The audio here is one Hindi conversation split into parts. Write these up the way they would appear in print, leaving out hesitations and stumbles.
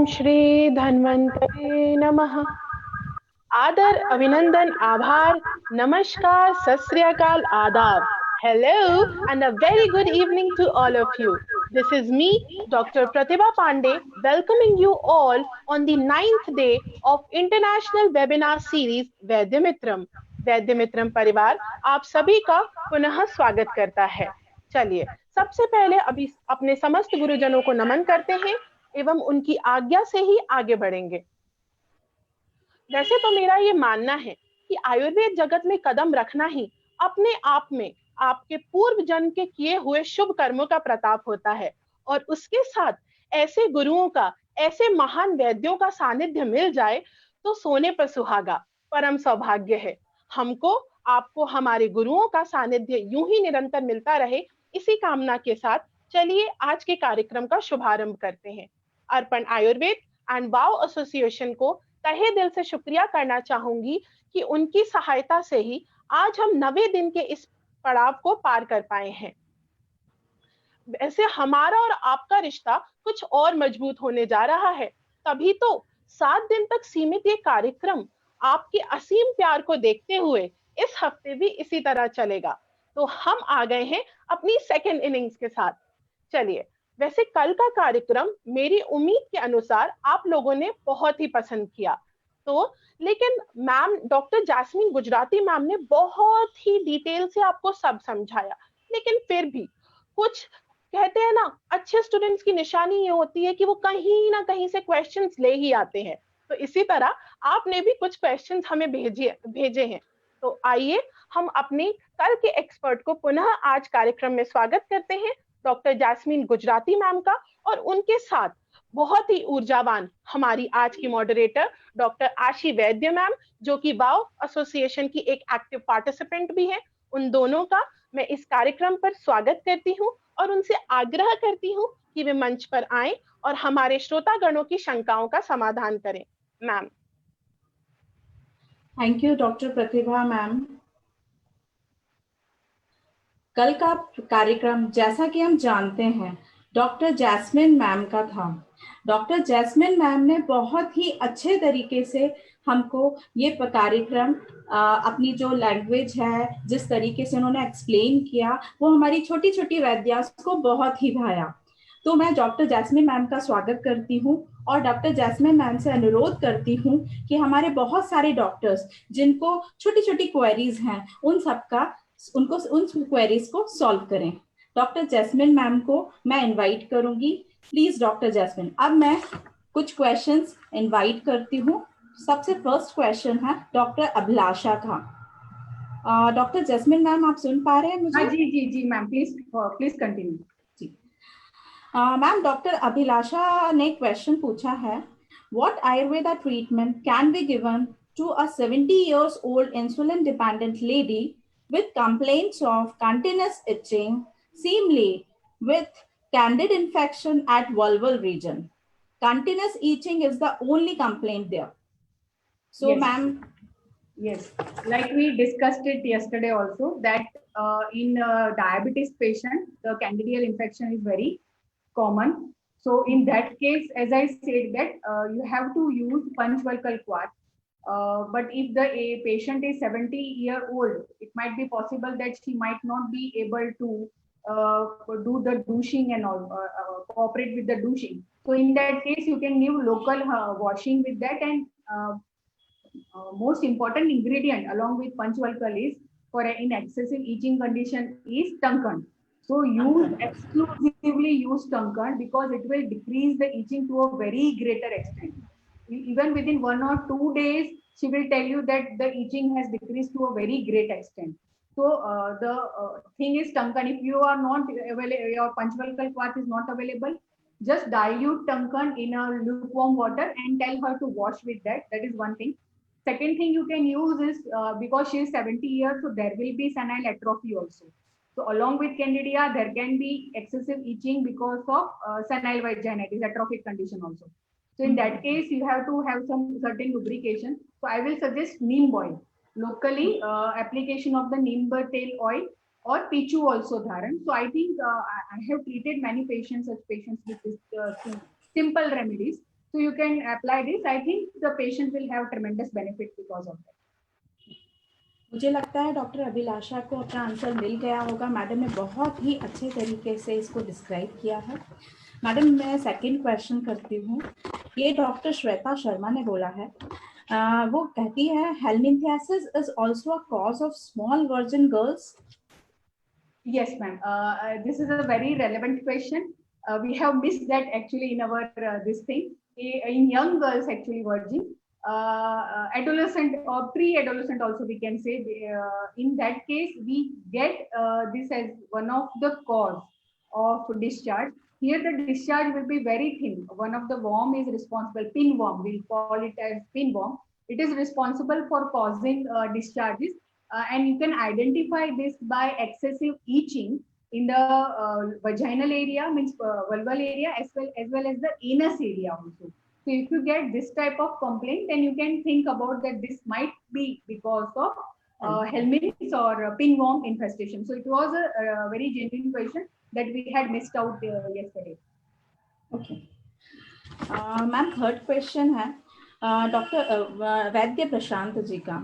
श्री धन्वंतरे नमः। आदर, अभिनंदन, आभार, नमस्कार, सत श्री अकाल, आदाब. Hello and a very good evening to all of you. This is me, Dr. Pratibha Pandey, welcoming you all on the 9th day of International Webinar Series वैद्य मित्रम. वैद्य मित्रम परिवार आप सभी का पुनः स्वागत करता है. चलिए सबसे पहले अभी अपने समस्त गुरुजनों को नमन करते हैं एवं उनकी आज्ञा से ही आगे बढ़ेंगे. वैसे तो मेरा ये मानना है कि आयुर्वेद जगत में कदम रखना ही अपने आप में आपके पूर्व जन्म के किए हुए शुभ कर्मों का प्रताप होता है और उसके साथ ऐसे गुरुओं का, ऐसे महान वैद्यों का सानिध्य मिल जाए तो सोने पर सुहागा, परम सौभाग्य है. हमको आपको हमारे गुरुओं का सानिध्य यूं ही निरंतर मिलता रहे, इसी कामना के साथ चलिए आज के कार्यक्रम का शुभारंभ करते हैं. अर्पण आयुर्वेद एंड वाव एसोसिएशन को तहे दिल से शुक्रिया करना चाहूंगी कि उनकी सहायता से ही आज हम 90 दिन के इस पड़ाव को पार कर पाए हैं. वैसे हमारा और आपका रिश्ता कुछ और मजबूत होने जा रहा है, तभी तो 7 दिन तक सीमित ये कार्यक्रम आपके असीम प्यार को देखते हुए इस हफ्ते भी इसी तरह चलेगा. तो हम आ गए हैं अपनी सेकेंड इनिंग्स के साथ. चलिए, वैसे कल का कार्यक्रम मेरी उम्मीद के अनुसार आप लोगों ने बहुत ही पसंद किया, तो लेकिन ma'am doctor jasmine Gujarati ma'am ने बहुत ही डिटेल से आपको सब समझाया, लेकिन फिर भी कुछ कहते हैं ना, अच्छे स्टूडेंट्स की निशानी ये होती है कि वो कहीं ना कहीं से क्वेश्चंस ले ही आते हैं. तो इसी तरह आपने भी कुछ क्वेश्चंस हमें भेजे हैं. तो आइए हम अपनी कल के एक्सपर्ट को पुनः आज कार्यक्रम में स्वागत करते हैं, डॉक्टर जैस्मीन गुजराती मैम का, और उनके साथ बहुत ही ऊर्जावान हमारी आज की मॉडरेटर डॉक्टर आशी वैद्य मैम, जो कि वाव एसोसिएशन की एक एक्टिव पार्टिसिपेंट भी है. उन दोनों का मैं इस कार्यक्रम पर स्वागत करती हूँ और उनसे आग्रह करती हूँ कि वे मंच पर आएं और हमारे श्रोतागणों की शंकाओं का समाधान करें. Ma'am. Thank you doctor Pratibha ma'am. कल का कार्यक्रम जैसा कि हम जानते हैं डॉक्टर जैस्मिन मैम का था. डॉक्टर जैस्मिन मैम ने बहुत ही अच्छे तरीके से हमको ये कार्यक्रम अपनी जो लैंग्वेज है, जिस तरीके से उन्होंने एक्सप्लेन किया, वो हमारी छोटी छोटी वैद्यास को बहुत ही भाया. तो मैं डॉक्टर जैस्मिन मैम का स्वागत करती हूँ और डॉक्टर जैस्मिन मैम से अनुरोध करती हूँ कि हमारे बहुत सारे डॉक्टर्स जिनको छोटी छोटी क्वेरीज हैं उन क्वेरीज को सॉल्व करें. डॉक्टर जैस्मिन मैम को मैं इनवाइट करूंगी. Please doctor Jasmine. अब मैं कुछ क्वेश्चंस इनवाइट करती हूँ. सबसे फर्स्ट क्वेश्चन है डॉक्टर अभिलाषा का. डॉक्टर जैस्मिन मैम, आप सुन पा रहे हैं मुझे? जी जी जी मैम, प्लीज कंटिन्यू. जी मैम, डॉक्टर अभिलाषा ने क्वेश्चन पूछा है, what Ayurveda treatment can be given to a 70 years old insulin dependent lady with complaints of continuous itching, seemingly with candid infection at vulval region. Continuous itching is the only complaint there. So, yes, ma'am. Yes, like we discussed it yesterday also, that in diabetes patient, the candidial infection is very common. So in that case, as I said that you have to use Panchvalkal Quat. But if the patient is 70-year-old, it might be possible that she might not be able to do the douching and all, cooperate with the douching. So in that case, you can give local washing with that, and most important ingredient along with Panchvalkal is for in excessive itching condition is Tankan. So exclusively use Tankan because it will decrease the itching to a very greater extent. Even within 1 or 2 days, she will tell you that the itching has decreased to a very great extent. So the thing is Tankan. If you are not available, your Panchvalkal Quat is not available, just dilute Tankan in a lukewarm water and tell her to wash with that. That is one thing. Second thing you can use is because she is 70 years, so there will be senile atrophy also. So along with candida, there can be excessive itching because of senile vaginitis, atrophic condition also. So in that case, you have to have some certain lubrication. So I will suggest neem oil. Locally, application of the neem tail oil or pichu also dharan. So I think I have treated many patients, such patients with this simple remedies. So you can apply this. I think the patient will have tremendous benefit because of that. मुझे लगता है डॉक्टर अभिलाषा को अपना आंसर मिल गया होगा। मैडम ने बहुत ही अच्छे तरीके से इसको डिस्क्राइब किया है। मैडम, मैं सेकंड क्वेश्चन करती हूँ। ये डॉक्टर श्वेता शर्मा ने बोला है। वो कहती है helminthiasis is also a cause of small virgin girls. Yes, ma'am. This is a very relevant question. We have missed that actually in our this thing. In young girls, actually virgin, adolescent or pre-adolescent also we can say. In that case, we get this as one of the cause of discharge. Here the discharge will be very thin. One of the worm is responsible, pinworm, we'll call it as pinworm. It is responsible for causing discharges. And you can identify this by excessive itching in the vaginal area, means vulval area, as well as the anus area also. So if you get this type of complaint, then you can think about that this might be because of helminths or pinworm infestation. So it was a very genuine question that we had missed out yesterday. Okay. Ma'am, third question है डॉक्टर वैद्य प्रशांत जी का।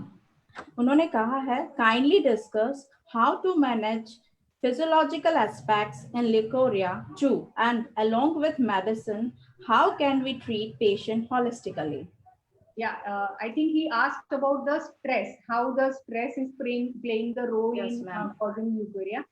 उन्होंने कहा है kindly discuss how to manage physiological aspects in leukorrhea too, and along with medicine, how can we treat patient holistically? Yeah, I think he asked about the stress, how the stress is playing the role Yes, in causing leukorrhea.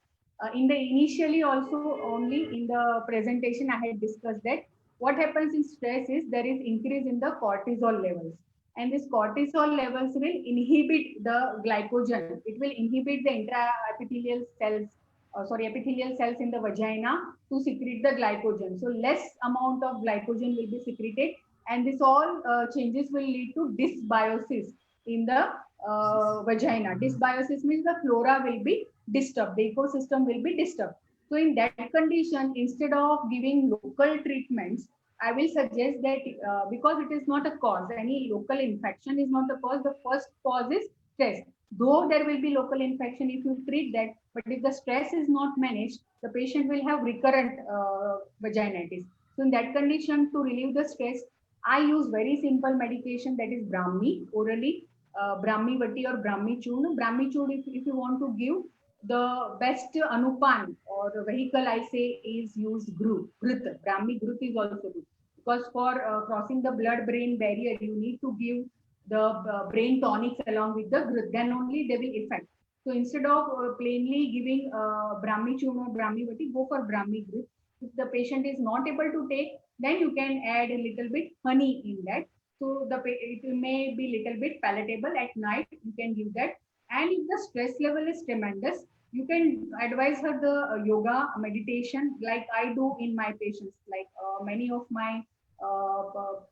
In the initially also only in the presentation I had discussed that what happens in stress is there is increase in the cortisol levels. And this cortisol levels will inhibit the glycogen. It will inhibit the intraepithelial cells, epithelial cells in the vagina to secrete the glycogen. So less amount of glycogen will be secreted, and this all changes will lead to dysbiosis in the vagina. Dysbiosis means the flora will be disturbed, the ecosystem will be disturbed. So in that condition, instead of giving local treatments, I will suggest that because it is not a cause, any local infection is not the cause. The first cause is stress. Though there will be local infection if you treat that, but if the stress is not managed, the patient will have recurrent vaginitis. So in that condition, to relieve the stress, I use very simple medication, that is Brahmi orally, Brahmi Vati or Brahmi Churn. Brahmi Churn, if you want to give, the best anupan or vehicle I say is use Grut. Brahmi Grut is also good, because for crossing the blood-brain barrier, you need to give the brain tonics along with the Grut. Then only they will effect. So instead of plainly giving Brahmi Churn or Brahmi Vati, go for Brahmi Grut. If the patient is not able to take, then you can add a little bit honey in that. So it may be little bit palatable at night. You can give that. And if the stress level is tremendous, you can advise her the yoga, meditation, like I do in my patients. Like many of my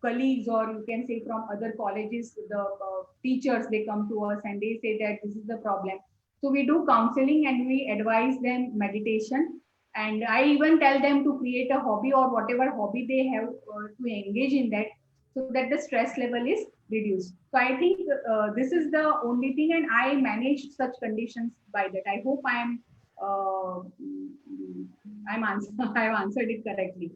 colleagues, or you can say from other colleges, the teachers, they come to us and they say that this is the problem. So we do counseling and we advise them meditation. And I even tell them to create a hobby or whatever hobby they have to engage in that, so that the stress level is reduced. So I think this is the only thing, and I manage such conditions by that. I hope I've answered it correctly.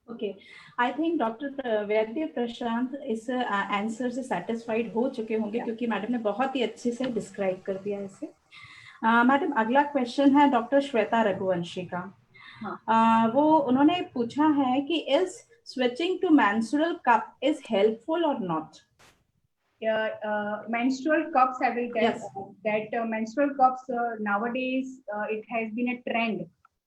Okay, I think doctor Vaidya प्रशांत इस आंसर से सेटिस्फाइड हो चुके होंगे, क्योंकि मैडम ने बहुत ही अच्छे से डिस्क्राइब कर दिया इसे। मैडम, अगला क्वेश्चन है डॉक्टर श्वेता रघुवंशी का। वो उन्होंने पूछा है कि is switching to menstrual cup is helpful or not? Menstrual cups, I will tell that menstrual cups nowadays it has been a trend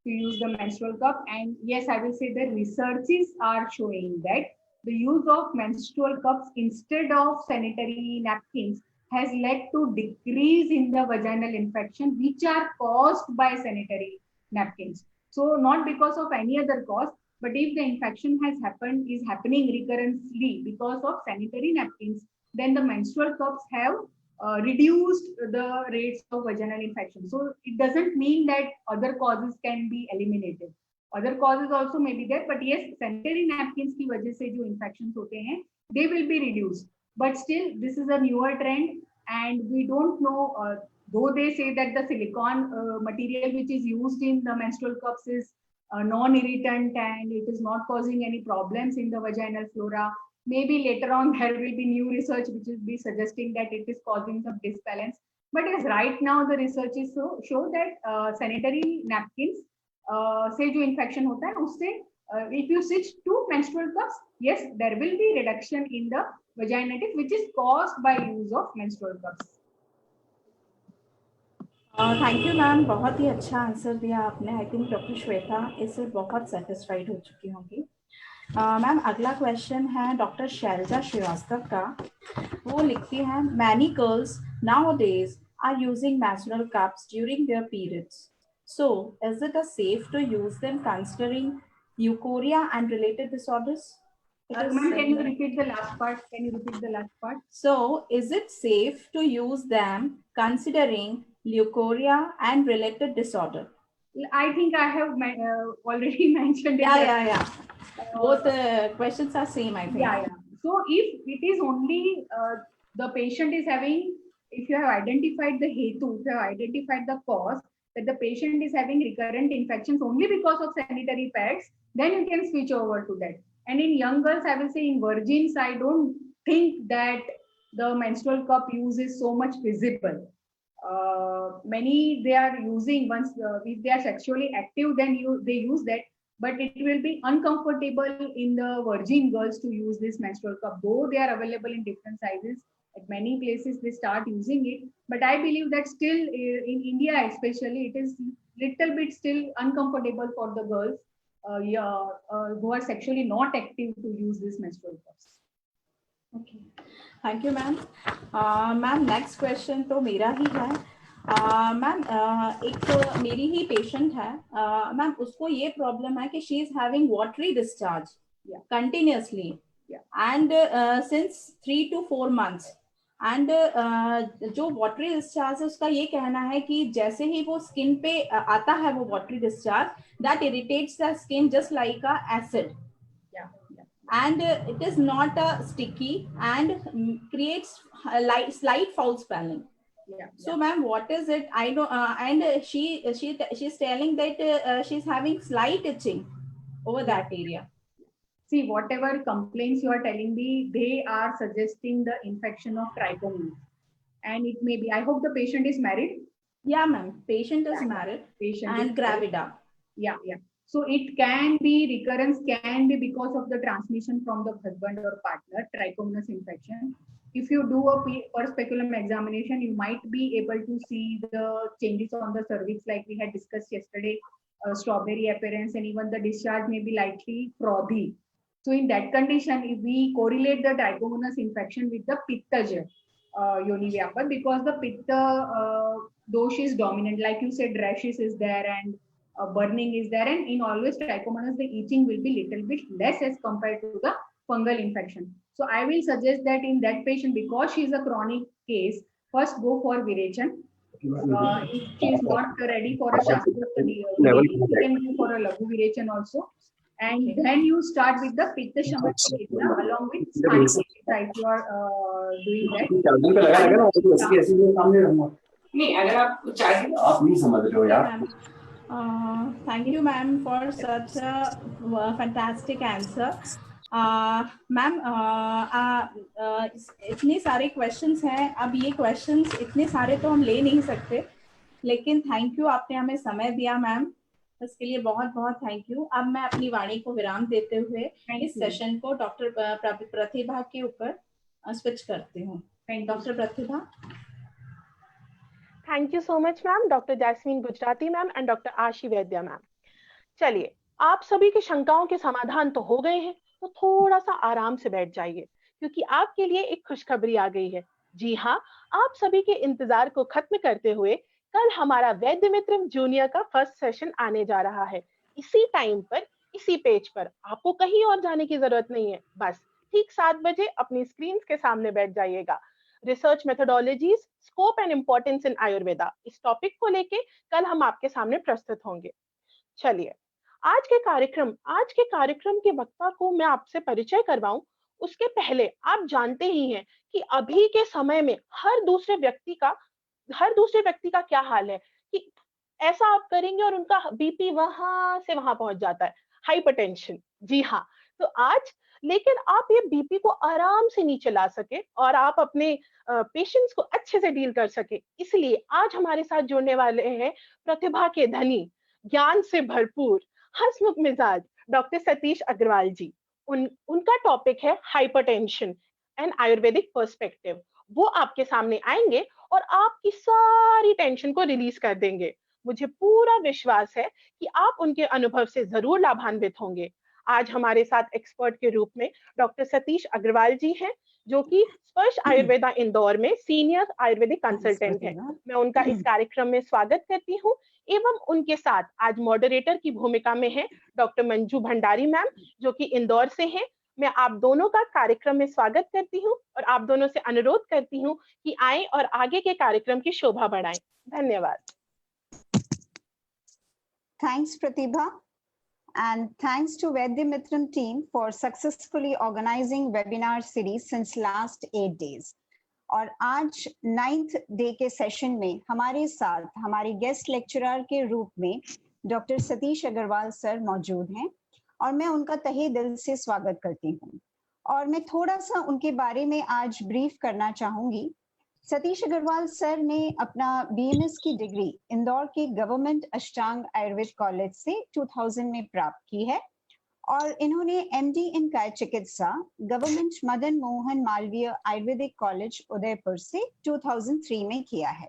to use the menstrual cup, and yes, I will say the researches are showing that the use of menstrual cups instead of sanitary napkins has led to decrease in the vaginal infection which are caused by sanitary napkins. So not because of any other cause, but if the infection is happening recurrently because of sanitary napkins, then the menstrual cups have reduced the rates of vaginal infection. So it doesn't mean that other causes can be eliminated. Other causes also may be there, but yes, sanitary napkins की वजह से जो infections होते हैं, they will be reduced. But still, this is a newer trend, and we don't know. Though they say that the silicone material which is used in the menstrual cups is non-irritant and it is not causing any problems in the vaginal flora. Maybe later on there will be new research which will be suggesting that it is causing some disbalance. But yes, right now the research is show that sanitary napkins से जो infection होता है उससे if you switch to menstrual cups, yes, there will be reduction in the vaginitis which is caused by use of menstrual cups. Thank you ma'am, बहुत ही अच्छा आंसर दिया आपने. आई थिंक डॉक्टर श्वेता इससे बहुत सेटिस्फाइड हो चुकी होंगी. मैम अगला क्वेश्चन है डॉक्टर शैलजा श्रीवास्तव का. वो लिखती हैं, many girls nowadays are using menstrual cups during their periods. So, is it safe to use them considering leukorrhea and related disorders? Ma'am, can you repeat the last part? Can you repeat the last part? So, is it safe to use them considering leukorrhea and related disorder? I think I have already mentioned it. Yeah. Both questions are same, I think. Yeah. So if it is only the patient is having, if you have identified the hetu, if you have identified the cause, that the patient is having recurrent infections only because of sanitary pads, then you can switch over to that. And in young girls, I will say in virgins, I don't think that the menstrual cup use is so much visible. Many they are using once if they are sexually active, then they use that, but it will be uncomfortable in the virgin girls to use this menstrual cup, though they are available in different sizes. At many places they start using it, but I believe that still in India especially, it is little bit still uncomfortable for the girls who are sexually not active to use this menstrual cups. Okay, thank you ma'am. Ma'am next question तो मेरा ही है. मैम एक मेरी ही पेशेंट है. मैम उसको ये प्रॉब्लम है कि she is having watery discharge continuously and since 3 to 4 months. And जो वाटरी डिस्चार्ज है उसका ये कहना है कि जैसे ही वो स्किन पे आता है वो watery discharge, that irritates the skin just like a acid. And it is not sticky and creates slight foul smelling. So ma'am, what is it? I know and she's telling that she's having slight itching over that area. See, whatever complaints you are telling me, they are suggesting the infection of trichomonas, and it may be, I hope the patient is married. Yeah ma'am, patient is married. Patient and gravida. Yeah. So it can be, recurrence can be because of the transmission from the husband or partner, trichomonas infection. If you do a per speculum examination, you might be able to see the changes on the cervix like we had discussed yesterday, strawberry appearance, and even the discharge may be lightly frothy. So in that condition, if we correlate the trichomonas infection with the pitta yoni vyapat, because the pitta dosh is dominant, like you said, rashes is there and burning is there, and in always trichomonas the itching will be little bit less as compared to the fungal infection. So I will suggest that in that patient, because she is a chronic case, first go for Virechan. If she is not ready for a Shastra study, you can go for a Laghu Virechan also, and then you start with the Pitta Shaman Chikitsa along with Sthani Chikitsa if you are doing that. नहीं, अगर आप नहीं समझ रहे हो यार. Thank you ma'am for such a fantastic answer. Ma'am इतने सारे क्वेश्चंस हैं. अब ये क्वेश्चंस इतने सारे तो हम ले नहीं सकते, लेकिन थैंक यू, आपने हमें समय दिया मैम, इसके लिए बहुत बहुत थैंक यू. अब मैं अपनी वाणी को विराम देते हुए इस सेशन को डॉक्टर प्रतिभा के ऊपर स्विच करती हूँ. Doctor Pratibha. Thank you so much ma'am, doctor jasmine Gujarati ma'am and doctor आशी वैद्य मैम. चलिए, आप सभी की शंकाओं के समाधान तो हो गए हैं, तो थोड़ा सा आराम से बैठ जाइए, क्योंकि आपके लिए एक खुशखबरी आ गई है. जी हाँ, आप सभी के इंतजार को खत्म करते हुए कल हमारा वैद्य मित्र जूनियर का फर्स्ट सेशन आने जा रहा है. इसी टाइम पर, इसी पेज पर. आपको कहीं और जाने की जरूरत नहीं है, बस ठीक 7 बजे अपनी स्क्रीन के सामने बैठ जाइएगा. Research methodologies, scope and importance in Ayurveda, इस टॉपिक को लेके कल हम आपके सामने प्रस्तुत होंगे. चलिए, आज के कार्यक्रम के वक्ता को मैं आपसे परिचय करवाऊं, उसके पहले आप जानते ही हैं कि अभी के समय में हर दूसरे व्यक्ति का क्या हाल है, कि ऐसा आप करेंगे और उनका बीपी वहां से वहां पहुंच जाता है, हाइपरटेंशन। जी हाँ। तो आज लेकिन आप ये बीपी को आराम से नीचे ला सके और आप अपने पेशेंट्स को अच्छे से डील कर सके, इसलिए आज हमारे साथ जुड़ने वाले हैं प्रतिभा के धनी, ज्ञान से भरपूर, हंसमुख मिजाज डॉक्टर सतीश अग्रवाल जी। उनका टॉपिक है हाइपरटेंशन एंड आयुर्वेदिक पर्सपेक्टिव। वो आपके सामने आएंगे और आपकी सारी टेंशन को रिलीज कर देंगे। मुझे पूरा विश्वास है कि आप उनके अनुभव से जरूर लाभान्वित होंगे। आज हमारे साथ एक्सपर्ट के रूप में डॉक्टर सतीश अग्रवाल जी हैं, जो कि स्पर्श आयुर्वेदा इंदौर में सीनियर आयुर्वेदिक कंसल्टेंट है। मैं उनका इस कार्यक्रम में स्वागत करती हूँ। एवं उनके साथ आज मॉडरेटर की भूमिका में है डॉक्टर मंजू भंडारी मैम, जो कि इंदौर से हैं। मैं आप दोनों का कार्यक्रम में स्वागत करती हूँ और आप दोनों से अनुरोध करती हूँ कि आएं और आगे के कार्यक्रम की शोभा बढ़ाएं। धन्यवाद। Thanks, Pratibha. And thanks to Vaidya Mitram team for successfully organizing webinar series since last 8 days. और आज 9th डे के सेशन में हमारे साथ हमारे गेस्ट लेक्चरर के रूप में डॉक्टर सतीश अग्रवाल सर मौजूद हैं और मैं उनका तहे दिल से स्वागत करती हूँ। और मैं थोड़ा सा उनके बारे में आज ब्रीफ करना चाहूंगी। सतीश अग्रवाल सर ने अपना बीएमएस की डिग्री इंदौर के गवर्नमेंट अष्टांग आयुर्वेद कॉलेज से 2000 में प्राप्त की है और इन्होंने एमडी इन काय चिकित्सा गवर्नमेंट मदन मोहन मालवीय आयुर्वेदिक कॉलेज उदयपुर से 2003 में किया है।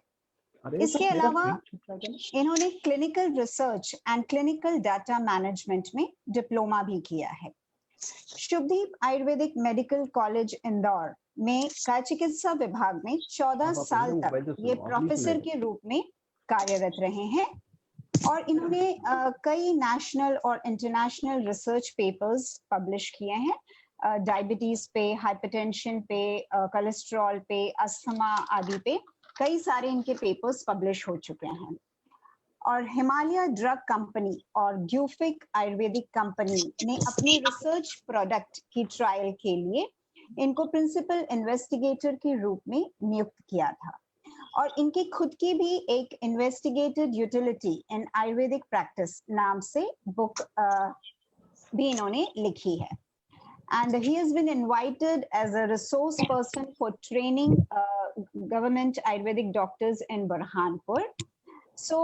इसके अलावा इन्होंने clinical research and clinical data management में डिप्लोमा भी किया है। शुभदीप आयुर्वेदिक मेडिकल कॉलेज इंदौर में काय चिकित्सा विभाग में 14 साल तक ये प्रोफेसर के रूप में कार्यरत रहे हैं और इन्होंने कई नेशनल और इंटरनेशनल रिसर्च पेपर्स पब्लिश किए हैं, डायबिटीज पे, हाइपरटेंशन पे, कोलेस्ट्रॉल पे, अस्थमा आदि पे कई सारे इनके पेपर्स पब्लिश हो चुके हैं। और हिमालय ड्रग कंपनी और ग्यूफिक आयुर्वेदिक कंपनी ने अपने रिसर्च प्रोडक्ट की ट्रायल के लिए इनको प्रिंसिपल इन्वेस्टिगेटर के रूप में नियुक्त किया था और इनकी खुद की भी एक investigated utility in Ayurvedic practice नाम से बुक भी इन्होंने लिखी है। And he has been invited as a resource person for training government Ayurvedic doctors in Burhanpur. So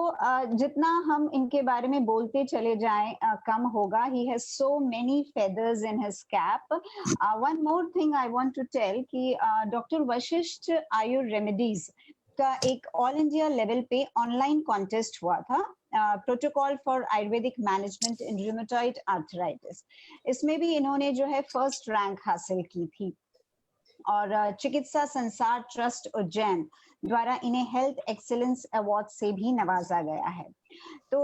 जितना हम इनके बारे में बोलते चले जाएं कम होगा। He has so many feathers in his cap. One more thing I want to tell कि डॉक्टर वशिष्ठ आयुर रेमेडीज का एक ऑल इंडिया लेवल पे ऑनलाइन कॉन्टेस्ट हुआ था, protocol for Ayurvedic management in rheumatoid arthritis. इसमें भी इन्होंने जो है फर्स्ट रैंक हासिल की थी और चिकित्सा संसार ट्रस्ट उज्जैन द्वारा इन्हें हेल्थ एक्सीलेंस अवार्ड से भी नवाजा गया है। तो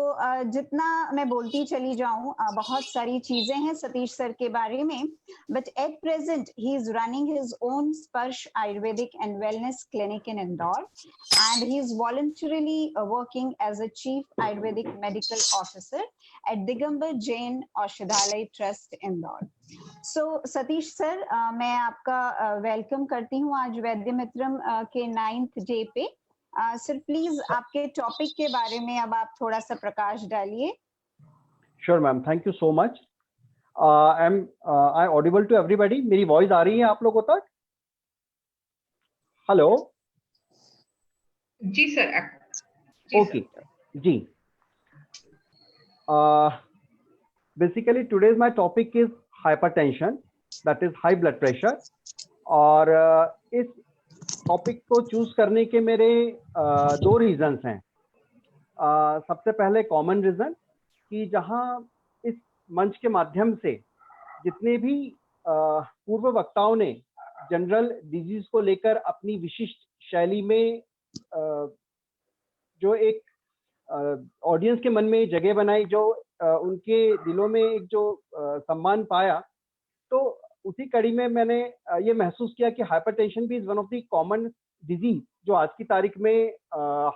जितना मैं बोलती चली जाऊं, बहुत सारी चीजें हैं सतीश सर के बारे में, but at present he is running his own Sparsh ayurvedic and wellness clinic in Indore and he is voluntarily working as a chief ayurvedic medical officer at Digambar Jain Aushadhalaya trust Indore. So Satish sir, मैं आपका वेलकम करती हूँ आज वैद्य मित्रम के 9th डे पे। सर प्लीज आपके टॉपिक के बारे में अब आप थोड़ा सा प्रकाश डालिए। Sure ma'am, thank you so much. I audible to everybody? मेरी वॉइस आ रही है आप लोगों तक? हेलो? जी सर। ओके जी। Basically today's my topic is hypertension, that is high blood pressure. और इस टॉपिक को चूज करने के मेरे दो रीजंस हैं। सबसे पहले कॉमन रीजन कि जहां इस मंच के माध्यम से जितने भी पूर्व वक्ताओं ने जनरल डिजीज को लेकर अपनी विशिष्ट शैली में जो एक ऑडियंस के मन में जगह बनाई, जो उनके दिलों में एक जो सम्मान पाया, तो उसी कड़ी में मैंने ये महसूस किया कि हाइपरटेंशन भी is one of the common disease जो आज की तारीख में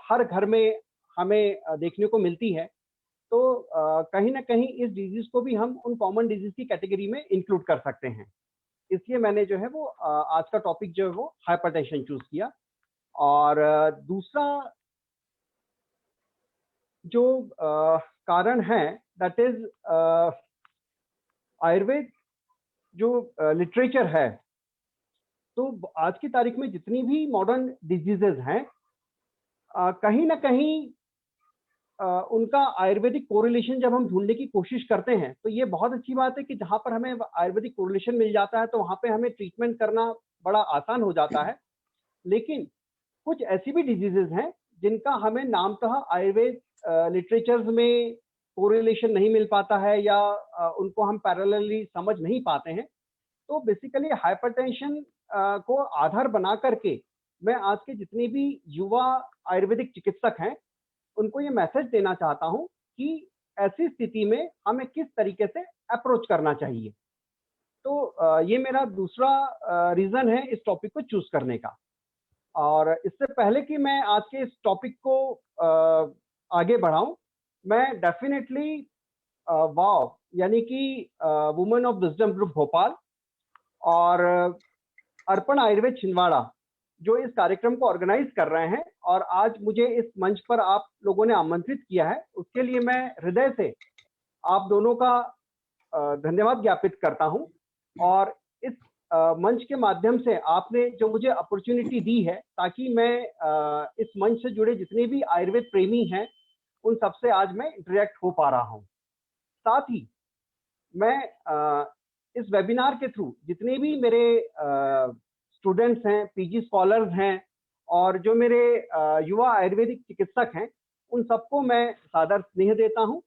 हर घर में हमें देखने को मिलती है। तो कहीं ना कहीं इस डिजीज को भी हम उन कॉमन डिजीज की कैटेगरी में इंक्लूड कर सकते हैं। इसलिए मैंने जो है वो आज का टॉपिक जो है वो हाइपरटेंशन चूज किया। और दूसरा जो कारण है दैट इज आयुर्वेद जो लिटरेचर है। तो आज की तारीख में जितनी भी मॉडर्न डिजीजेज हैं कहीं ना कहीं उनका आयुर्वेदिक कोरिलेशन जब हम ढूंढने की कोशिश करते हैं तो ये बहुत अच्छी बात है कि जहां पर हमें आयुर्वेदिक कोरिलेशन मिल जाता है तो वहां पे हमें ट्रीटमेंट करना बड़ा आसान हो जाता है। लेकिन कुछ ऐसी भी डिजीजेज हैं जिनका हमें नामतः आयुर्वेद लिटरेचर्स में कोरिलेशन नहीं मिल पाता है या उनको हम पैरेलली समझ नहीं पाते हैं। तो बेसिकली हाइपरटेंशन को आधार बना करके मैं आज के जितने भी युवा आयुर्वेदिक चिकित्सक हैं उनको ये मैसेज देना चाहता हूं कि ऐसी स्थिति में हमें किस तरीके से अप्रोच करना चाहिए। तो ये मेरा दूसरा रीजन है इस टॉपिक को चूज करने का। और इससे पहले कि मैं आज के इस टॉपिक को आगे बढ़ाऊं, मैं डेफिनेटली वाव यानी कि women of wisdom group Bhopal और अर्पण आयुर्वेद छिंदवाड़ा जो इस कार्यक्रम को ऑर्गेनाइज कर रहे हैं और आज मुझे इस मंच पर आप लोगों ने आमंत्रित किया है, उसके लिए मैं हृदय से आप दोनों का धन्यवाद ज्ञापित करता हूं। और इस मंच के माध्यम से आपने जो मुझे अपॉर्चुनिटी दी है ताकि मैं इस मंच से जुड़े जितने भी आयुर्वेद प्रेमी हैं उन सबसे आज मैं इंटरेक्ट हो पा रहा हूं। साथ ही मैं इस वेबिनार के थ्रू जितने भी मेरे स्टूडेंट्स हैं, पीजी स्कॉलर्स हैं और जो मेरे युवा आयुर्वेदिक चिकित्सक हैं उन सबको मैं सादर स्नेह देता हूं।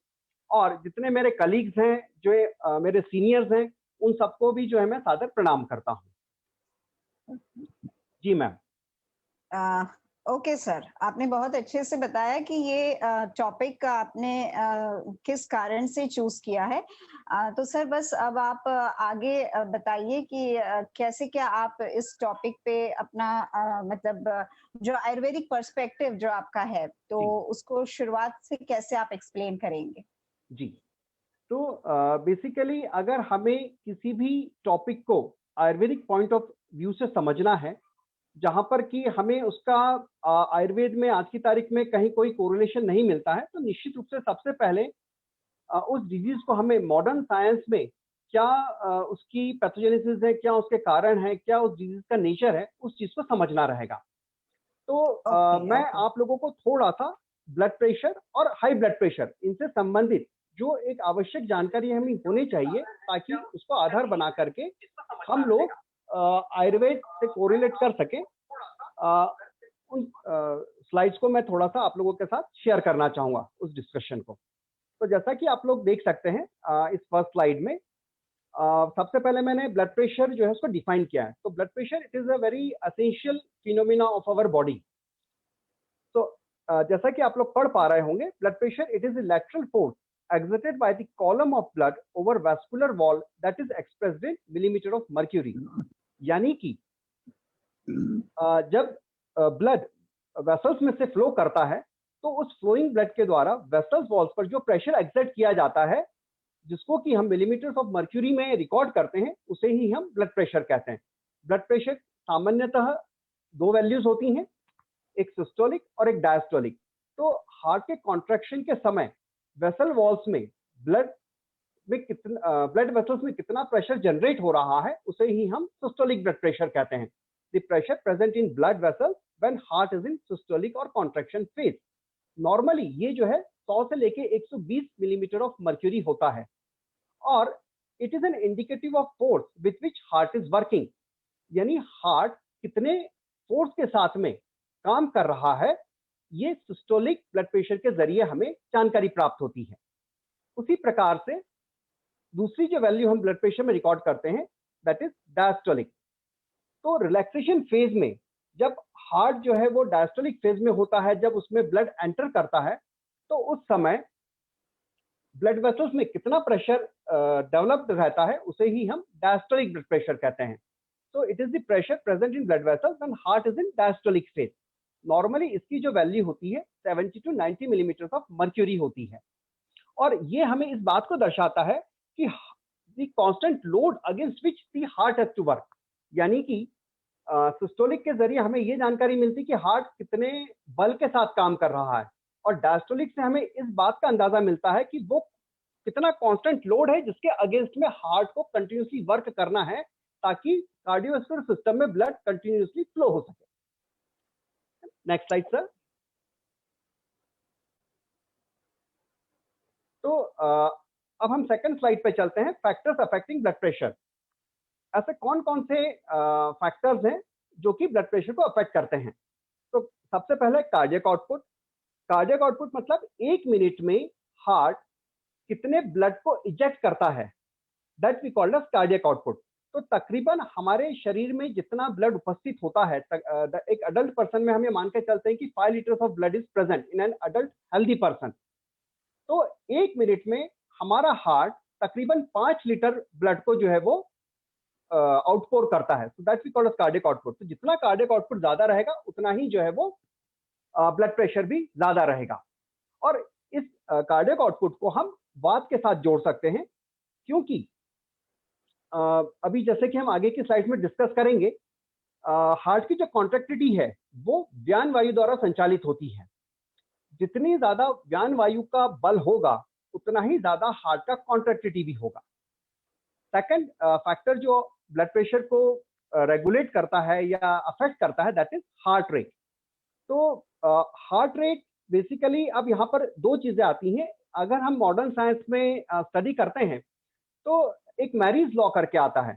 और जितने मेरे कलीग्स हैं जो मेरे सीनियर्स हैं उन सबको भी जो है मैं सादर प्रणाम करता हूं। जी मैम। ओके सर, आपने बहुत अच्छे से बताया कि ये टॉपिक आपने किस कारण से चूज किया है। तो सर बस अब आप आगे बताइए कि कैसे क्या आप इस टॉपिक पे अपना मतलब जो आयुर्वेदिक पर्सपेक्टिव जो आपका है तो उसको शुरुआत से कैसे आप एक्सप्लेन करेंगे। जी, तो बेसिकली अगर हमें किसी भी टॉपिक को आयुर्वेदिक पॉइंट ऑफ व्यू से समझना है जहां पर कि हमें उसका आयुर्वेद में आज की तारीख में कहीं कोई कोरिलेशन नहीं मिलता है, तो निश्चित रूप से सबसे पहले उस डिजीज को हमें मॉडर्न साइंस में क्या उसकी पैथोजेनेसिस है, क्या उसके कारण है, क्या उस डिजीज का नेचर है, उस चीज को समझना रहेगा। तो मैं आप लोगों को थोड़ा सा ब्लड प्रेशर और हाई ब्लड प्रेशर इनसे संबंधित जो एक आवश्यक जानकारी हमें होनी चाहिए ताकि उसको आधार बना करके हम लोग आयुर्वेद से कोरिलेट कर सके, उन स्लाइड्स को मैं थोड़ा सा आप लोगों के साथ शेयर करना चाहूंगा उस डिस्कशन को। तो जैसा कि आप लोग देख सकते हैं इस फर्स्ट स्लाइड में सबसे पहले मैंने ब्लड प्रेशर जो है उसको डिफाइन किया है। तो blood pressure it is a very essential phenomena of our body. तो जैसा कि आप लोग पढ़ पा रहे होंगे, blood pressure it is a lateral force exerted by the column of blood over vascular wall that is expressed in millimeter of mercury। यानी कि जब ब्लड वेसल्स में से फ्लो करता है तो उस फ्लोइंग ब्लड के द्वारा वेसल्स वॉल्स पर जो प्रेशर एक्सर्ट किया जाता है जिसको कि हम मिलीमीटर्स ऑफ मर्क्यूरी में रिकॉर्ड करते हैं उसे ही हम ब्लड प्रेशर कहते हैं। ब्लड प्रेशर सामान्यतः दो वैल्यूज होती हैं, एक सिस्टोलिक और एक डायस्टोलिक। तो हार्ट के कॉन्ट्रैक्शन के समय वेसल वॉल्स में ब्लड वेसल्स में कितना प्रेशर जनरेट हो रहा है उसे ही हम सिस्टोलिक ब्लड प्रेशर कहते हैं। The pressure present in blood vessels when heart is in systolic और कॉन्ट्रैक्शन फेज। नॉर्मली ये जो है 100 से लेके 120 मिलीमीटर ऑफ मर्क्यूरी होता है और it is N indicative of force with which heart is working. यानी हार्ट कितने फोर्स के साथ में काम कर रहा है ये सिस्टोलिक ब्लड प्रेशर के जरिए हमें जानकारी प्राप्त होती है। उसी प्रकार से दूसरी जो वैल्यू हम ब्लड प्रेशर में रिकॉर्ड करते हैं दैट इज डायस्टोलिक। तो रिलैक्सेशन फेज में जब हार्ट जो है वो डायस्टोलिक फेज में होता है, जब उसमें ब्लड एंटर करता है तो उस समय ब्लड वेसल्स में कितना प्रेशर डेवलप्ड रहता है उसे ही हम डायस्टोलिक ब्लड प्रेशर कहते हैं। So it is the pressure present in blood vessels when heart is in diastolic phase. Normally इसकी जो वैल्यू होती है 70 to 90 मिलीमीटर ऑफ मर्क्यूरी होती है और ये हमें इस बात को दर्शाता है कि the constant load against which the heart has to work। यानी कि सिस्टोलिक के जरिए हमें ये जानकारी मिलती कि हार्ट कितने बल के साथ काम कर रहा है और डायस्टोलिक से हमें इस बात का अंदाजा मिलता है कि वो कितना कांस्टेंट लोड है जिसके अगेंस्ट में हार्ट को कंटिन्यूसली वर्क करना है ताकि कार्डियोवास्कुलर सिस्टम में ब्लड कंटिन्यूसली फ्लो हो सके। Next slide sir. तो अब हम सेकंड स्लाइड पे चलते हैं, फैक्टर्स अफेक्टिंग ब्लड प्रेशर। ऐसे कौन कौन से फैक्टर्स हैं जो कि ब्लड प्रेशर को अफेक्ट करते हैं। तो सबसे पहले कार्डियक आउटपुट। कार्डियक आउटपुट मतलब 1 मिनट में हार्ट कितने ब्लड को इजेक्ट करता है, that we called as cardiac output. तो तकरीबन हमारे शरीर में जितना ब्लड उपस्थित होता है, एक अडल्ट पर्सन में हम ये मान के चलते हैं कि 5 litres of blood is present in an adult healthy person. तो 1 मिनट में हमारा हार्ट तकरीबन 5 लीटर ब्लड को जो है वो आउटपोर करता है। So that we called as cardiac output. तो जितना कार्डियक आउटपुट ज्यादा रहेगा उतना ही जो है वो ब्लड प्रेशर भी ज्यादा रहेगा। और इस कार्डियक आउटपुट को हम वात के साथ जोड़ सकते हैं, क्योंकि अभी जैसे कि हम आगे की स्लाइड में डिस्कस करेंगे, हार्ट की जो कॉन्ट्रैक्टिलिटी है वो व्यान वायु द्वारा संचालित होती है। जितनी ज्यादा व्यान वायु का बल होगा उतना ही ज्यादा हार्ट का कॉन्ट्रैक्टिलिटी भी होगा। सेकंड फैक्टर जो ब्लड प्रेशर को रेगुलेट करता है या अफेक्ट करता है, दैट इज हार्ट रेट। तो हार्ट रेट बेसिकली अब यहाँ पर 2 चीजें आती हैं। अगर हम मॉडर्न साइंस में स्टडी करते हैं तो एक मैरीज लॉ करके आता है,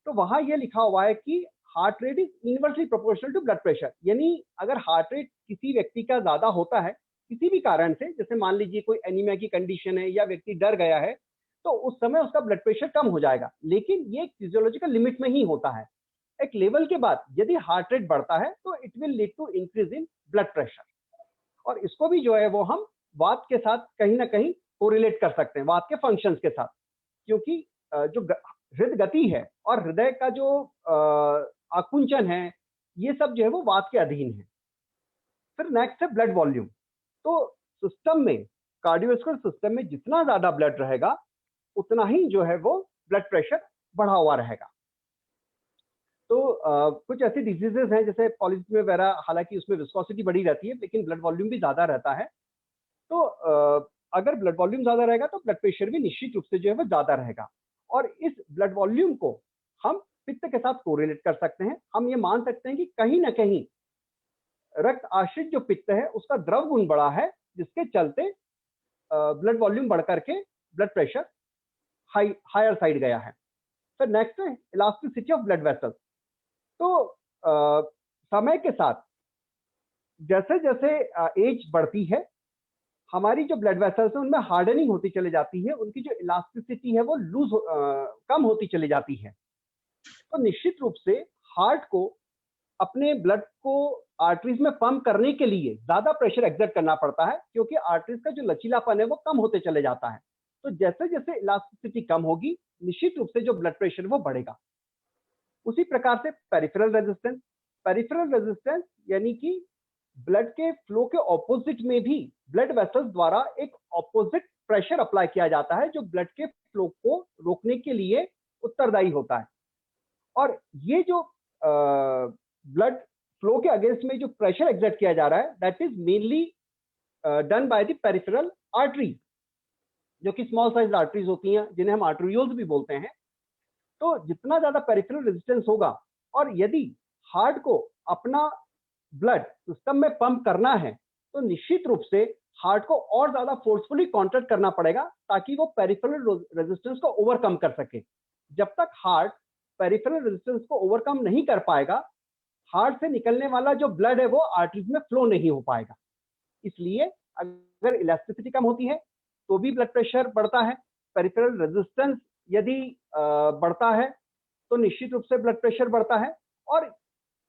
तो वहां ये लिखा हुआ है कि heart rate is inversely proportional to blood pressure. यानी अगर हार्ट रेट किसी व्यक्ति का ज्यादा होता है किसी भी कारण से, जैसे मान लीजिए कोई एनीमिया की कंडीशन है या व्यक्ति डर गया है, तो उस समय उसका ब्लड प्रेशर कम हो जाएगा। लेकिन ये फिजियोलॉजिकल लिमिट में ही होता है। एक लेवल के बाद यदि हार्ट रेट बढ़ता है तो it will lead to increase in blood pressure. और इसको भी जो है वो हम वात के साथ कहीं ना कहीं कोरिलेट कर सकते हैं, वात के फंक्शंस के साथ, क्योंकि जो हृदय गति है और हृदय का जो आकुंचन है ये सब जो है वो वात के अधीन है। फिर नेक्स्ट है ब्लड वॉल्यूम। तो सिस्टम में, कार्डियोवास्कुलर सिस्टम में जितना ज्यादा ब्लड रहेगा उतना ही जो है वो ब्लड प्रेशर बढ़ा हुआ रहेगा। तो कुछ ऐसी डिजीजेस हैं जैसे पॉलीसीमिया वगैरह, हालांकि उसमें विस्कोसिटी बढ़ी रहती है लेकिन ब्लड वॉल्यूम भी ज्यादा रहता है। तो अगर ब्लड वॉल्यूम ज्यादा रहेगा तो ब्लड प्रेशर भी निश्चित रूप से जो है वो ज्यादा रहेगा। और इस ब्लड वॉल्यूम को हम पित्त के साथ कोरिलेट कर सकते हैं। हम ये मान सकते हैं कि कहीं ना कहीं रक्त आश्रित जो पित्त है उसका द्रव गुण बढ़ा है, जिसके चलते ब्लड वॉल्यूम बढ़ करके ब्लड प्रेशर हायर साइड गया है। फिर नेक्स्ट है इलास्टिसिटी ऑफ ब्लड वेसल्स। तो समय के साथ जैसे जैसे एज बढ़ती है हमारी जो ब्लड वेसल्स है उनमें हार्डनिंग होती चली जाती है, उनकी जो इलास्टिसिटी है वो कम होती चली जाती है। तो निश्चित रूप से हार्ट को अपने ब्लड को आर्टरीज में पंप करने के लिए ज्यादा प्रेशर एक्सर्ट करना पड़ता है, क्योंकि आर्टरीज का जो लचीलापन है वो कम होते चले जाता है। तो जैसे जैसे इलास्टिसिटी कम होगी निश्चित रूप से जो ब्लड प्रेशर वो बढ़ेगा। उसी प्रकार से पेरिफेरल रेजिस्टेंस। पेरिफेरल रेजिस्टेंस यानी कि ब्लड के फ्लो के ऑपोजिट में भी ब्लड वेसल्स द्वारा एक ऑपोजिट प्रेशर अप्लाई किया जाता है जो ब्लड के फ्लो को रोकने के लिए उत्तरदायी होता है। और ये जो ब्लड फ्लो के अगेंस्ट में जो प्रेशर एक्सर्ट किया जा रहा है that is mainly done by the peripheral artery, जो कि स्मॉल साइज आर्टरीज होती हैं जिन्हें हम आर्टरियोल्स भी बोलते हैं। तो जितना ज्यादा पेरिफेरल रेजिस्टेंस होगा और यदि हार्ट को अपना ब्लड सिस्टम में पंप करना है तो निश्चित रूप से हार्ट को और ज्यादा फोर्सफुली कॉन्ट्रैक्ट करना पड़ेगा ताकि वो पेरिफेरल रेजिस्टेंस को ओवरकम कर सके। जब तक हार्ट पेरिफेरल रेजिस्टेंस को ओवरकम नहीं कर पाएगा, हार्ट से निकलने वाला जो ब्लड है वो आर्टरीज में फ्लो नहीं हो पाएगा। इसलिए अगर इलास्टिसिटी कम होती है तो भी ब्लड प्रेशर बढ़ता है। पेरिफेरल रेजिस्टेंस यदि बढ़ता है तो निश्चित रूप से ब्लड प्रेशर बढ़ता है। और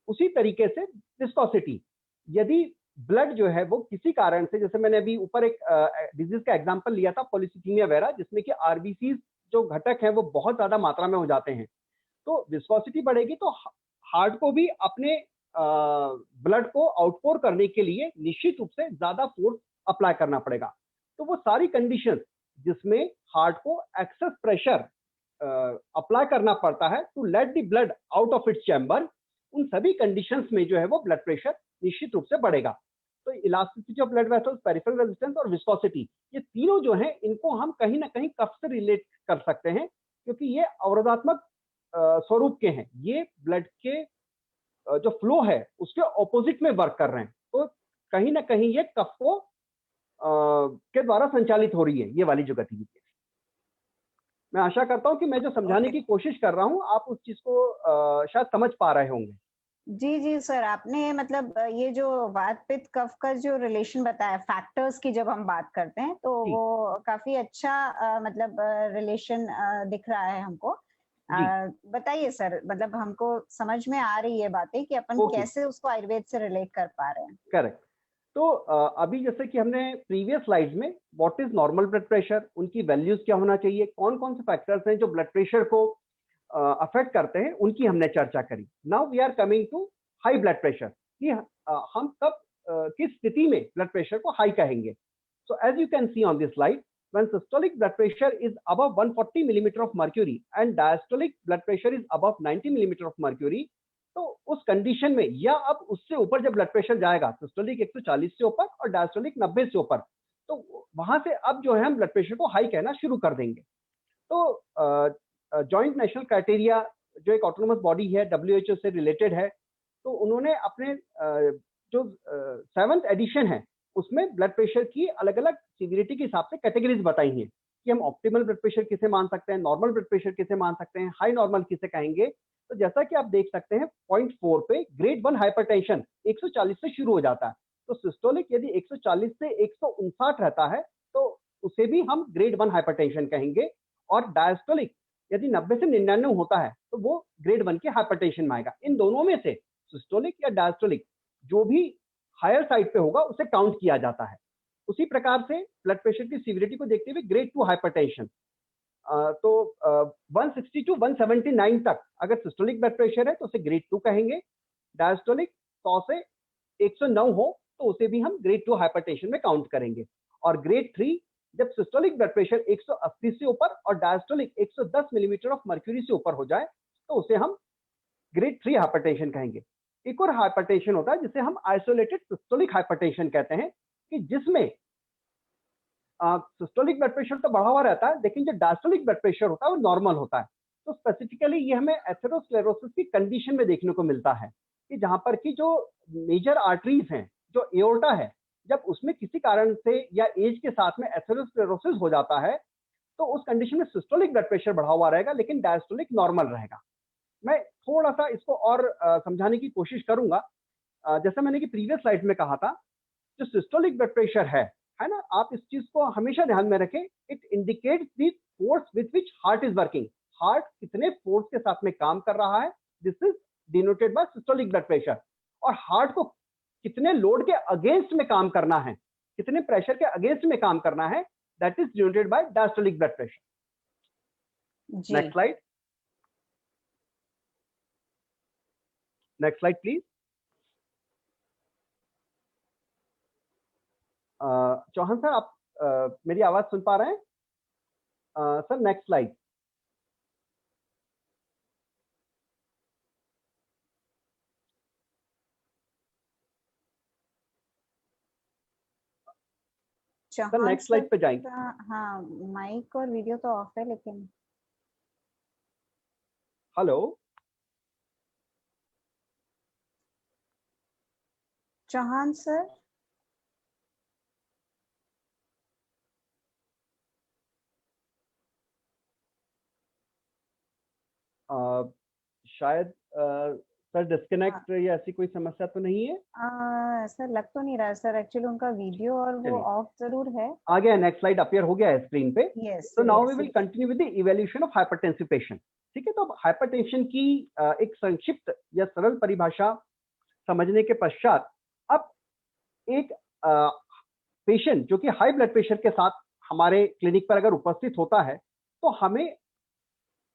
उसी तरीके से विस्कोसिटी, यदि ब्लड जो है वो किसी कारण से, जैसे मैंने अभी ऊपर एक डिजीज का एग्जांपल लिया था पॉलीसीथीमिया वेरा, जिसमें कि आरबीसी जो घटक हैं वो बहुत ज्यादा मात्रा में हो जाते हैं, तो विस्कोसिटी बढ़ेगी तो हार्ट को भी अपने ब्लड को आउटपोर करने के लिए निश्चित रूप से ज्यादा फोर्स अप्लाई करना पड़ेगा। तो वो सारी कंडीशंस जिसमें हार्ट को एक्सेस प्रेशर अप्लाई करना पड़ता है to let the blood out of its chamber, उन सभी कंडीशंस में जो है वो ब्लड प्रेशर निश्चित रूप से बढ़ेगा। तो elasticity of blood vessels, peripheral resistance और विस्कोसिटी, ये तीनों जो हैं इनको हम कहीं ना कहीं कफ से रिलेट कर सकते हैं, क्योंकि ये अवरोधात्मक स्वरूप के हैं। ये ब्लड के जो फ्लो है उसके ऑपोजिट में वर्क कर रहे हैं, तो कहीं ना कहीं ये कफ को के द्वारा संचालित हो रही है ये वाली जो गतिविधि है। मैं आशा करता हूं कि मैं जो समझाने की कोशिश कर रहा हूं आप उस चीज को शायद समझ पा रहे होंगे। जी जी सर, आपने मतलब ये जो वात पित्त कफ का जो रिलेशन बताया, फैक्टर्स की जब हम बात करते हैं तो जी। वो काफी अच्छा मतलब रिलेशन दिख रहा है हमको। बताइए सर, मतलब हमको समझ में आ रही है बातें कि अपन ओके। कैसे उसको आयुर्वेद से रिलेट कर पा रहे हैं। करेक्ट। तो अभी जैसे कि हमने प्रीवियस स्लाइड्स में what is normal blood pressure, उनकी वैल्यूज क्या होना चाहिए, कौन कौन से फैक्टर्स हैं जो ब्लड प्रेशर को अफेक्ट करते हैं, उनकी हमने चर्चा करी। Now we are coming to high blood pressure, कि हम कब किस स्थिति में ब्लड प्रेशर को हाई कहेंगे। So as you can see on this slide, when systolic blood pressure is above 140 millimeter of mercury and diastolic blood pressure is above 90 millimeter of mercury, तो उस कंडीशन में या अब उससे ऊपर जब ब्लड प्रेशर जाएगा, सिस्टोलिक 140 से ऊपर और डायस्टोलिक 90 से ऊपर, तो वहां से अब जो है हम ब्लड प्रेशर को हाई कहना शुरू कर देंगे। तो जॉइंट नेशनल क्राइटेरिया जो एक ऑटोनोमस बॉडी है, WHO से रिलेटेड है, तो उन्होंने अपने जो 7th एडिशन है उसमें ब्लड प्रेशर की अलग अलग सीवियरिटी के हिसाब से कैटेगरीज बताई हैं कि हम ऑप्टिमल ब्लड प्रेशर किसे मान सकते हैं, नॉर्मल ब्लड प्रेशर किसे मान सकते हैं, हाई नॉर्मल किसे कहेंगे। तो जैसा कि आप देख सकते हैं पॉइंट 4 पे ग्रेड 1 हाइपरटेंशन 140 से शुरू हो जाता है। तो सिस्टोलिक यदि 140 से 159 रहता है तो उसे भी हम ग्रेड 1 हाइपरटेंशन कहेंगे, और डायस्टोलिक यदि 90 से 99 होता है तो वो ग्रेड 1 के हाइपरटेंशन में आएगा। इन दोनों में से सिस्टोलिक या डायस्टोलिक जो भी हायर साइड पे होगा उसे काउंट किया जाता है। उसी प्रकार से ब्लड प्रेशर की सीवियरिटी को देखते हुए ग्रेड 2 हाइपरटेंशन, तो 160 टू 179 तक अगर सिस्टोलिक ब्लड प्रेशर है तो उसे ग्रेड 2 कहेंगे। डायस्टोलिक 100 से 109 हो तो उसे भी हम ग्रेड 2 हाइपरटेंशन में काउंट करेंगे। और ग्रेड 3 जब सिस्टोलिक ब्लड प्रेशर 180 से ऊपर और डायस्टोलिक 110 मिलीमीटर ऑफ मर्क्यूरी से ऊपर हो जाए तो उसे हम ग्रेड 3 हाइपरटेंशन कहेंगे। एक और हाइपरटेंशन होता है जिसे हम आइसोलेटेड सिस्टोलिक हाइपरटेंशन कहते हैं, कि जिसमें सिस्टोलिक ब्लड प्रेशर तो बढ़ा हुआ रहता है लेकिन जो डायस्टोलिक ब्लड प्रेशर होता है वो नॉर्मल होता है। तो स्पेसिफिकली ये हमें एथेरोस्क्लेरोसिस की कंडीशन में देखने को मिलता है, कि जहां पर की जो मेजर आर्टरीज हैं, जो एओर्टा है, जब उसमें किसी कारण से या एज के साथ में एथेरोस्क्लेरोसिस हो जाता है तो उस कंडीशन में सिस्टोलिक ब्लड प्रेशर बढ़ा हुआ रहेगा लेकिन डायस्टोलिक नॉर्मल रहेगा। मैं थोड़ा सा इसको और समझाने की कोशिश करूंगा। जैसा मैंने कि प्रीवियस स्लाइड में कहा था, जो सिस्टोलिक ब्लड प्रेशर है ना, आप इस चीज को हमेशा ध्यान में रखें। It indicates the force with which heart is working. Heart कितने फोर्स के साथ में काम कर रहा है, this is denoted bye systolic blood pressure. और हार्ट को कितने लोड के अगेंस्ट में काम करना है, कितने प्रेशर के अगेंस्ट में काम करना है, that is denoted by diastolic blood pressure. Next slide, next slide please. Chauhan sir, आप मेरी आवाज सुन पा रहे हैं? Sir next slide. Sir next slide पे जाएंगे। हाँ, माइक और वीडियो तो ऑफ है लेकिन। हेलो चौहान सर, शायद सर डिस्कनेक्ट या ऐसी कोई समस्या तो नहीं है? ऐसा लग तो नहीं रहा है सर, एक्चुअली उनका वीडियो और वो ऑफ जरूर है। आ गया, नेक्स्ट स्लाइड अपीयर हो गया है स्क्रीन पे। यस, तो now we will continue with the evaluation of hypertensive patient. ठीक है, तो अब हाइपरटेंशन की एक संक्षिप्त या सरल परिभाषा समझने के पश्चात, अब एक पेशेंट जो कि हाई ब्लड प्रेशर के साथ हमारे क्लिनिक पर अगर उपस्थित होता है तो हमें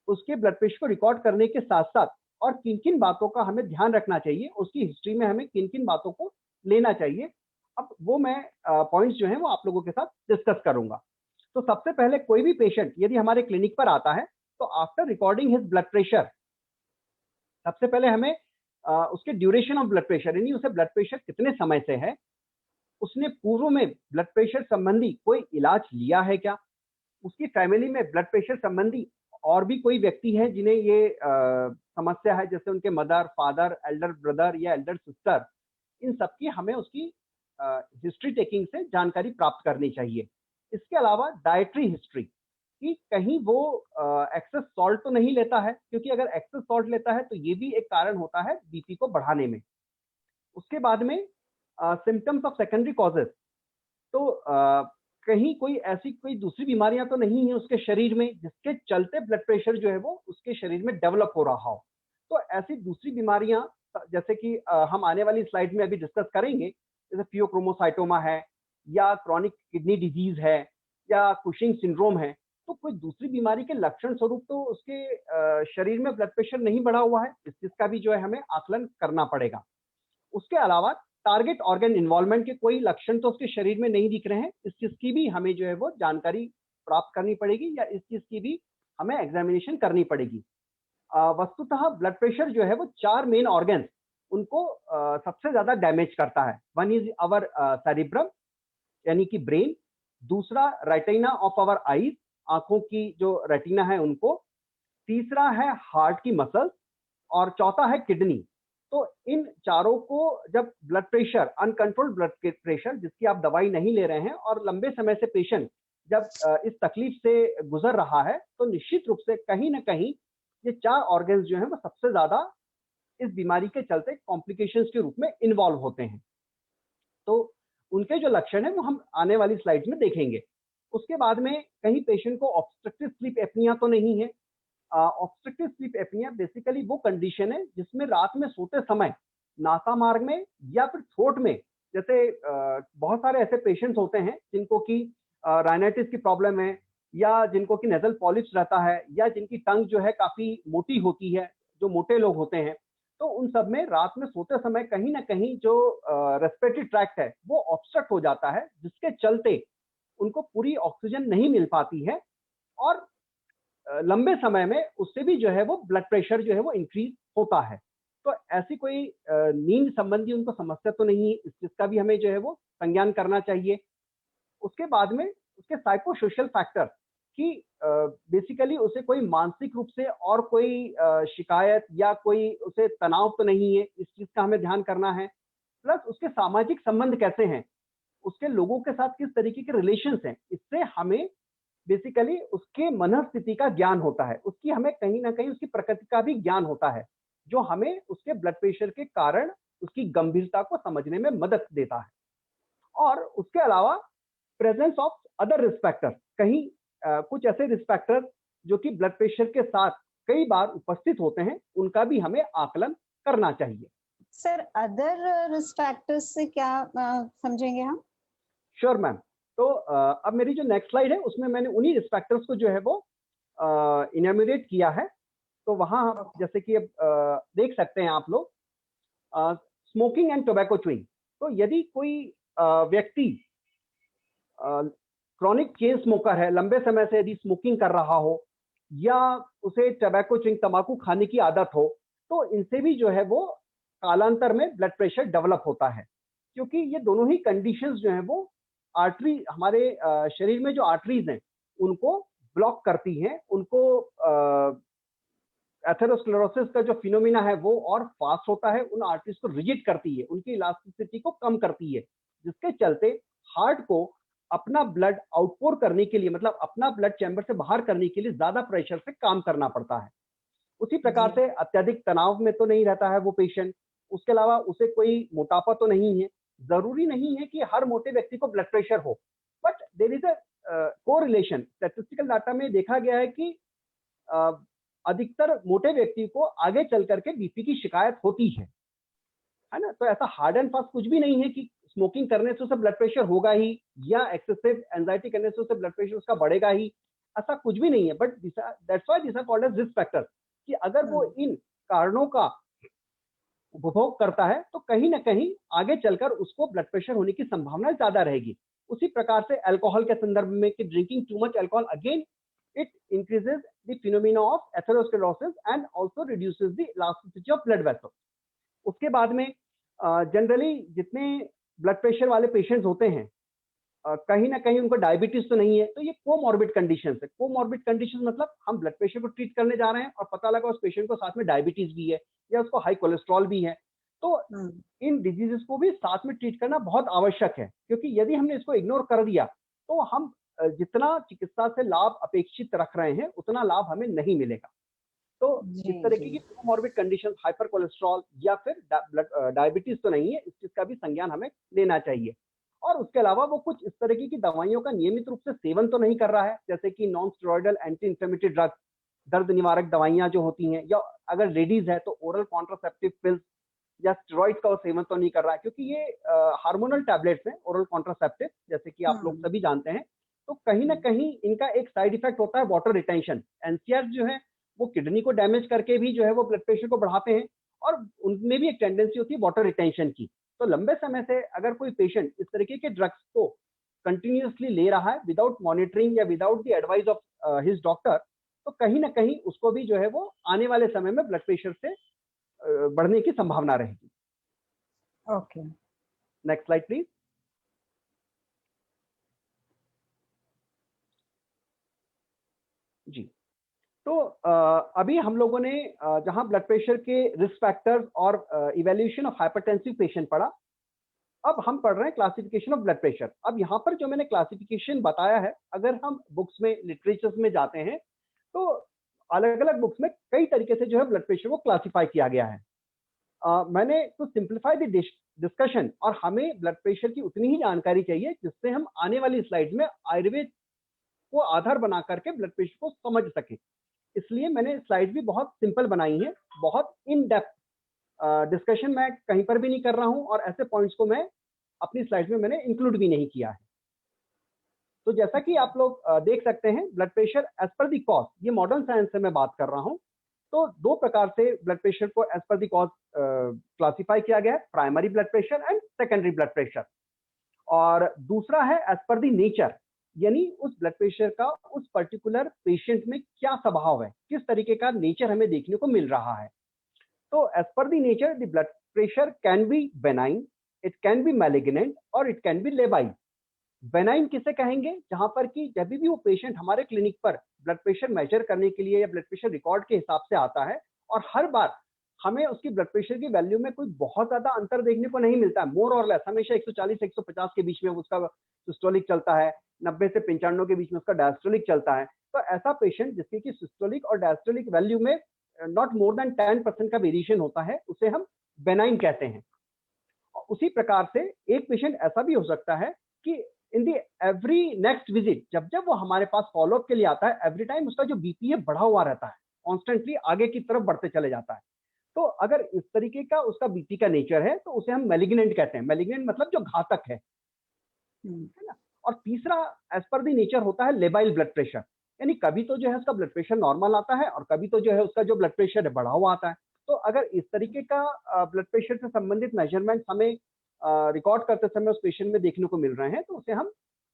उसके ब्लड प्रेशर को रिकॉर्ड करने के साथ साथ और किन किन बातों का हमें ध्यान रखना चाहिए, उसकी हिस्ट्री में हमें किन किन बातों को लेना चाहिए, अब वो मैं पॉइंट्स जो हैं वो आप लोगों के साथ डिस्कस करूंगा। तो सबसे पहले कोई भी पेशेंट यदि हमारे क्लिनिक पर आता है तो after recording his blood pressure, सबसे पहले हमें उसके ड्यूरेशन ऑफ ब्लड प्रेशर, यानी उसे ब्लड प्रेशर कितने समय से है, उसने पूर्व में ब्लड प्रेशर संबंधी कोई इलाज लिया है क्या, उसकी फैमिली में ब्लड प्रेशर संबंधी और भी कोई व्यक्ति है जिन्हें ये समस्या है, जैसे उनके मदर, फादर, एल्डर ब्रदर या एल्डर सिस्टर, इन सबकी हमें उसकी हिस्ट्री टेकिंग से जानकारी प्राप्त करनी चाहिए। इसके अलावा डाइटरी हिस्ट्री, कि कहीं वो एक्सेस सॉल्ट तो नहीं लेता है, क्योंकि अगर एक्सेस सॉल्ट लेता है तो ये भी एक कारण होता है बीपी को बढ़ाने में। उसके बाद में सिम्टम्स ऑफ सेकेंडरी कॉजेस, तो कहीं कोई ऐसी कोई दूसरी बीमारियां तो नहीं है उसके शरीर में जिसके चलते ब्लड प्रेशर जो है वो उसके शरीर में डेवलप हो रहा हो। तो ऐसी दूसरी बीमारियां जैसे कि हम आने वाली स्लाइड में अभी डिस्कस करेंगे, जैसे फियोक्रोमोसाइटोमा है या क्रॉनिक किडनी डिजीज है या कुशिंग सिंड्रोम है, तो कोई दूसरी बीमारी के लक्षण स्वरूप तो उसके शरीर में ब्लड प्रेशर नहीं बढ़ा हुआ है, इस चीज का भी जो है हमें आकलन करना पड़ेगा। उसके अलावा टारगेट ऑर्गन इन्वॉल्वमेंट के कोई लक्षण तो उसके शरीर में नहीं दिख रहे हैं, इस चीज की भी हमें जो है वो जानकारी प्राप्त करनी पड़ेगी या इस चीज की भी हमें एग्जामिनेशन करनी पड़ेगी। वस्तुतः ब्लड प्रेशर जो है वो 4 मेन ऑर्गन्स उनको सबसे ज्यादा डैमेज करता है। वन इज अवर सेरिब्रम यानी कि ब्रेन, दूसरा रेटिना ऑफ अवर आईज, आंखों की जो रेटिना है उनको, तीसरा है हार्ट की मसल्स और चौथा है किडनी। तो इन चारों को जब blood pressure, uncontrolled blood pressure जिसकी आप दवाई नहीं ले रहे हैं और लंबे समय से पेशेंट जब इस तकलीफ से गुजर रहा है, तो निश्चित रूप से कहीं ना कहीं ये 4 ऑर्गन्स जो हैं वो सबसे ज्यादा इस बीमारी के चलते कॉम्प्लिकेशंस के रूप में इन्वॉल्व होते हैं। तो उनके जो लक्षण है वो हम आने वाली स्लाइड्स में देखेंगे। उसके बाद में कहीं पेशेंट को ऑब्स्ट्रक्टिव स्लीप एपनिया तो नहीं है। ऑब्स्ट्रक्टिव स्लीप एपनिया बेसिकली वो कंडीशन है जिसमें रात में सोते समय नासा मार्ग में या फिर थ्रोट में, जैसे बहुत सारे ऐसे पेशेंट्स होते हैं जिनको कि राइनाइटिस की प्रॉब्लम है या जिनको कि नेजल पॉलिप्स रहता है या जिनकी टंग जो है काफी मोटी होती है, जो मोटे लोग होते हैं, तो उन सब में रात में सोते समय कहीं ना कहीं जो रेस्पिरेटरी ट्रैक्ट है वो ऑब्स्ट्रक्ट हो जाता है, जिसके चलते उनको पूरी ऑक्सीजन नहीं मिल पाती है और लंबे समय में उससे भी जो है वो ब्लड प्रेशर जो है वो इंक्रीज होता है। तो ऐसी कोई नींद संबंधी उनको समस्या तो नहीं है, इस चीज का भी हमें जो है वो संज्ञान करना चाहिए। उसके बाद में उसके साइकोसोशल फैक्टर कि बेसिकली उसे कोई मानसिक रूप से और कोई शिकायत या कोई उसे तनाव तो नहीं है, इस चीज का हमें ध्यान करना है। प्लस उसके सामाजिक संबंध कैसे हैं, उसके लोगों के साथ किस तरीके के रिलेशंस हैं, इससे हमें बेसिकली उसके मनस्थिति का ज्ञान होता है, उसकी हमें कहीं ना कहीं उसकी प्रकृति का भी ज्ञान होता है, जो हमें उसके ब्लड प्रेशर के कारण उसकी गंभीरता को समझने में मदद देता है। और उसके अलावा presence of other risk factor, कहीं कुछ ऐसे रिस्क फैक्टर जो कि ब्लड प्रेशर के साथ कई बार उपस्थित होते हैं, उनका भी हमें आकलन करना चाहिए। सर, अदर रिस्क फैक्टर्स से क्या समझेंगे हम? Sure ma'am. तो अब मेरी जो नेक्स्ट स्लाइड है उसमें मैंने उन्हीं रिस्क फैक्टर्स को जो है वो इनैम्यूरेट किया है। तो वहां हम जैसे कि अब देख सकते हैं आप लोग, स्मोकिंग एंड टोबैको च्यूइंग। तो यदि कोई व्यक्ति क्रॉनिक चेन स्मोकर है, लंबे समय से यदि स्मोकिंग कर रहा हो या उसे टोबैको च्यूइंग तंबाकू खाने की आदत हो, तो इनसे भी जो है वो कालांतर में ब्लड प्रेशर डेवलप होता है, क्योंकि ये दोनों ही कंडीशंस जो हैं वो आर्टरी, हमारे शरीर में जो आर्टरीज हैं उनको ब्लॉक करती हैं, उनको एथेरोस्क्लेरोसिस का जो फिनोमिना है वो और फास्ट होता है, उन आर्टरीज को रिजिड करती है, उनकी इलास्टिसिटी को कम करती है, जिसके चलते हार्ट को अपना ब्लड आउटपोर करने के लिए, मतलब अपना ब्लड चैम्बर से बाहर करने के लिए ज्यादा प्रेशर से काम करना पड़ता है। उसी प्रकार से अत्यधिक तनाव में तो नहीं रहता है वो पेशेंट। उसके अलावा उसे कोई मोटापा तो नहीं है। जरूरी नहीं है कि हर मोटे व्यक्ति को ब्लड प्रेशर हो, but there is a correlation. Statistical data में देखा गया है कि अधिकतर मोटे व्यक्ति को आगे चल करके बीपी की शिकायत होती है ना। तो ऐसा हार्ड एंड फास्ट कुछ भी नहीं है कि स्मोकिंग करने से उसे ब्लड प्रेशर होगा ही या एक्सेसिव एंजाइटी करने से उसे ब्लड प्रेशर उसका बढ़ेगा ही, ऐसा कुछ भी नहीं है। But that's why this are called as risk factor, कि अगर वो इन कारणों का उपभोग करता है तो कहीं ना कहीं आगे चलकर उसको ब्लड प्रेशर होने की संभावना ज्यादा रहेगी। उसी प्रकार से अल्कोहल के संदर्भ में कि drinking too much alcohol, again it increases the phenomena of atherosclerosis and also reduces the elasticity of blood vessels. उसके बाद में जनरली जितने ब्लड प्रेशर वाले पेशेंट्स होते हैं, कहीं ना कहीं उनको डायबिटीज तो नहीं है, तो ये कोमॉर्बिड कंडीशन है। कोमॉर्बिड कंडीशन मतलब हम ब्लड प्रेशर को ट्रीट करने जा रहे हैं और पता लगा उस पेशेंट को साथ में डायबिटीज भी है या उसको हाई कोलेस्ट्रॉल भी है, तो इन डिजीजेस को भी साथ में ट्रीट करना बहुत आवश्यक है, क्योंकि यदि हमने इसको इग्नोर कर दिया तो हम जितना चिकित्सा से लाभ अपेक्षित रख रहे हैं उतना लाभ हमें नहीं मिलेगा। तो इस तरीके की कोमॉर्बिड कंडीशन, हाइपर कोलेस्ट्रॉल या फिर डायबिटीज तो नहीं है, इस चीज का भी संज्ञान हमें लेना चाहिए। और उसके अलावा वो कुछ इस तरीके की दवाइयों का नियमित रूप से सेवन तो नहीं कर रहा है, जैसे कि non steroidal anti inflammatory drugs, दर्द निवारक दवाइयां जो होती हैं, या अगर लेडीज है तो ओरल कॉन्ट्रासेप्टिव पिल्स या स्टेरॉइड का वो सेवन तो नहीं कर रहा है, क्योंकि ये हार्मोनल टैबलेट्स हैं ओरल कॉन्ट्रासेप्टिव, जैसे कि आप लोग सभी जानते हैं। तो कहीं ना कहीं इनका एक साइड इफेक्ट होता है वाटर रिटेंशन। एनसीआर जो है वो किडनी को डैमेज करके भी जो है वो ब्लड प्रेशर को बढ़ाते हैं, और उनमें भी एक टेंडेंसी होती है वाटर रिटेंशन की। तो लंबे समय से अगर कोई पेशेंट इस तरीके के ड्रग्स को कंटिन्यूअसली ले रहा है विदाउट मॉनिटरिंग या without the advice of his doctor, तो कहीं ना कहीं उसको भी जो है वो आने वाले समय में ब्लड प्रेशर से बढ़ने की संभावना रहेगी। Okay, next slide please. जी, तो अभी हम लोगों ने जहां ब्लड प्रेशर के रिस्क फैक्टर्स और इवैल्यूएशन ऑफ हाइपरटेंसिव पेशेंट पढ़ा, अब हम पढ़ रहे हैं क्लासिफिकेशन ऑफ ब्लड प्रेशर। अब यहाँ पर जो मैंने क्लासिफिकेशन बताया है, अगर हम बुक्स में, लिटरेचर्स में जाते हैं तो अलग अलग बुक्स में कई तरीके से जो है ब्लड प्रेशर को क्लासिफाई किया गया है। मैंने तो सिंप्लीफाई द डिस्कशन, और हमें ब्लड प्रेशर की उतनी ही जानकारी चाहिए जिससे हम आने वाली स्लाइड में आयुर्वेद को आधार बना करके ब्लड प्रेशर को समझ सके। इसलिए मैंने स्लाइड भी बहुत सिंपल बनाई है, बहुत इन डेप्थ डिस्कशन मैं कहीं पर भी नहीं कर रहा हूं, और ऐसे पॉइंट्स को मैं अपनी स्लाइड में मैंने इंक्लूड भी नहीं किया है। तो जैसा कि आप लोग देख सकते हैं, blood pressure as per the cause, ये मॉडर्न साइंस से मैं बात कर रहा हूं, तो दो प्रकार से ब्लड प्रेशर को as per the cause classify किया गया है, primary blood pressure and secondary blood pressure. और दूसरा है एज पर द नेचर, यानी उस ब्लड प्रेशर का उस पर्टिकुलर पेशेंट में क्या स्वभाव है, किस तरीके का नेचर हमें देखने को मिल रहा है। तो as per the nature the blood pressure can be benign, it can be malignant, और it can be labile. Benign किसे कहेंगे? जहां पर कि जब भी वो पेशेंट हमारे क्लिनिक पर ब्लड प्रेशर मेजर करने के लिए या ब्लड प्रेशर रिकॉर्ड के हिसाब से आता है, और हर बार हमें उसकी ब्लड प्रेशर की वैल्यू में कोई बहुत ज्यादा अंतर देखने को नहीं मिलता है, मोर और लेस हमेशा 140-150 के बीच में उसका सिस्टोलिक चलता है, 90 से 95 के बीच में उसका डायस्टोलिक चलता है। तो ऐसा पेशेंट जिसकी की सिस्टोलिक और डायस्टोलिक वैल्यू में नॉट मोर देन 10% का वेरिएशन होता है, उसे हम बेनाइन कहते हैं। उसी प्रकार से एक पेशेंट ऐसा भी हो सकता है कि इन दी एवरी नेक्स्ट विजिट, जब जब वो हमारे पास फॉलोअप के लिए आता है, एवरी टाइम उसका जो बीपी है बढ़ा हुआ रहता है, कॉन्स्टेंटली आगे की तरफ बढ़ते चले जाता है। तो अगर इस तरीके का उसका बीपी का नेचर है तो उसे हम मैलिग्नेंट कहते हैं। मैलिग्नेंट मतलब जो घातक है ना। और तीसरा एज पर दी नेचर होता है लेबाइल ब्लड प्रेशर, यानी कभी तो जो है उसका ब्लड प्रेशर नॉर्मल आता है और कभी तो जो है उसका जो ब्लड प्रेशर है बढ़ा हुआ आता है। तो अगर इस तरीके का ब्लड प्रेशर से संबंधित मेजरमेंट हमें रिकॉर्ड करते समय उस पेशेंट में देखने को मिल रहे हैं तो उसे हम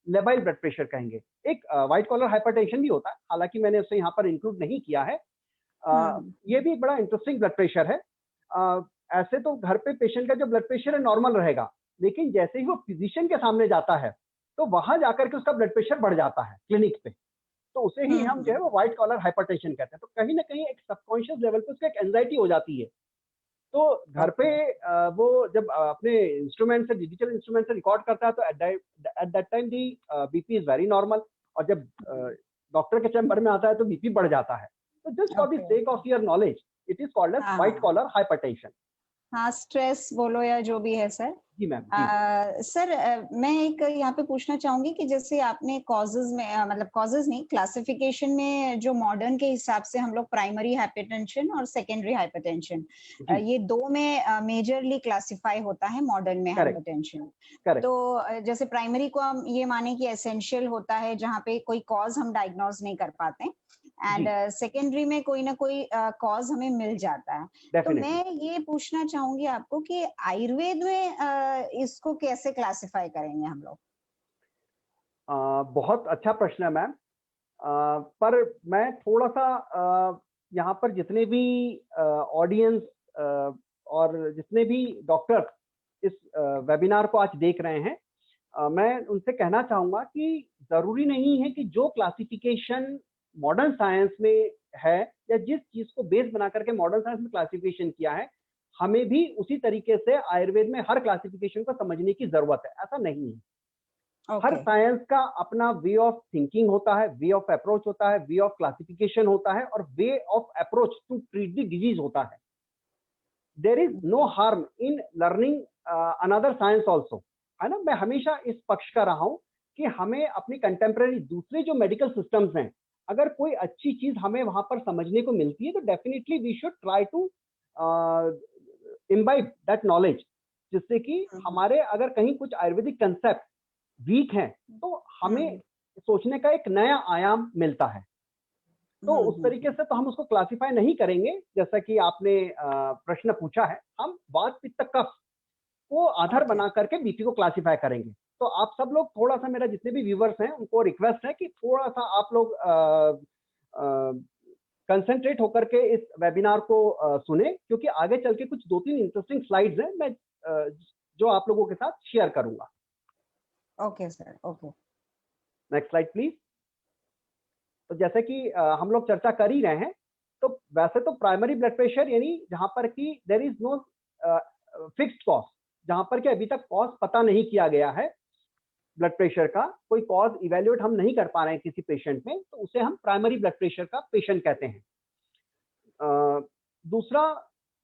लेबाइल ब्लड प्रेशर कहेंगे। एक व्हाइट कॉलर हाइपरटेंशन भी होता है, हालांकि मैंने उसे यहाँ पर इंक्लूड नहीं किया है। ये भी बड़ा इंटरेस्टिंग ब्लड प्रेशर है। ऐसे तो घर पे पेशेंट का जो ब्लड प्रेशर है नॉर्मल रहेगा, लेकिन जैसे ही वो फिजिशियन के सामने जाता है तो वहां जाकर के उसका ब्लड प्रेशर बढ़ जाता है क्लिनिक पे, तो उसे ही हम जो है वो व्हाइट कॉलर हाइपरटेंशन कहते हैं। तो कहीं ना कहीं एक सबकॉन्शियस लेवल पे उसका एक एंजाइटी हो जाती है। तो घर पे वो जब अपने इंस्ट्रूमेंट से, डिजिटल इंस्ट्रूमेंट से रिकॉर्ड करता है तो at that time the BP is very normal, और जब डॉक्टर के चैम्बर में आता है तो बीपी बढ़ जाता है। तो just for the sake of your knowledge it is called as white collar hypertension. हाँ, स्ट्रेस बोलो या जो भी है सर। जी मैम। सर मैं एक यहाँ पे पूछना चाहूंगी कि जैसे आपने कॉजेज में मतलब कॉजेज नहीं, क्लासिफिकेशन में जो मॉडर्न के हिसाब से हम लोग प्राइमरी हाइपरटेंशन और सेकेंडरी हाइपरटेंशन ये दो में मेजरली क्लासिफाई होता है मॉडर्न में हाइपरटेंशन। तो जैसे प्राइमरी को हम ये माने कि एसेंशियल होता है जहाँ पे कोई कॉज हम डायग्नोज नहीं कर पाते, एंड सेकेंडरी में कोई ना कोई कॉज हमें मिल जाता है। तो मैं ये पूछना चाहूंगी आपको कि आयुर्वेद में इसको कैसे क्लासिफाई करेंगे हम लोग? बहुत अच्छा प्रश्न है मैम। पर मैं थोड़ा सा यहाँ पर जितने भी ऑडियंस और जितने भी डॉक्टर इस वेबिनार को आज देख रहे हैं, मैं उनसे कहना चाहूंगा कि जरूरी नहीं है कि जो क्लासिफिकेशन मॉडर्न साइंस में है या जिस चीज को बेस बना करके मॉडर्न साइंस में क्लासिफिकेशन किया है, हमें भी उसी तरीके से आयुर्वेद में हर क्लासिफिकेशन को समझने की जरूरत है। ऐसा नहीं है। हर साइंस का अपना वे ऑफ थिंकिंग होता है, वे ऑफ अप्रोच होता है, वे ऑफ क्लासिफिकेशन होता है और way of approach to treat the disease होता है। There is no harm in learning another science also, है ना। मैं हमेशा इस पक्ष का रहा हूं कि हमें अपनी कंटेम्प्रेरी दूसरे जो मेडिकल सिस्टम्स हैं, अगर कोई अच्छी चीज हमें वहां पर समझने को मिलती है तो definitely we should try to imbibe that knowledge, जिससे कि हमारे अगर कहीं कुछ आयुर्वेदिक कंसेप्ट वीक हैं तो हमें सोचने का एक नया आयाम मिलता है। तो उस तरीके से तो हम उसको क्लासिफाई नहीं करेंगे, जैसा कि आपने प्रश्न पूछा है। हम वात पित्त कफ को आधार बना करके बीपी को क्लासिफाई करेंगे। तो आप सब लोग थोड़ा सा, मेरा जितने भी व्यूवर्स हैं उनको रिक्वेस्ट है कि थोड़ा सा आप लोग कंसंट्रेट होकर के इस वेबिनार को सुने, क्योंकि आगे चल के कुछ 2-3 इंटरेस्टिंग स्लाइड्स हैं मैं जो आप लोगों के साथ शेयर करूंगा। Okay sir, okay. Next slide please. तो जैसे कि हम लोग चर्चा कर ही रहे हैं, तो वैसे तो प्राइमरी ब्लड प्रेशर यानी जहां पर कि there is no fixed cause, जहां पर कि अभी तक कॉज पता नहीं किया गया है ब्लड प्रेशर का, कोई कॉज इवेल्युएट हम नहीं कर पा रहे हैं किसी पेशेंट में, तो उसे हम प्राइमरी ब्लड प्रेशर का पेशेंट कहते हैं। दूसरा,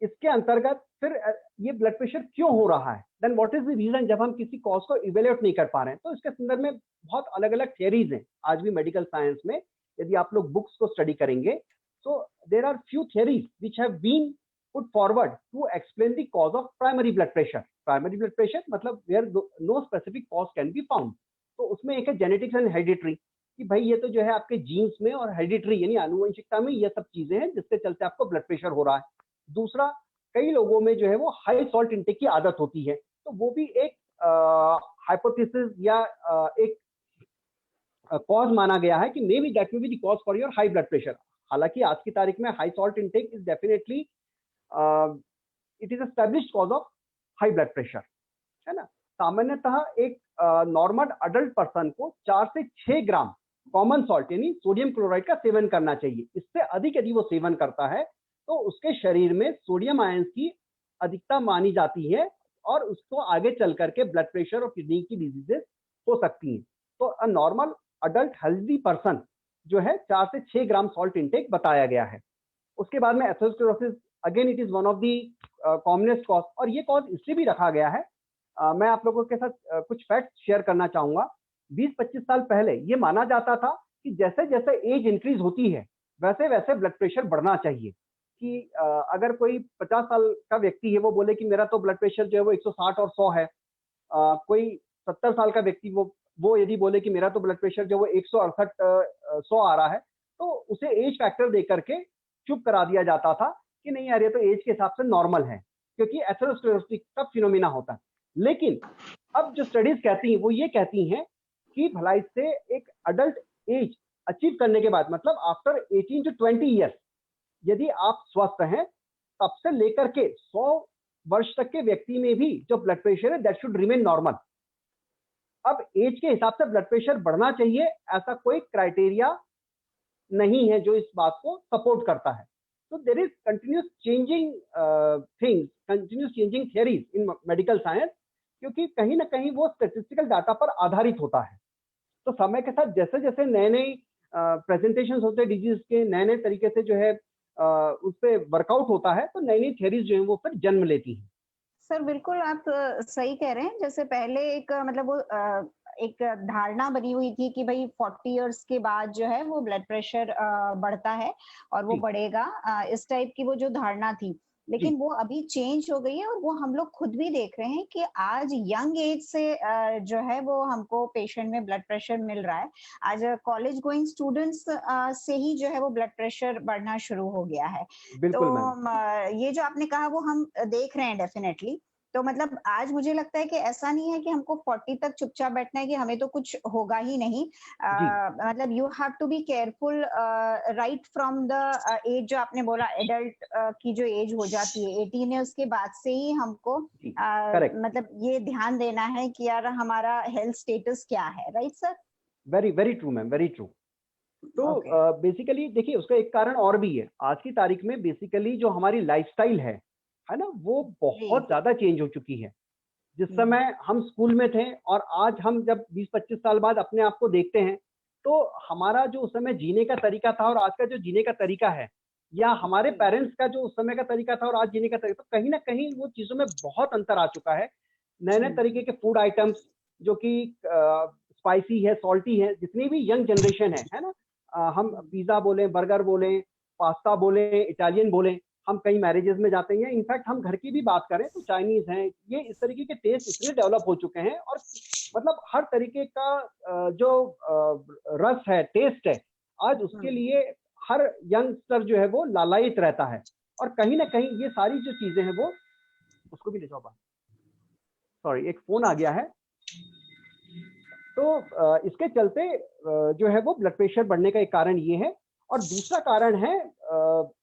इसके अंतर्गत फिर ये ब्लड प्रेशर क्यों हो रहा है, then what is the reason, जब हम किसी कॉज को इवेल्युएट नहीं कर पा रहे हैं। तो इसके संदर्भ में बहुत अलग अलग थियरीज हैं आज भी मेडिकल साइंस में। यदि आप लोग बुक्स को स्टडी करेंगे तो there are few theories which have been put forward to explain the cause of primary blood pressure. Primary blood pressure मतलब where no specific cause can be found. तो उसमें एक है जेनेटिक्स एंड हेरिडिटरी, कि भाई ये तो जो है आपके जीन्स में और हेरिडिटरी यानी आनुवंशिकता में ये सब चीजें हैं जिसके चलते आपको ब्लड प्रेशर हो रहा है। दूसरा, कई लोगों में जो है वो हाई सॉल्ट इंटेक की आदत होती है, तो वो भी एक हाइपोथेसिस या एक कॉज माना गया है कि may be that may be the cause for your high blood pressure. हालांकि आज की तारीख में high salt intake is definitely it is established cause of high blood प्रेशर, है ना। सामान्यतः एक नॉर्मल अडल्ट पर्सन को 4 से 6 ग्राम कॉमन सॉल्ट यानी सोडियम क्लोराइड का सेवन करना चाहिए। इससे अधिक यदि वो सेवन करता है तो उसके शरीर में सोडियम आयंस की अधिकता मानी जाती है और उसको आगे चल करके ब्लड प्रेशर और किडनी की डिजीजेस हो सकती हैं। तो a normal adult healthy person जो है 4 से 6 ग्राम सॉल्ट इंटेक बताया गया है। उसके बाद में atherosclerosis, again it is one of the commonest cause, और ये कॉज इसलिए भी रखा गया है, मैं आप लोगों के साथ कुछ फैक्ट शेयर करना चाहूंगा। 20-25 साल पहले ये माना जाता था कि जैसे जैसे एज इंक्रीज होती है वैसे वैसे ब्लड प्रेशर बढ़ना चाहिए, कि अगर कोई 50 साल का व्यक्ति है वो बोले कि मेरा तो ब्लड प्रेशर जो है वो 160 और 100 है, कोई 70 साल का व्यक्ति वो यदि बोले कि मेरा तो ब्लड प्रेशर जो वो 168-100 आ रहा है, तो उसे एज फैक्टर दे करके चुप करा दिया जाता था कि नहीं यार ये तो एज के हिसाब से नॉर्मल है, क्योंकि एथेरोस्क्लेरोसिस का फिनोमिना होता है। लेकिन अब जो स्टडीज कहती हैं वो ये कहती हैं कि भलाई से एक अडल्ट एज अचीव करने के बाद, मतलब आफ्टर 18 to 20 ईयर्स, यदि आप स्वस्थ हैं तब से लेकर के 100 वर्ष तक के व्यक्ति में भी जो ब्लड प्रेशर है दैट शुड रिमेन नॉर्मल। अब एज के हिसाब से ब्लड प्रेशर बढ़ना चाहिए ऐसा कोई क्राइटेरिया नहीं है जो इस बात को सपोर्ट करता है। तो there is continuous changing things, continuous changing theories in medical science, क्योंकि कहीं ना कहीं वो स्टैटिस्टिकल डाटा पर आधारित होता है। तो समय के साथ जैसे जैसे नए नए प्रेजेंटेशन होते हैं डिजीज के, नए नए तरीके से जो है उस पर वर्कआउट होता है, तो नई नई थियरीज जो है वो फिर जन्म लेती हैं। सर बिल्कुल आप सही कह रहे हैं। जैसे पहले एक मतलब वो एक धारणा बनी हुई थी कि भाई 40 इयर्स के बाद जो है वो ब्लड प्रेशर बढ़ता है और वो बढ़ेगा, इस टाइप की वो जो धारणा थी, लेकिन वो अभी चेंज हो गई है और वो हम लोग खुद भी देख रहे हैं कि आज यंग एज से जो है वो हमको पेशेंट में ब्लड प्रेशर मिल रहा है। आज कॉलेज गोइंग स्टूडेंट्स से ही जो है वो ब्लड प्रेशर बढ़ना शुरू हो गया है। तो ये जो आपने कहा वो हम देख रहे हैं डेफिनेटली। तो मतलब आज मुझे लगता है कि ऐसा नहीं है कि हमको 40 तक चुपचाप बैठना है कि हमें तो कुछ होगा ही नहीं। मतलब you have to be careful right from the age, जो आपने बोला एडल्ट की जो एज हो जाती है 18 है, उसके बाद से ही हमको मतलब ये ध्यान देना है कि यार हमारा हेल्थ स्टेटस क्या है। Right sir? Very very true ma'am, very true. तो बेसिकली देखिए उसका एक कारण और भी है। आज की तारीख में बेसिकली जो हमारी लाइफस्टाइल है ना, वो बहुत ज्यादा चेंज हो चुकी है। जिस समय हम स्कूल में थे और आज हम जब 20-25 साल बाद अपने आप को देखते हैं, तो हमारा जो उस समय जीने का तरीका था और आज का जो जीने का तरीका है, या हमारे पेरेंट्स का जो उस समय का तरीका था और आज जीने का तरीका, तो कहीं ना कहीं वो चीजों में बहुत अंतर आ चुका है। नए नए तरीके के फूड आइटम्स जो कि स्पाइसी है, सॉल्टी है, जितनी भी यंग जनरेशन है ना, हम पिज्जा बोले, बर्गर बोले, पास्ता बोले, इटालियन बोले, हम कई मैरिजेस में जाते हैं, इनफैक्ट हम घर की भी बात करें तो चाइनीज हैं, ये इस तरीके के टेस्ट इतने डेवलप हो चुके हैं, और मतलब हर तरीके का जो रस है, टेस्ट है, आज उसके लिए हर यंगस्टर जो है वो लालायित रहता है। और कहीं ना कहीं ये सारी जो चीजें हैं वो, उसको भी ले जाओ, सॉरी एक फोन आ गया है। तो इसके चलते जो है वो ब्लड प्रेशर बढ़ने का एक कारण ये है। और दूसरा कारण है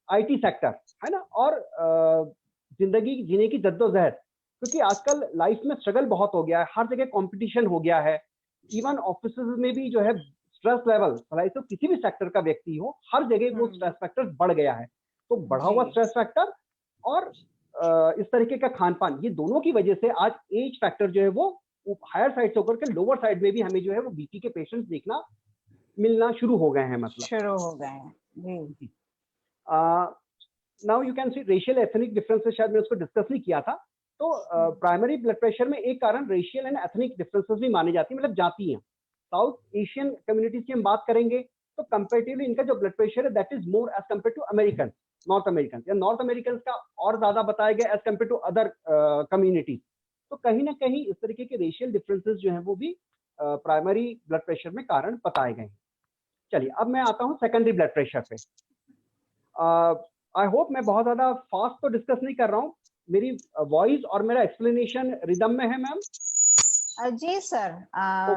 आईटी सेक्टर, है ना, और जिंदगी जीने की जद्दोजहद, क्योंकि आजकल लाइफ में स्ट्रगल बहुत हो गया है, हर जगह कंपटीशन हो गया है। इवन ऑफिस में भी जो है स्ट्रेस लेवल, भलाई तो किसी भी सेक्टर का व्यक्ति हो, हर जगह वो स्ट्रेस फैक्टर बढ़ गया है। तो बढ़ा हुआ स्ट्रेस फैक्टर और इस तरीके का खान पान, ये दोनों की वजह से आज एज फैक्टर जो है वो हायर साइड से होकर के लोअर साइड में भी हमें जो है वो बीपी के पेशेंट्स देखना मिलना शुरू हो गए हैं, मतलब शुरू हो गए हैं। Now you can C racial ethnic differences, शायद मैं उसको डिस्कस नहीं किया था। तो प्राइमरी ब्लड प्रेशर में एक कारण रेशियल एंड एथनिक डिफरेंसेस भी मानी जाती है, मतलब जाती हैं। साउथ एशियन कम्युनिटीज की हम बात करेंगे तो कंपेरेटिवली इनका जो ब्लड प्रेशर है that is more as compare to American, North American, या नॉर्थ अमेरिकन का और ज्यादा बताया गया as compare to other communities. तो कहीं ना कहीं इस तरीके के रेशियल डिफरेंसेस जो है वो भी प्राइमरी ब्लड प्रेशर में कारण बताए गए हैं। चलिए अब मैं आता हूँ सेकेंडरी ब्लड प्रेशर पे। आई होप मैं बहुत ज्यादा फास्ट तो डिस्कस नहीं कर रहा हूँ, मेरी वॉइस और मेरा एक्सप्लेनेशन रिदम में है मैम? जी सर,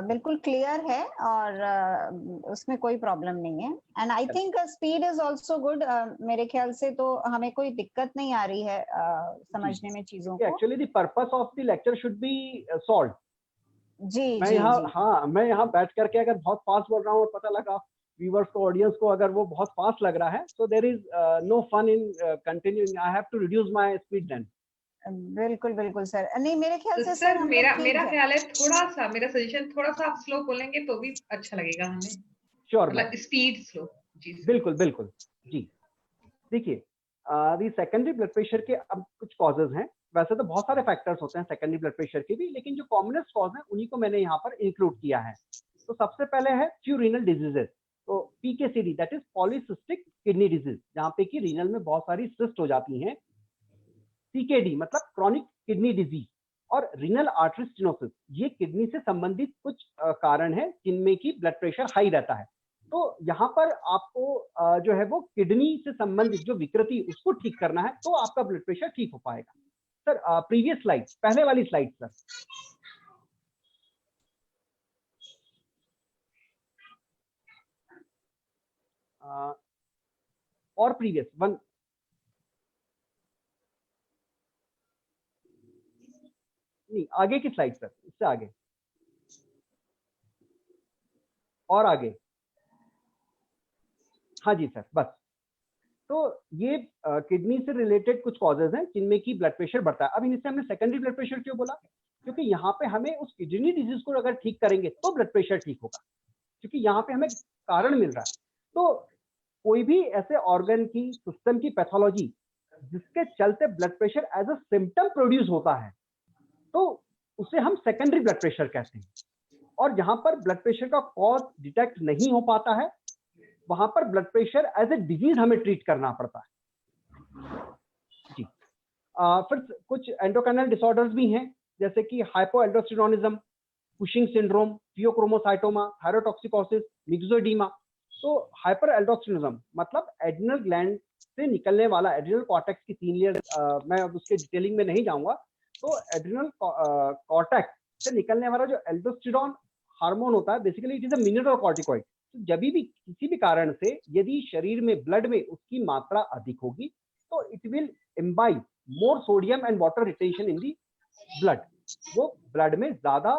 बिल्कुल क्लियर है और उसमें कोई प्रॉब्लम नहीं है। And I think speed is also good, मेरे ख्याल से तो हमें कोई दिक्कत नहीं आ रही है समझने में चीजों को। Actually the purpose of the lecture should be solve. जी मैं यहाँ मैं यहाँ बैठ करके अगर बहुत फास्ट बोल रहा हूँ और पता लगा व्यूअर्स को, ऑडियंस को अगर वो बहुत फास्ट लग रहा है, so there is no fun in continuing. I have to reduce my speed then. बिल्कुल बिल्कुल सर। नहीं मेरे ख्याल से सर मेरा ख्याल है थोड़ा सा, मेरा सजेशन थोड़ा सा आप स्लो बोलेंगे तो भी अच्छा लगेगा हमें। श्योर, मतलब स्पीड स्लो। जी बिल्कुल बिल्कुल जी। देखिए दी सेकेंडरी ब्लड प्रेशर के अब कुछ कॉजेज हैं। वैसे तो बहुत सारे फैक्टर्स होते हैं सेकेंडरी ब्लड प्रेशर के भी, लेकिन जो कॉमनेस्ट कॉज है उन्हीं को मैंने यहाँ पर इंक्लूड किया है। तो सबसे पहले है फ्यू रीनल डिजीजेस, तो PKCD that is polycystic kidney disease, जहाँ पे कि रीनल में बहुत सारी सिस्ट हो जाती हैं। सीकेडी मतलब क्रॉनिक किडनी डिजीज, और रीनल आर्टरी स्टेनोसिस, ये किडनी से संबंधित कुछ कारण है जिनमें की ब्लड प्रेशर हाई रहता है। तो यहाँ पर आपको जो है वो किडनी से संबंधित जो विकृति उसको ठीक करना है, तो आपका ब्लड प्रेशर ठीक हो पाएगा। सर प्रीवियस स्लाइड, पहले वाली स्लाइड सर। और प्रीवियस वन, नहीं आगे की स्लाइड सर, इससे आगे और आगे। हाँ जी सर, बस। तो ये किडनी से रिलेटेड कुछ कॉजेज हैं जिनमें की ब्लड प्रेशर बढ़ता है। अब इनसे हमने सेकेंडरी ब्लड प्रेशर क्यों बोला? क्योंकि यहाँ पे हमें उस किडनी डिजीज को अगर ठीक करेंगे तो ब्लड प्रेशर ठीक होगा, क्योंकि यहाँ पे हमें कारण मिल रहा है। तो कोई भी ऐसे ऑर्गन की, सिस्टम की पैथोलॉजी जिसके चलते blood pressure as a symptom produce होता है, तो उसे हम सेकेंडरी ब्लड प्रेशर कहते हैं। और जहां पर ब्लड प्रेशर का कॉज डिटेक्ट नहीं हो पाता है, वहां पर blood pressure as a disease हमें ट्रीट करना पड़ता है जी। फिर कुछ एंडोक्राइनल डिसऑर्डर्स भी हैं, जैसे कि हाइपोएल्डोस्टेरोनिज्म, कुशिंग सिंड्रोम, फियोक्रोमोसाइटोमा, थायरोटॉक्सिकोसिस, मिक्सोडीमा। तो हाइपर एल्डोस्टेरोनिज्म मतलब एड्रिनल ग्लैंड से निकलने वाला, एड्रिनल कॉर्टेक्स की 3 लेयर, मैं अब उसके डिटेलिंग में नहीं जाऊंगा, तो एड्रिनल कॉर्टेक्स से निकलने वाला जो एल्डोस्टेरोन हार्मोन होता है, basically it is a mineral corticoid. तो जब भी किसी भी कारण से यदि शरीर में ब्लड में उसकी मात्रा अधिक होगी तो it will imbibe more sodium and water retention in the blood. वो ब्लड में ज्यादा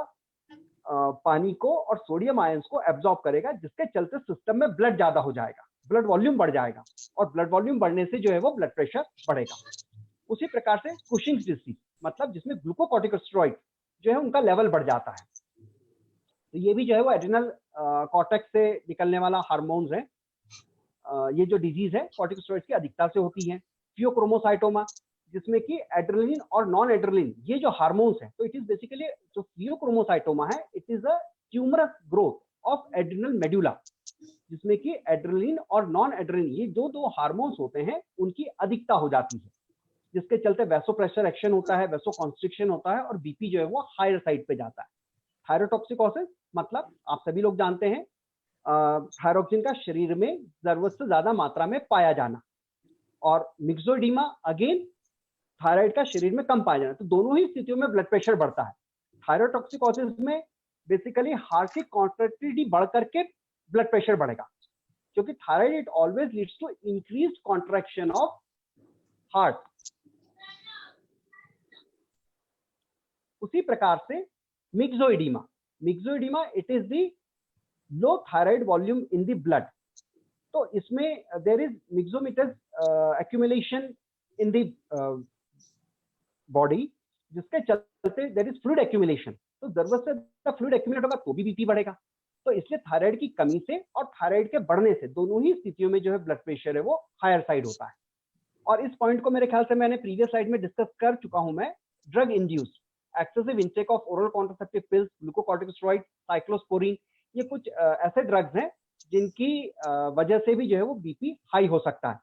पानी को और सोडियम आयंस को एब्जॉर्ब करेगा, जिसके चलते सिस्टम में ब्लड ज्यादा हो जाएगा, ब्लड वॉल्यूम बढ़ जाएगा, और ब्लड वॉल्यूम बढ़ने से जो है वो ब्लड प्रेशर बढ़ेगा। उसी प्रकार से कुशिंग्स डिसीज, मतलब जिसमें ग्लूकोकॉर्टिकोस्टेरॉइड जो है उनका लेवल बढ़ जाता है, तो ये भी जो है वो एड्रिनल कॉर्टेक्स से निकलने वाला हार्मोन्स है। ये जो डिजीज है कॉर्टिकोस्टेरॉइड्स की अधिकता से होती है। फियोक्रोमोसाइटोमा, जिसमें कि एड्रेनलिन और नॉन एड्रेनलिन ये जो हार्मोन्स हैं, तो इट इज बेसिकली जो फियोक्रोमोसाइटोमा है, it is a tumorous growth of adrenal medulla, जिसमें कि एड्रेनलिन और नॉन एड्रेनलिन ये जो दो हार्मोन्स होते हैं उनकी अधिकता हो जाती है, जिसके चलते वैसोप्रेशर एक्शन होता है, वैसोकॉन्स्ट्रिक्शन होता है और बीपी जो है वो हायर साइड पे जाता है। थायरोटॉक्सिकोसिस, मतलब आप सभी लोग जानते हैं थायरोक्सिन का शरीर में जरूरत से ज्यादा मात्रा में पाया जाना, और मिक्सोइडीमा अगेन थायराइड का शरीर में कम पाया जाना। तो दोनों ही स्थितियों में ब्लड प्रेशर बढ़ता है। थायरोटॉक्सिकोसिस में बेसिकली हार्ट की कॉन्ट्रैक्टिलिटी बढ़ करके ब्लड प्रेशर बढ़ेगा, क्योंकि thyroid it always leads to increased contraction of heart. उसी प्रकार से myxoedema, myxoedema it is the low thyroid volume in the blood. तो इसमें there is myxomatous accumulation in the body, जिसके चलते देयर इज फ्लूइड एक्यूमुलेशन। तो जरूरत से फ्लूइड एक्यूमुलेट होगा तो भी बीपी बढ़ेगा। तो इसलिए थायराइड की कमी से और थायराइड के बढ़ने से दोनों ही स्थितियों में जो है ब्लड प्रेशर है वो हायर साइड होता है। और इस पॉइंट को मेरे ख्याल से मैंने प्रीवियस स्लाइड में डिस्कस कर चुका हूं मैं। Drug induced excessive intake of oral contraceptive pills, glucocorticosteroid, cyclosporine, ये कुछ ऐसे ड्रग्स हैं जिनकी वजह से भी जो है वो बीपी हाई हो सकता है।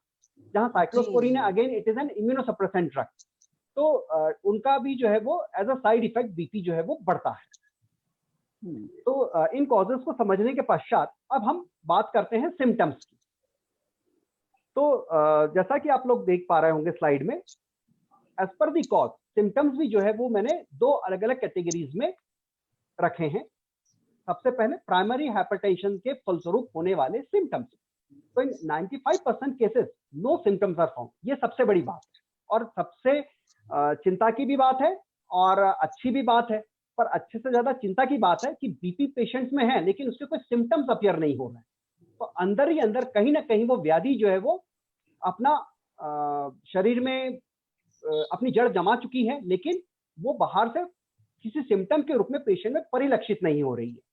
जहां साइक्लोस्पोरिन है again it is an immunosuppressant drug, तो उनका भी जो है वो as a side effect BP जो है वो बढ़ता है। तो इन कॉजेस को समझने के पश्चात अब हम बात करते हैं सिम्टम्स की। तो जैसा कि आप लोग देख पा रहे होंगे स्लाइड में, एज पर दी कॉज सिम्टम्स भी जो है वो मैंने दो अलग अलग कैटेगरीज में रखे हैं। सबसे पहले प्राइमरी हाइपरटेंशन के फलस्वरूप होने वाले सिम्टम्स। तो in 95% cases no symptoms are found. ये सबसे बड़ी बात है और सबसे चिंता की भी बात है और अच्छी भी बात है। पर अच्छे से ज्यादा चिंता की बात है कि बीपी पेशेंट्स में है लेकिन उसके कोई सिम्टम्स अपीयर नहीं हो रहे हैं। तो अंदर ही अंदर कहीं ना कहीं वो व्याधि जो है वो अपना शरीर में अपनी जड़ जमा चुकी है, लेकिन वो बाहर से किसी सिम्टम के रूप में पेशेंट में परिलक्षित नहीं हो रही है।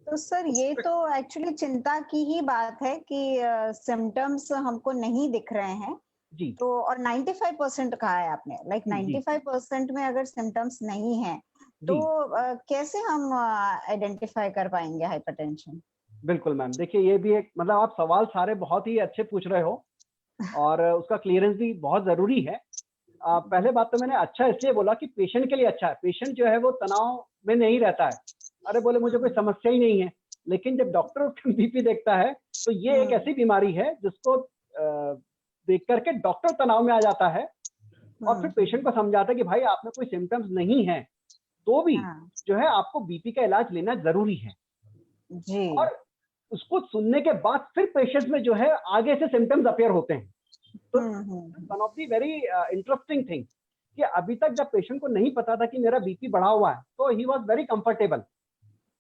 तो सर ये तो एक्चुअली चिंता की ही बात है कि सिम्टम्स हमको नहीं दिख रहे हैं जी। तो और 95% कहा है आपने, लाइक 95% में अगर सिम्टम्स नहीं है तो कैसे हम आइडेंटिफाई कर पाएंगे हाइपरटेंशन? बिल्कुल मैम, देखिए ये भी एक मतलब आप सवाल सारे बहुत ही अच्छे पूछ रहे हो और उसका क्लियरेंस भी बहुत जरूरी है। पहले बात तो मैंने अच्छा इसलिए बोला कि पेशेंट के लिए अच्छा है। पेशेंट जो है वो तनाव में नहीं रहता है, अरे बोले मुझे कोई समस्या ही नहीं है, लेकिन जब डॉक्टर बीपी देखता है तो ये एक ऐसी बीमारी है जिसको देख करके डॉक्टर तनाव में आ जाता है और फिर पेशेंट को समझाता है कि भाई आप में कोई सिम्टम्स नहीं है तो भी जो है आपको बीपी का इलाज लेना जरूरी है जी। और उसको सुनने के बाद फिर पेशेंट्स में जो है आगे से सिम्टम्स अपीयर होते हैं। तो one of the very interesting thing कि अभी तक जब पेशेंट को नहीं पता था कि मेरा बीपी बढ़ा हुआ है तो he was very comfortable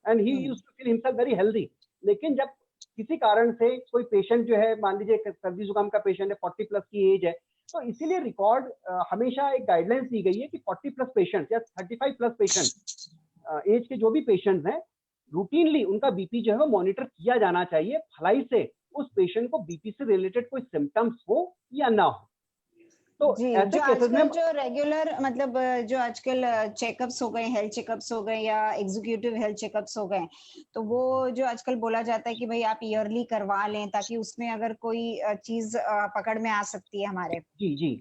and he used to feel himself very healthy. लेकिन जब किसी कारण से कोई पेशेंट जो है, मान लीजिए सर्दी जुकाम का पेशेंट है, 40+ की एज है, तो इसीलिए रिकॉर्ड हमेशा एक गाइडलाइंस दी गई है कि 40+ पेशेंट या 35+ पेशेंट एज के जो भी पेशेंट्स हैं रूटीनली उनका बीपी जो है वो मॉनिटर किया जाना चाहिए, भलाई से उस पेशेंट को बीपी से रिलेटेड कोई सिम्टम्स हो या ना हो। तो ऐसे केसेस में जो रेगुलर मतलब जो आजकल चेकअप्स हो गए, हेल्थ चेकअप्स हो गए या एग्जीक्यूटिव हेल्थ चेकअप्स हो गए, तो वो जो आजकल बोला जाता है कि भाई आप ईयरली करवा लें ताकि उसमें अगर कोई चीज पकड़ में आ सकती है हमारे, जी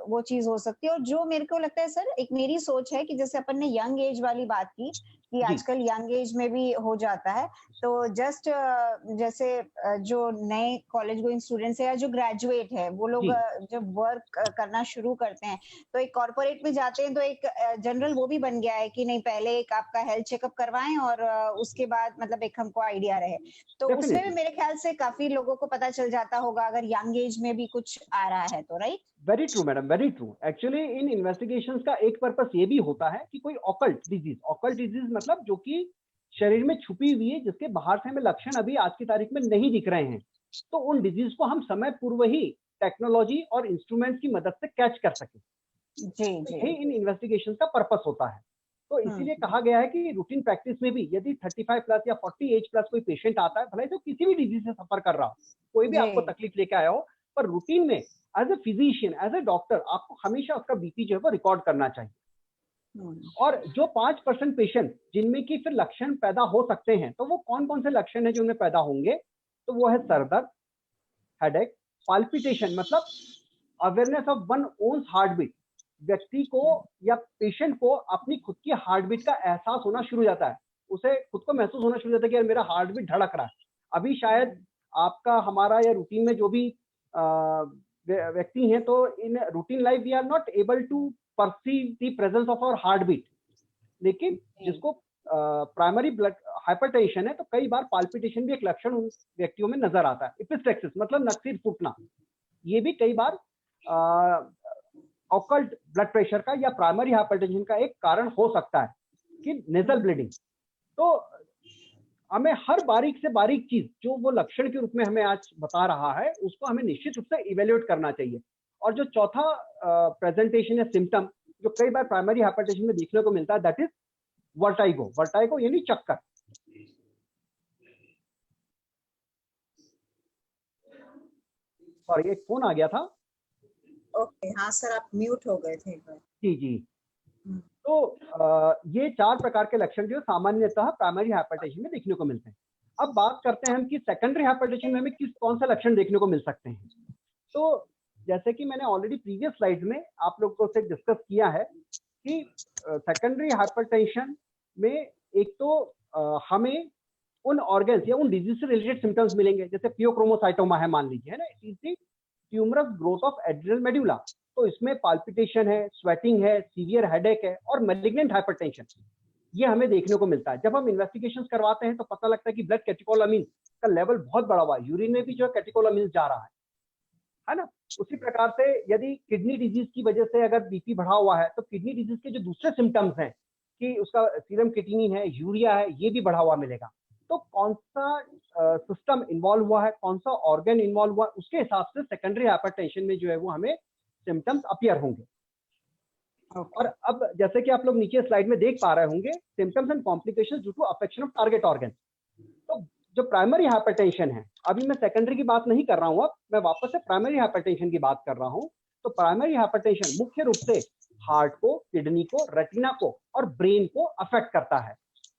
वो चीज हो सकती है। और जो मेरे को लगता है सर, एक मेरी सोच है कि जैसे अपन ने यंग एज वाली बात की, कि आजकल यंग एज में भी हो जाता है। तो जस्ट जैसे जो नए कॉलेज गोइंग स्टूडेंट्स है या जो ग्रेजुएट है वो लोग जब वर्क करना शुरू करते हैं तो एक कॉर्पोरेट में जाते हैं तो एक जनरल वो भी बन गया है कि नहीं पहले एक आपका हेल्थ चेकअप करवाएं और उसके बाद मतलब एक हमको आइडिया रहे। तो उसमें भी मेरे ख्याल से काफी लोगों को पता चल जाता होगा अगर यंग एज में भी कुछ आ रहा है तो, right? Very true madam, very true. Actually in investigations का एक पर्पस ये भी होता है कि कोई ऑकल्ट डिजीज मतलब जो कि शरीर में छुपी हुई है, जिसके बाहर से हमें लक्षण अभी आज की तारीख में नहीं दिख रहे हैं, तो उन डिजीज को हम समय पूर्व ही टेक्नोलॉजी और इंस्ट्रूमेंट्स की मदद से कैच कर सके। यही इन इन्वेस्टिगेशन का पर्पस होता है। तो इसीलिए कहा गया है कि रूटीन प्रैक्टिस में भी यदि 35 प्लस या 40 एज प्लस कोई पेशेंट आता है, भले तो किसी भी डिजीज से सफर कर रहा हो, कोई भी आपको तकलीफ लेके आया हो, पर रूटीन में as a physician, as a doctor आपको हमेशा उसका बीपी जो है वो रिकॉर्ड करना चाहिए। और जो 5% पेशेंट जिनमें की फिर लक्षण पैदा हो सकते हैं, तो वो कौन कौन से लक्षण है जो उनमें पैदा होंगे? तो वो है सर दर्द, हेडेक, पाल्पिटेशन मतलब awareness of one one's heartbeat, व्यक्ति को या पेशेंट को अपनी खुद की हार्ट बीट का एहसास होना शुरू हो जाता है, उसे खुद को महसूस होना शुरू हो जाता है कि यार मेरा हार्ट बीट धड़क रहा है। अभी शायद आपका हमारा या रूटीन में जो भी व्यक्ति हैं, तो in routine life we are not able to perceive the presence of our heartbeat, लेकिन जिसको प्राइमरी ब्लड हाइपरटेंशन है तो कई बार पाल्पिटेशन भी एक लक्षण उन व्यक्तियों में नजर आता है। एपिस्टेक्सिस मतलब नक्सीर फूटना, ये भी कई बार ऑकल्ट ब्लड प्रेशर का या प्राइमरी हाइपरटेंशन का एक कारण हो सकता है कि नेजल ब्लीडिंग। तो हमें हर बारीक से बारीक चीज जो वो लक्षण के रूप में हमें आज बता रहा है, उसको हमें निश्चित रूप से इवेल्युएट करना चाहिए। और जो चौथा प्रेजेंटेशन या सिम्टम जो कई बार प्राइमरी हाइपरटेंशन में देखने को मिलता है, दैट इज वर्टाइगो। वर्टाइगो यानी चक्कर। सॉरी, एक फोन आ गया था। ओके, हाँ सर, आप म्यूट हो गए थे। जी। तो ये 4 प्रकार के लक्षण जो सामान्यतः प्राइमरी हाइपरटेंशन में देखने को मिलते हैं। अब बात करते हैं हम कि सेकेंडरी हाइपरटेंशन में हमें कौन सा लक्षण देखने को मिल सकते हैं। तो जैसे कि मैंने ऑलरेडी प्रीवियस स्लाइड में आप लोगों से डिस्कस किया है कि सेकेंडरी हाइपरटेंशन में एक तो हमें उन ऑर्गन्स या उन डिजीज से रिलेटेड सिम्टम्स मिलेंगे, जैसे पियोक्रोमोसाइटोमा है मान लीजिए, है ना, it is the tumorous growth of adrenal medulla. तो इसमें पाल्पिटेशन है, स्वेटिंग है, सीवियर हेडेक है और मैलिग्नेंट हाइपरटेंशन, ये हमें देखने को मिलता है। जब हम इन्वेस्टिगेशंस करवाते हैं तो पता लगता है कि ब्लड कैटेकोलामिन का लेवल बहुत बड़ा हुआ है, यूरिन में भी जो है कैटेकोलामिन जा रहा है ना। उसी प्रकार से यदि किडनी डिजीज की वजह से अगर बीपी बढ़ा हुआ है, तो किडनी डिजीज के जो दूसरे सिम्टम्स हैं कि उसका सीरम क्रिएटिनिन है, यूरिया है, ये भी बढ़ा हुआ मिलेगा। तो कौन सा सिस्टम इन्वॉल्व हुआ है, कौन सा ऑर्गन इन्वॉल्व हुआ है, उसके हिसाब से सेकेंडरी हाइपरटेंशन में जो है वो हमें सिम्टम्स अपीयर होंगे। और अब जैसे कि आप लोग नीचे स्लाइड में देख पा रहे होंगे, symptoms and complications due to affection of target organ. तो जो प्राइमरी हाइपरटेंशन है, अभी मैं सेकेंडरी की बात नहीं कर रहा हूं, अब मैं वापस से प्राइमरी हाइपरटेंशन की बात कर रहा हूं। तो प्राइमरी हाइपरटेंशन मुख्य रूप से हार्ट को, किडनी को, रेटिना को और ब्रेन को अफेक्ट करता है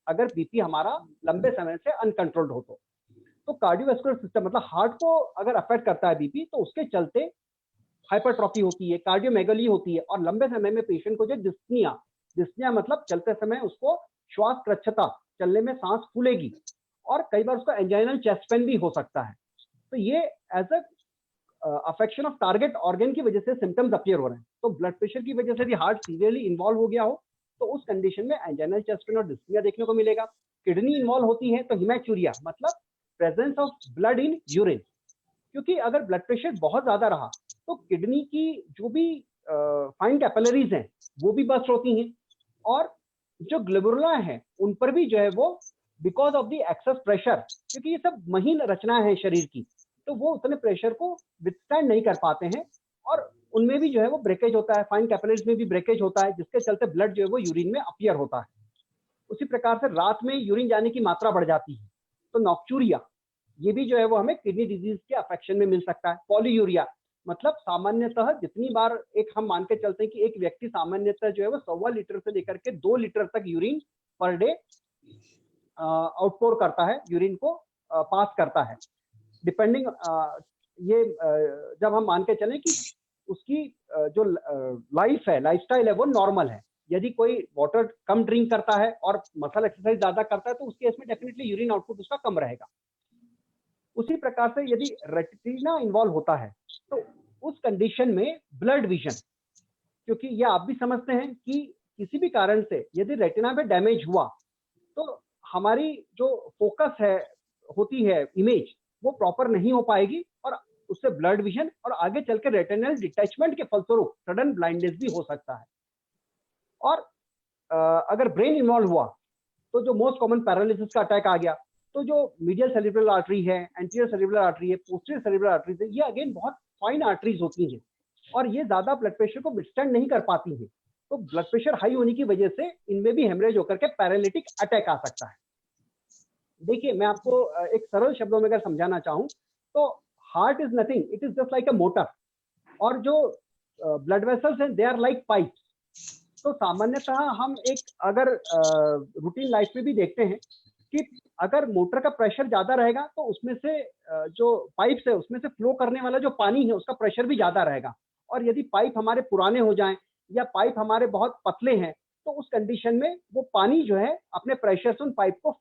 अगर बीपी हमारा लंबे समय से अनकंट्रोल्ड हो। तो कार्डियोवैस्कुलर सिस्टम मतलब हार्ट को अगर अफेक्ट करता है बीपी, तो उसके चलते हाइपरट्रॉफी होती है, कार्डियोमेगली होती है और लंबे समय में पेशेंट को जो डिस्निया मतलब चलते समय उसको श्वास कृच्छता, चलने में सांस फूलेगी और कई बार उसका एंजाइनल चेस्ट पेन भी हो सकता है। तो ये as a affection of target organ की वजह से सिम्टम्स अपीयर हो रहे हैं। तो ब्लड प्रेशर की वजह से यदि हार्ट सीवियरली इन्वॉल्व हो गया हो तो उस कंडीशन में एंजाइनल चेस्ट पेन और डिस्निया देखने को मिलेगा। किडनी इन्वॉल्व होती है तो हिमैचुरिया मतलब presence of blood in urine, क्योंकि अगर ब्लड प्रेशर बहुत ज्यादा रहा तो किडनी की जो भी फाइन कैपिलरीज हैं वो भी बस्ट होती हैं और जो ग्लोबुला हैं उन पर भी जो है वो because of the excess pressure, क्योंकि ये सब महीन रचना है शरीर की, तो वो उतने प्रेशर को विथस्टैंड नहीं कर पाते हैं और उनमें भी जो है वो ब्रेकेज होता है, फाइन कैपिलरीज में भी ब्रेकेज होता है, जिसके चलते ब्लड जो है वो यूरिन में अपीयर होता है। उसी प्रकार से रात में यूरिन जाने की मात्रा बढ़ जाती है, तो नॉक्चूरिया ये भी जो है वो हमें किडनी डिजीज के अफेक्शन में मिल सकता है। पॉलीयूरिया मतलब सामान्यतः जितनी बार एक हम मान के चलते हैं कि एक व्यक्ति सामान्यतः जो है वो 1.25 लीटर से लेकर के 2 लीटर तक यूरिन पर डे आउटपोर करता है, यूरिन को पास करता है, डिपेंडिंग ये जब हम मान के चलें कि उसकी जो लाइफस्टाइल है वो नॉर्मल है। यदि कोई वाटर कम ड्रिंक करता है और मसल एक्सरसाइज ज्यादा करता है तो उस केस में डेफिनेटली यूरिन आउटपुट उसका कम रहेगा। उसी प्रकार से यदि रेटिना इन्वॉल्व होता है तो उस कंडीशन में ब्लड विजन, क्योंकि ये आप भी समझते हैं कि किसी भी कारण से यदि रेटिना पे डैमेज हुआ तो हमारी जो फोकस है होती है इमेज वो प्रॉपर नहीं हो पाएगी और उससे ब्लड विजन और आगे चल के रेटिनल डिटैचमेंट के फलस्वरूप सडन ब्लाइंडनेस भी हो सकता है। और अगर ब्रेन इन्वॉल्व हुआ तो जो मोस्ट कॉमन पैरालिसिस का अटैक आ गया तो जो मीडियल सेरिब्रल आर्टरी है, एंटीरियर सेरिब्रल आर्टरी है, पोस्टीरियर सेरिब्रल आर्टरीज है, ये अगेन बहुत फाइन आर्टरीज होती हैं और ये ज्यादा ब्लड प्रेशर को विथस्टैंड नहीं कर पाती हैं। तो ब्लड प्रेशर हाई होने की वजह से इनमें भी हेमरेज होकर के पैरालिटिक अटैक आ सकता है। देखिए मैं आपको एक सरल शब्दों में अगर समझाना चाहूं तो heart is nothing, it is just like a motor और जो ब्लड वेसल्स हैं दे आर लाइक पाइप्स। तो सामान्यतः हम एक अगर रूटीन लाइफ में भी देखते हैं कि अगर मोटर का प्रेशर ज्यादा रहेगा तो उसमें से जो पाइप्स है उसमें से फ्लो करने वाला जो पानी है उसका प्रेशर भी ज्यादा रहेगा। और यदि पाइप हमारे पुराने हो जाएं या पाइप हमारे बहुत पतले हैं तो उस कंडीशन में वो पानी जो है अपने प्रेशर से उन पाइप को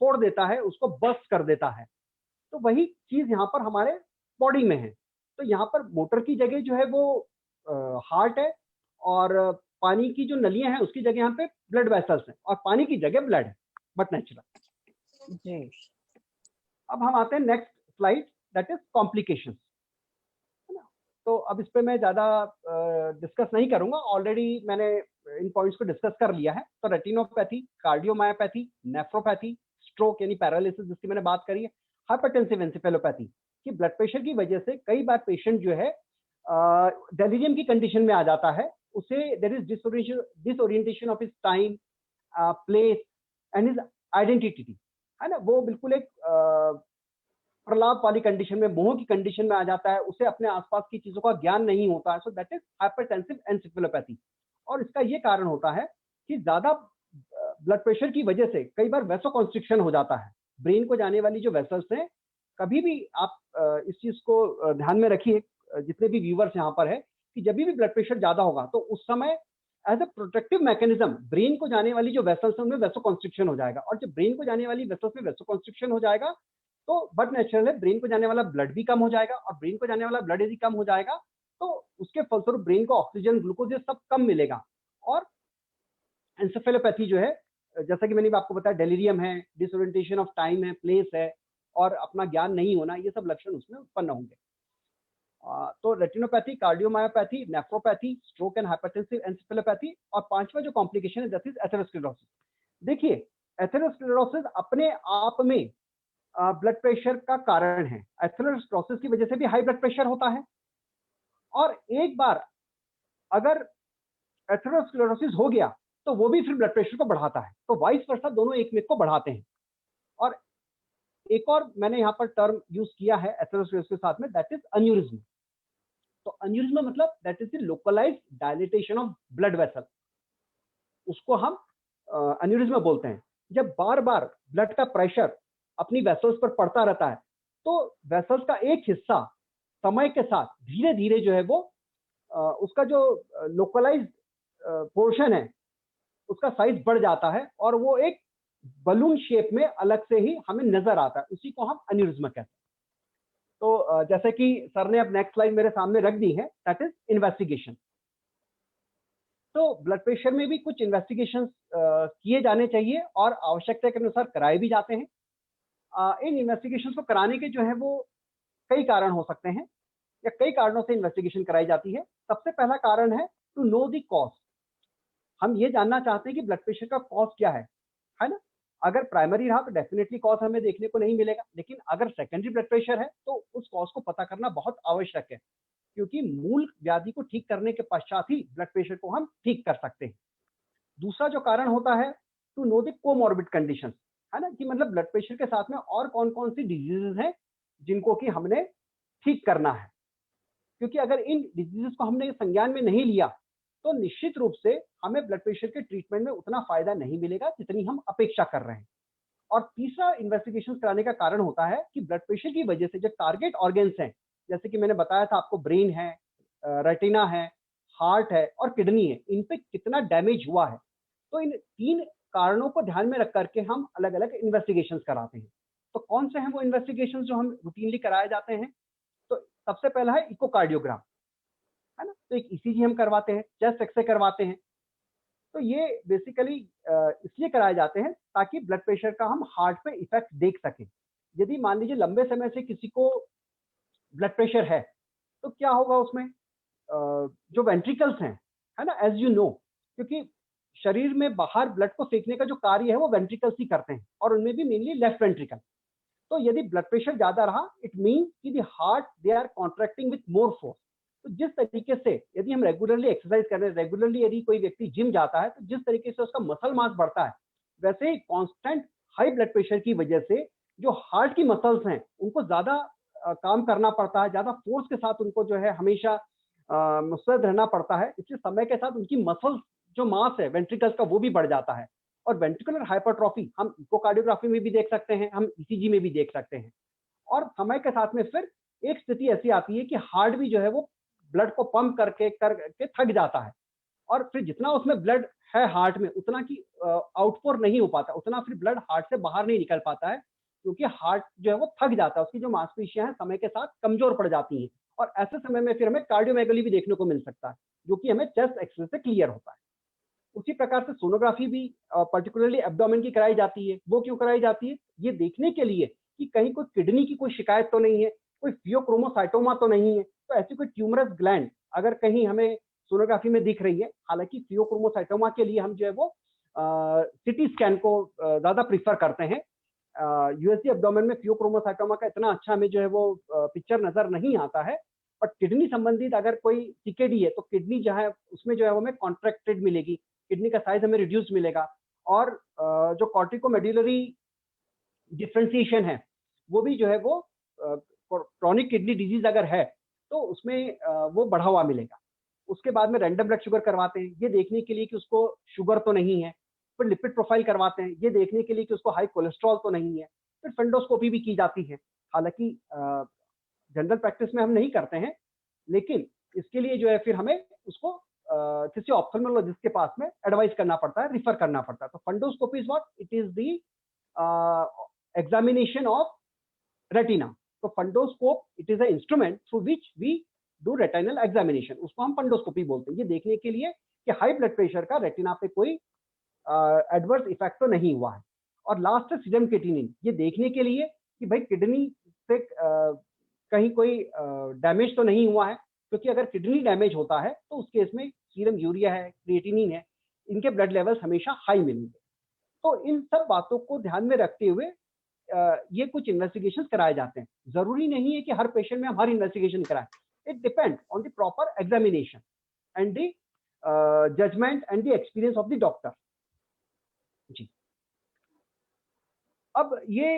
फोड़ देता है, उसको बस्ट कर देता है। तो वही चीज यहाँ पर हमारे बॉडी में है। तो यहाँ पर मोटर की जगह जो है वो हार्ट है और पानी की जो नलियां हैं उसकी जगह यहाँ पे ब्लड वेसल्स हैं और पानी की जगह ब्लड है, बट नेचुरल। जी। अब हम आते हैं next slide, that is complications, है ना। तो अब इस पे मैं ज्यादा डिस्कस नहीं करूंगा, ऑलरेडी मैंने इन पॉइंट्स को डिस्कस कर लिया है। तो रेटिनोपैथी, कार्डियोमायोपैथी, नेफ्रोपैथी, स्ट्रोक यानी पैरालिसिस जिसकी मैंने बात करी है, हाइपरटेंसिव एंसेफेलोपैथी कि ब्लड प्रेशर की वजह से कई बार पेशेंट जो है डेलिरियम की कंडीशन में आ जाता है, उसे there is disorientation of his time, place and his identity, है ना। वो बिल्कुल एक प्रलाप वाली कंडीशन में, मोह की कंडीशन में आ जाता है, उसे अपने आसपास की चीजों का ज्ञान नहीं होता है। So that is hypertensive encephalopathy. और इसका ये कारण होता है कि ज्यादा ब्लड प्रेशर की वजह से कई बार वेसोकॉन्स्ट्रिक्शन हो जाता है। ब्रेन को जाने वाली जो वेसल्स हैं, कभी भी आप इस चीज को ध्यान में रखिए जितने भी व्यूवर्स यहाँ पर है कि जब भी ब्लड प्रेशर ज्यादा होगा तो उस समय as a protective mechanism brain को जाने वाली जो वेसल्स हैं उनमें वेसोकॉन्स्ट्रिक्शन हो जाएगा। और जब ब्रेन को जाने वाली वेसल्स में वेसोकॉन्स्ट्रिक्शन हो जाएगा तो बट नेचुरल है ब्रेन को जाने वाला ब्लड भी कम हो जाएगा। और ब्रेन को जाने वाला ब्लड यदि कम हो जाएगा तो उसके फलस्वरूप ब्रेन को ऑक्सीजन, ग्लूकोज ये सब कम मिलेगा। और एंसेफेलोपैथी जो है, जैसा कि मैंने आपको बताया, डेलिरियम है, डिसओरिएंटेशन ऑफ टाइम है, प्लेस है और अपना ज्ञान नहीं होना, ये सब लक्षण उसमें उत्पन्न होंगे। तो retinopathy, cardiomyopathy, nephropathy, stroke and hypertensive encephalopathy. और पांचवा जो कॉम्प्लिकेशन है दैट इज एथेरोस्क्लेरोसिस। देखिए एथेरोस्क्लेरोसिस अपने आप में ब्लड प्रेशर का कारण है। एथेरोस्क्लेरोसिस की वजह से भी हाई ब्लड प्रेशर होता है और एक बार अगर एथेरोस्क्लेरोसिस हो गया तो वो भी फिर ब्लड प्रेशर को बढ़ाता है। तो वाइस वर्सा दोनों एक में को बढ़ाते हैं। और एक और मैंने यहाँ पर टर्म यूज किया है एथेरोस्क्लेरोसिस के साथ में, दैट इज अन्यूरिज्म। तो अन्यूरिज्म मतलब that is the localized dilatation of blood vessel, उसको हम अन्यूरिज्म बोलते हैं। जब बार बार ब्लड का प्रेशर अपनी वेसल्स पर पड़ता रहता है तो वेसल्स का एक हिस्सा समय के साथ धीरे धीरे जो है वो उसका जो लोकलाइज्ड पोर्शन है उसका साइज बढ़ जाता है और वो एक बलून शेप में अलग से ही हमें नजर आता है, उसी को हम अन्यूरिज्म कहते हैं। तो जैसे कि सर ने अब नेक्स्ट स्लाइड मेरे सामने रख दी है, दैट इज इन्वेस्टिगेशन। तो ब्लड प्रेशर में भी कुछ इन्वेस्टिगेशन किए जाने चाहिए और आवश्यकता के अनुसार कराए भी जाते हैं। इन इन्वेस्टिगेशन को कराने के जो है वो कई कारण हो सकते हैं या कई कारणों से इन्वेस्टिगेशन कराई जाती है। सबसे पहला कारण है टू नो द कॉज। हम ये जानना चाहते हैं कि ब्लड प्रेशर का कॉज क्या है ना। अगर प्राइमरी रहा तो डेफिनेटली कॉज हमें देखने को नहीं मिलेगा, लेकिन अगर सेकेंडरी ब्लड प्रेशर है तो उस कॉज को पता करना बहुत आवश्यक है, क्योंकि मूल व्याधि को ठीक करने के पश्चात ही ब्लड प्रेशर को हम ठीक कर सकते हैं। दूसरा जो कारण होता है to know the comorbid conditions, है ना, कि मतलब ब्लड प्रेशर के साथ में और कौन कौन सी डिजीजेज हैं जिनको कि हमने ठीक करना है। क्योंकि अगर इन डिजीजेस को हमने संज्ञान में नहीं लिया तो निश्चित रूप से हमें ब्लड प्रेशर के ट्रीटमेंट में उतना फायदा नहीं मिलेगा जितनी हम अपेक्षा कर रहे हैं। और तीसरा इन्वेस्टिगेशन कराने का कारण होता है कि ब्लड प्रेशर की वजह से जो टारगेट ऑर्गन्स हैं, जैसे कि मैंने बताया था आपको, ब्रेन है, रेटिना है, हार्ट है और किडनी है, इन पे कितना डैमेज हुआ है। तो इन 3 कारणों को ध्यान में रख करके हम अलग अलग इन्वेस्टिगेशंस कराते हैं। तो कौन से हैं वो इन्वेस्टिगेशंस जो हम रूटीनली कराए जाते हैं? तो सबसे पहला है इकोकार्डियोग्राम, है ना। तो एक ईसीजी हम करवाते हैं, चेस्ट एक्सरे करवाते हैं। तो ये बेसिकली इसलिए कराए जाते हैं ताकि ब्लड प्रेशर का हम हार्ट पे इफेक्ट देख सकें। यदि मान लीजिए लंबे समय से किसी को ब्लड प्रेशर है तो क्या होगा उसमें, जो वेंट्रिकल्स हैं, है ना, एज यू नो, क्योंकि शरीर में बाहर ब्लड को फेंकने का जो कार्य है वो वेंट्रिकल्स ही करते हैं, और उनमें भी मेनली लेफ्ट वेंट्रिकल। तो यदि ब्लड प्रेशर ज्यादा रहा, इट मीन्स कि the heart they are contracting with more force. तो जिस तरीके से यदि हम रेगुलरली एक्सरसाइज कर रहे हैं, रेगुलरली यदि कोई व्यक्ति जिम जाता है, तो जिस तरीके से उसका मसल मास बढ़ता है, वैसे ही कांस्टेंट हाई ब्लड प्रेशर की वजह से जो हार्ट की मसल्स हैं उनको ज्यादा काम करना पड़ता है, ज्यादा फोर्स के साथ उनको जो है हमेशा मुस्तैद रहना पड़ता है। इसलिए समय के साथ उनकी मसल्स जो मास है वेंट्रिकल्स का वो भी बढ़ जाता है। और वेंट्रिकुलर हाइपरट्रॉफी हम इकोकार्डियोग्राफी में भी देख सकते हैं, हम ईसीजी में भी देख सकते हैं। और समय के साथ में फिर एक स्थिति ऐसी आती है कि हार्ट भी जो है वो ब्लड को पंप करके थक जाता है, और फिर जितना उसमें ब्लड है हार्ट में उतना की आउटपोर नहीं हो पाता, उतना फिर ब्लड हार्ट से बाहर नहीं निकल पाता है, क्योंकि हार्ट जो है वो थक जाता है, उसकी जो मांसपेशियां हैं समय के साथ कमजोर पड़ जाती हैं। और ऐसे समय में फिर हमें कार्डियोमेगाली भी देखने को मिल सकता है, जो कि हमें चेस्ट एक्सरे से क्लियर होता है। उसी प्रकार से सोनोग्राफी भी पर्टिकुलरली एब्डोमेन की कराई जाती है। वो क्यों कराई जाती है? ये देखने के लिए कि कहीं कोई किडनी की कोई शिकायत तो नहीं है, कोई फियोक्रोमोसाइटोमा तो नहीं है। तो ऐसी कोई ट्यूमरस ग्लैंड अगर कहीं हमें सोनोग्राफी में दिख रही है, हालांकि फियोक्रोमोसाइटोमा के लिए हम जो है वो सिटी स्कैन को ज्यादा प्रीफर करते हैं। यूएसजी एब्डोमेन में फियोक्रोमोसाइटोमा का इतना अच्छा हमें जो है वो पिक्चर नजर नहीं आता है। बट किडनी संबंधित अगर कोई सीकेडी है तो किडनी जो है उसमें जो है वो हमें कॉन्ट्रैक्टेड मिलेगी, किडनी का साइज हमें रिड्यूस मिलेगा। और जो कॉर्टिकोमेडुलरी डिफरेंशिएशन है वो भी जो है वो क्रॉनिक किडनी डिजीज अगर है तो उसमें वो बढ़ा हुआ मिलेगा। उसके बाद में रैंडम ब्लड शुगर करवाते हैं, ये देखने के लिए कि उसको शुगर तो नहीं है। फिर लिपिड प्रोफाइल करवाते हैं, ये देखने के लिए कि उसको हाई कोलेस्ट्रॉल तो नहीं है। फिर फेंडोस्कोपी भी की जाती है, हालांकि जनरल प्रैक्टिस में हम नहीं करते हैं, लेकिन इसके लिए जो है फिर हमें उसको किसी ऑप्थेल्मोलॉजिस्ट के पास में एडवाइस करना पड़ता है, रिफर करना पड़ता है। तो fundoscopy is what? It is the examination of retina. तो fundoscope it is a instrument through which we do retinal examination, उसको हम फंडोस्कोपी बोलते हैं। ये देखने के लिए कि हाई ब्लड प्रेशर का रेटिना पे कोई एडवर्स इफेक्ट तो नहीं हुआ है। और लास्ट है सीरम क्रिएटिनिन, ये देखने के लिए कि भाई किडनी से कहीं कोई डैमेज तो नहीं हुआ है, क्योंकि अगर किडनी डैमेज होता है तो उस केस में सीरम यूरिया है, क्रिएटिनिन है, इनके ब्लड लेवल्स हमेशा हाई मिलेंगे। तो इन सब बातों को ध्यान में रखते हुए ये कुछ इन्वेस्टिगेशन कराए जाते हैं। जरूरी नहीं है कि हर पेशेंट में हम हर इन्वेस्टिगेशन कराएं, it depend on the proper examination and the judgement and the experience of the doctor ji. अब ये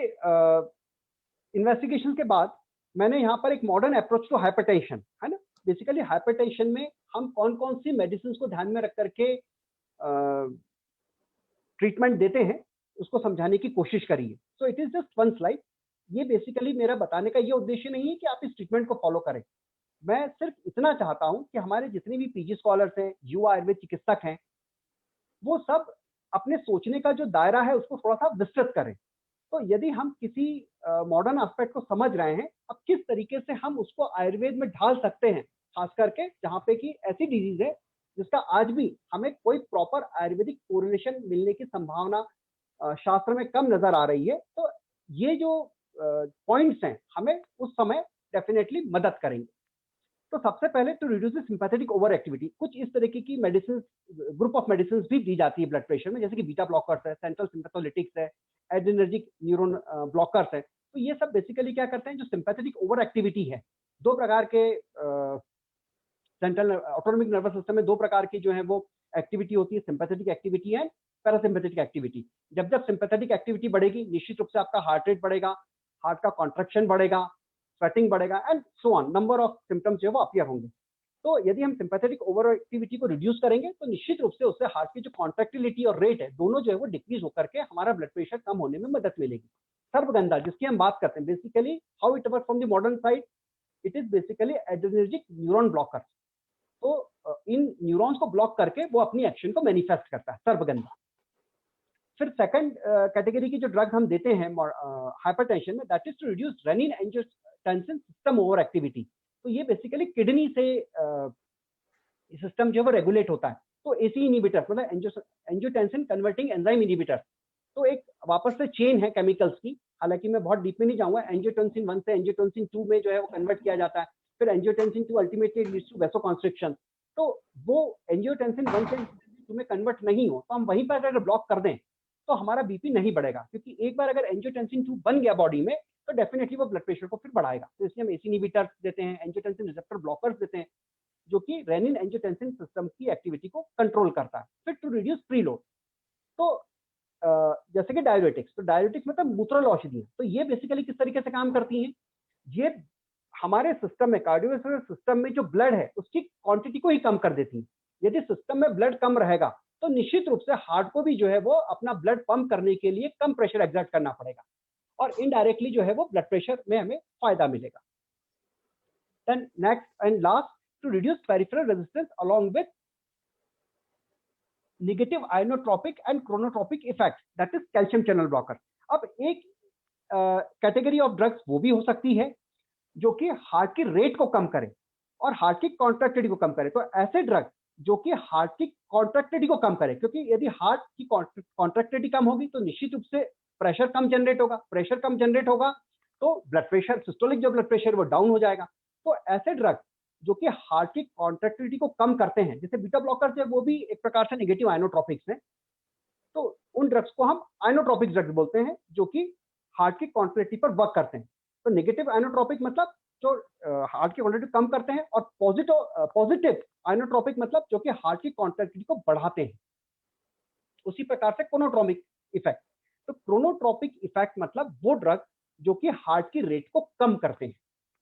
इन्वेस्टिगेशन के बाद मैंने यहाँ पर एक मॉडर्न अप्रोच टू हाइपरटेंशन, है ना। बेसिकली हाइपरटेंशन में हम कौन कौन सी मेडिसिन को ध्यान में रख करके ट्रीटमेंट देते हैं उसको समझाने की कोशिश करिए। So it is just one slide. ये बेसिकली मेरा बताने का ये उद्देश्य नहीं है कि आप इस ट्रीटमेंट को फॉलो करें। मैं सिर्फ इतना चाहता हूं कि हमारे जितने भी पीजी स्कॉलर्स हैं, युवा आयुर्वेद चिकित्सक हैं, वो सब अपने सोचने का जो दायरा है उसको थोड़ा सा विस्तृत करें। तो यदि हम किसी मॉडर्न एस्पेक्ट को समझ रहे हैं, अब किस तरीके से हम उसको आयुर्वेद में ढाल सकते हैं, खास करके जहाँ पे कि ऐसी डिजीज है जिसका आज भी हमें कोई प्रॉपर आयुर्वेदिक कोरिलेशन मिलने की संभावना शास्त्र में कम नजर आ रही है। तो ये जो पॉइंट्स हैं हमें उस समय डेफिनेटली मदद करेंगे। तो सबसे पहले to reduce the sympathetic over activity, कुछ इस तरीके की मेडिसिन, ग्रुप ऑफ मेडिसिन भी दी जाती है ब्लड प्रेशर में, जैसे कि बीटा ब्लॉकर्स है, सेंट्रल सिंपैथोलिटिक्स है, एड्रेनर्जिक न्यूरॉन ब्लॉकर्स है। तो ये सब बेसिकली क्या करते हैं, जो सिंपैथेटिक ओवर एक्टिविटी है, दो प्रकार के सेंट्रल ऑटोनॉमिक नर्वस सिस्टम में दो प्रकार की जो है वो एक्टिविटी होती है, sympathetic activity and parasympathetic activity. जब जब सिंपैथेटिक एक्टिविटी बढ़ेगी, निश्चित रूप से आपका हार्ट रेट बढ़ेगा, हार्ट का कॉन्ट्रैक्शन बढ़ेगा, स्वेटिंग बढ़ेगा and so on, number of symptoms जो है वो अपीयर होंगे। तो यदि हम सिंपैथेटिक ओवर एक्टिविटी को रिड्यूस करेंगे तो निश्चित रूप से उससे हार्ट की जो कॉन्ट्रैक्टिलिटी और रेट है दोनों जो है वो डिक्रीज होकर के हमारा ब्लड प्रेशर कम होने में मदद मिलेगी। सर्वगंधा जिसकी हम बात करते हैं, basically how it work from the modern side, it is basically adrenergic neuron blocker. तो इन न्यूरॉन्स को ब्लॉक करके वो अपनी एक्शन को मैनिफेस्ट करता है, सर्वगंधा। फिर सेकंड कैटेगरी की जो ड्रग हम देते हैं हाइपरटेंशन में, that is to reduce renin angiotensin system over activity. तो ये बेसिकली किडनी से सिस्टम जो है वो रेगुलेट होता है। तो एसी इनहिबिटर मतलब एंजियोटेंसिन कन्वर्टिंग एंजाइम इनहिबिटर, तो एक वापस से चेन है केमिकल्स की, हालांकि मैं बहुत डीप में नहीं जाऊंगा। एंजियोटेंसिन 1 से एंजियोटेंसिन 2 में जो है वो कन्वर्ट किया जाता है, फिर angiotensin 2 ultimately leads to vasoconstriction. तो वो एंजियोटेंसिन 1 से एंजियोटेंसिन 2 में कन्वर्ट नहीं हो तो हम वहीं पर अगर ब्लॉक कर दें तो हमारा बीपी नहीं बढ़ेगा, क्योंकि एक बार अगर एंजियोटेंसिन 2 बन गया बॉडी में तो डेफिनेटली वो ब्लड प्रेशर को फिर बढ़ाएगा। तो इसलिए हम एसी इनहिबिटर्स देते हैं, एंजियोटेंसिन रिसेप्टर ब्लॉकर्स देते हैं, जो कि रेनिन एंजियोटेंसिन सिस्टम की एक्टिविटी को कंट्रोल करता है। फिर टू रिड्यूस प्रीलोड, तो जैसे कि डायरेटिक्स, तो डायरेटिक्स मतलब मूत्रल औषधियां, तो ये बेसिकली किस तरीके से काम करती हैं, ये हमारे सिस्टम में, कार्डियोवैस्कुलर सिस्टम में जो ब्लड है उसकी क्वांटिटी को ही कम कर देती है। यदि सिस्टम में ब्लड कम रहेगा तो निश्चित रूप से हार्ट को भी जो है वो अपना ब्लड पंप करने के लिए कम प्रेशर एक्सर्ट करना पड़ेगा, और इनडायरेक्टली जो है वो ब्लड प्रेशर में हमें फायदा मिलेगा। Then next and last, to reduce peripheral resistance along with negative inotropic and chronotropic effect, that is calcium channel blocker. अब एक कैटेगरी ऑफ ड्रग्स वो भी हो सकती है जो कि हार्ट की रेट को कम करे और हार्ट की कॉन्ट्रैक्टिलिटी को कम करे। तो ऐसे ड्रग जो कि हार्ट की कॉन्ट्रैक्टिलिटी को कम करे, क्योंकि यदि हार्ट की कॉन्ट्रैक्टिलिटी कम होगी तो निश्चित रूप से प्रेशर कम जनरेट होगा, प्रेशर कम जनरेट होगा तो ब्लड प्रेशर, सिस्टोलिक जो ब्लड प्रेशर वो डाउन हो जाएगा। तो ऐसे ड्रग जो कि हार्ट की कॉन्ट्रैक्टिलिटी को कम करते हैं, जैसे बीटा ब्लॉकर्स है, वो भी एक प्रकार से नेगेटिव आयनोट्रोपिक्स हैं, तो उन ड्रग्स को हम आयनोट्रोपिक ड्रग्स बोलते हैं जो कि हार्ट की कॉन्ट्रैक्टिलिटी पर वर्क करते हैं। तो नेगेटिव आयनोट्रोपिक मतलब जो हार्ट की कॉन्ट्रैक्टिलिटी कम करते हैं, और पॉजिटिव आयनोट्रोपिक मतलब जो कि हार्ट की कॉन्ट्रैक्टिलिटी को बढ़ाते हैं। उसी प्रकार से क्रोनोट्रोपिक इफेक्ट, तो क्रोनोट्रोपिक इफेक्ट मतलब वो ड्रग जो कि हार्ट की रेट को कम करते हैं,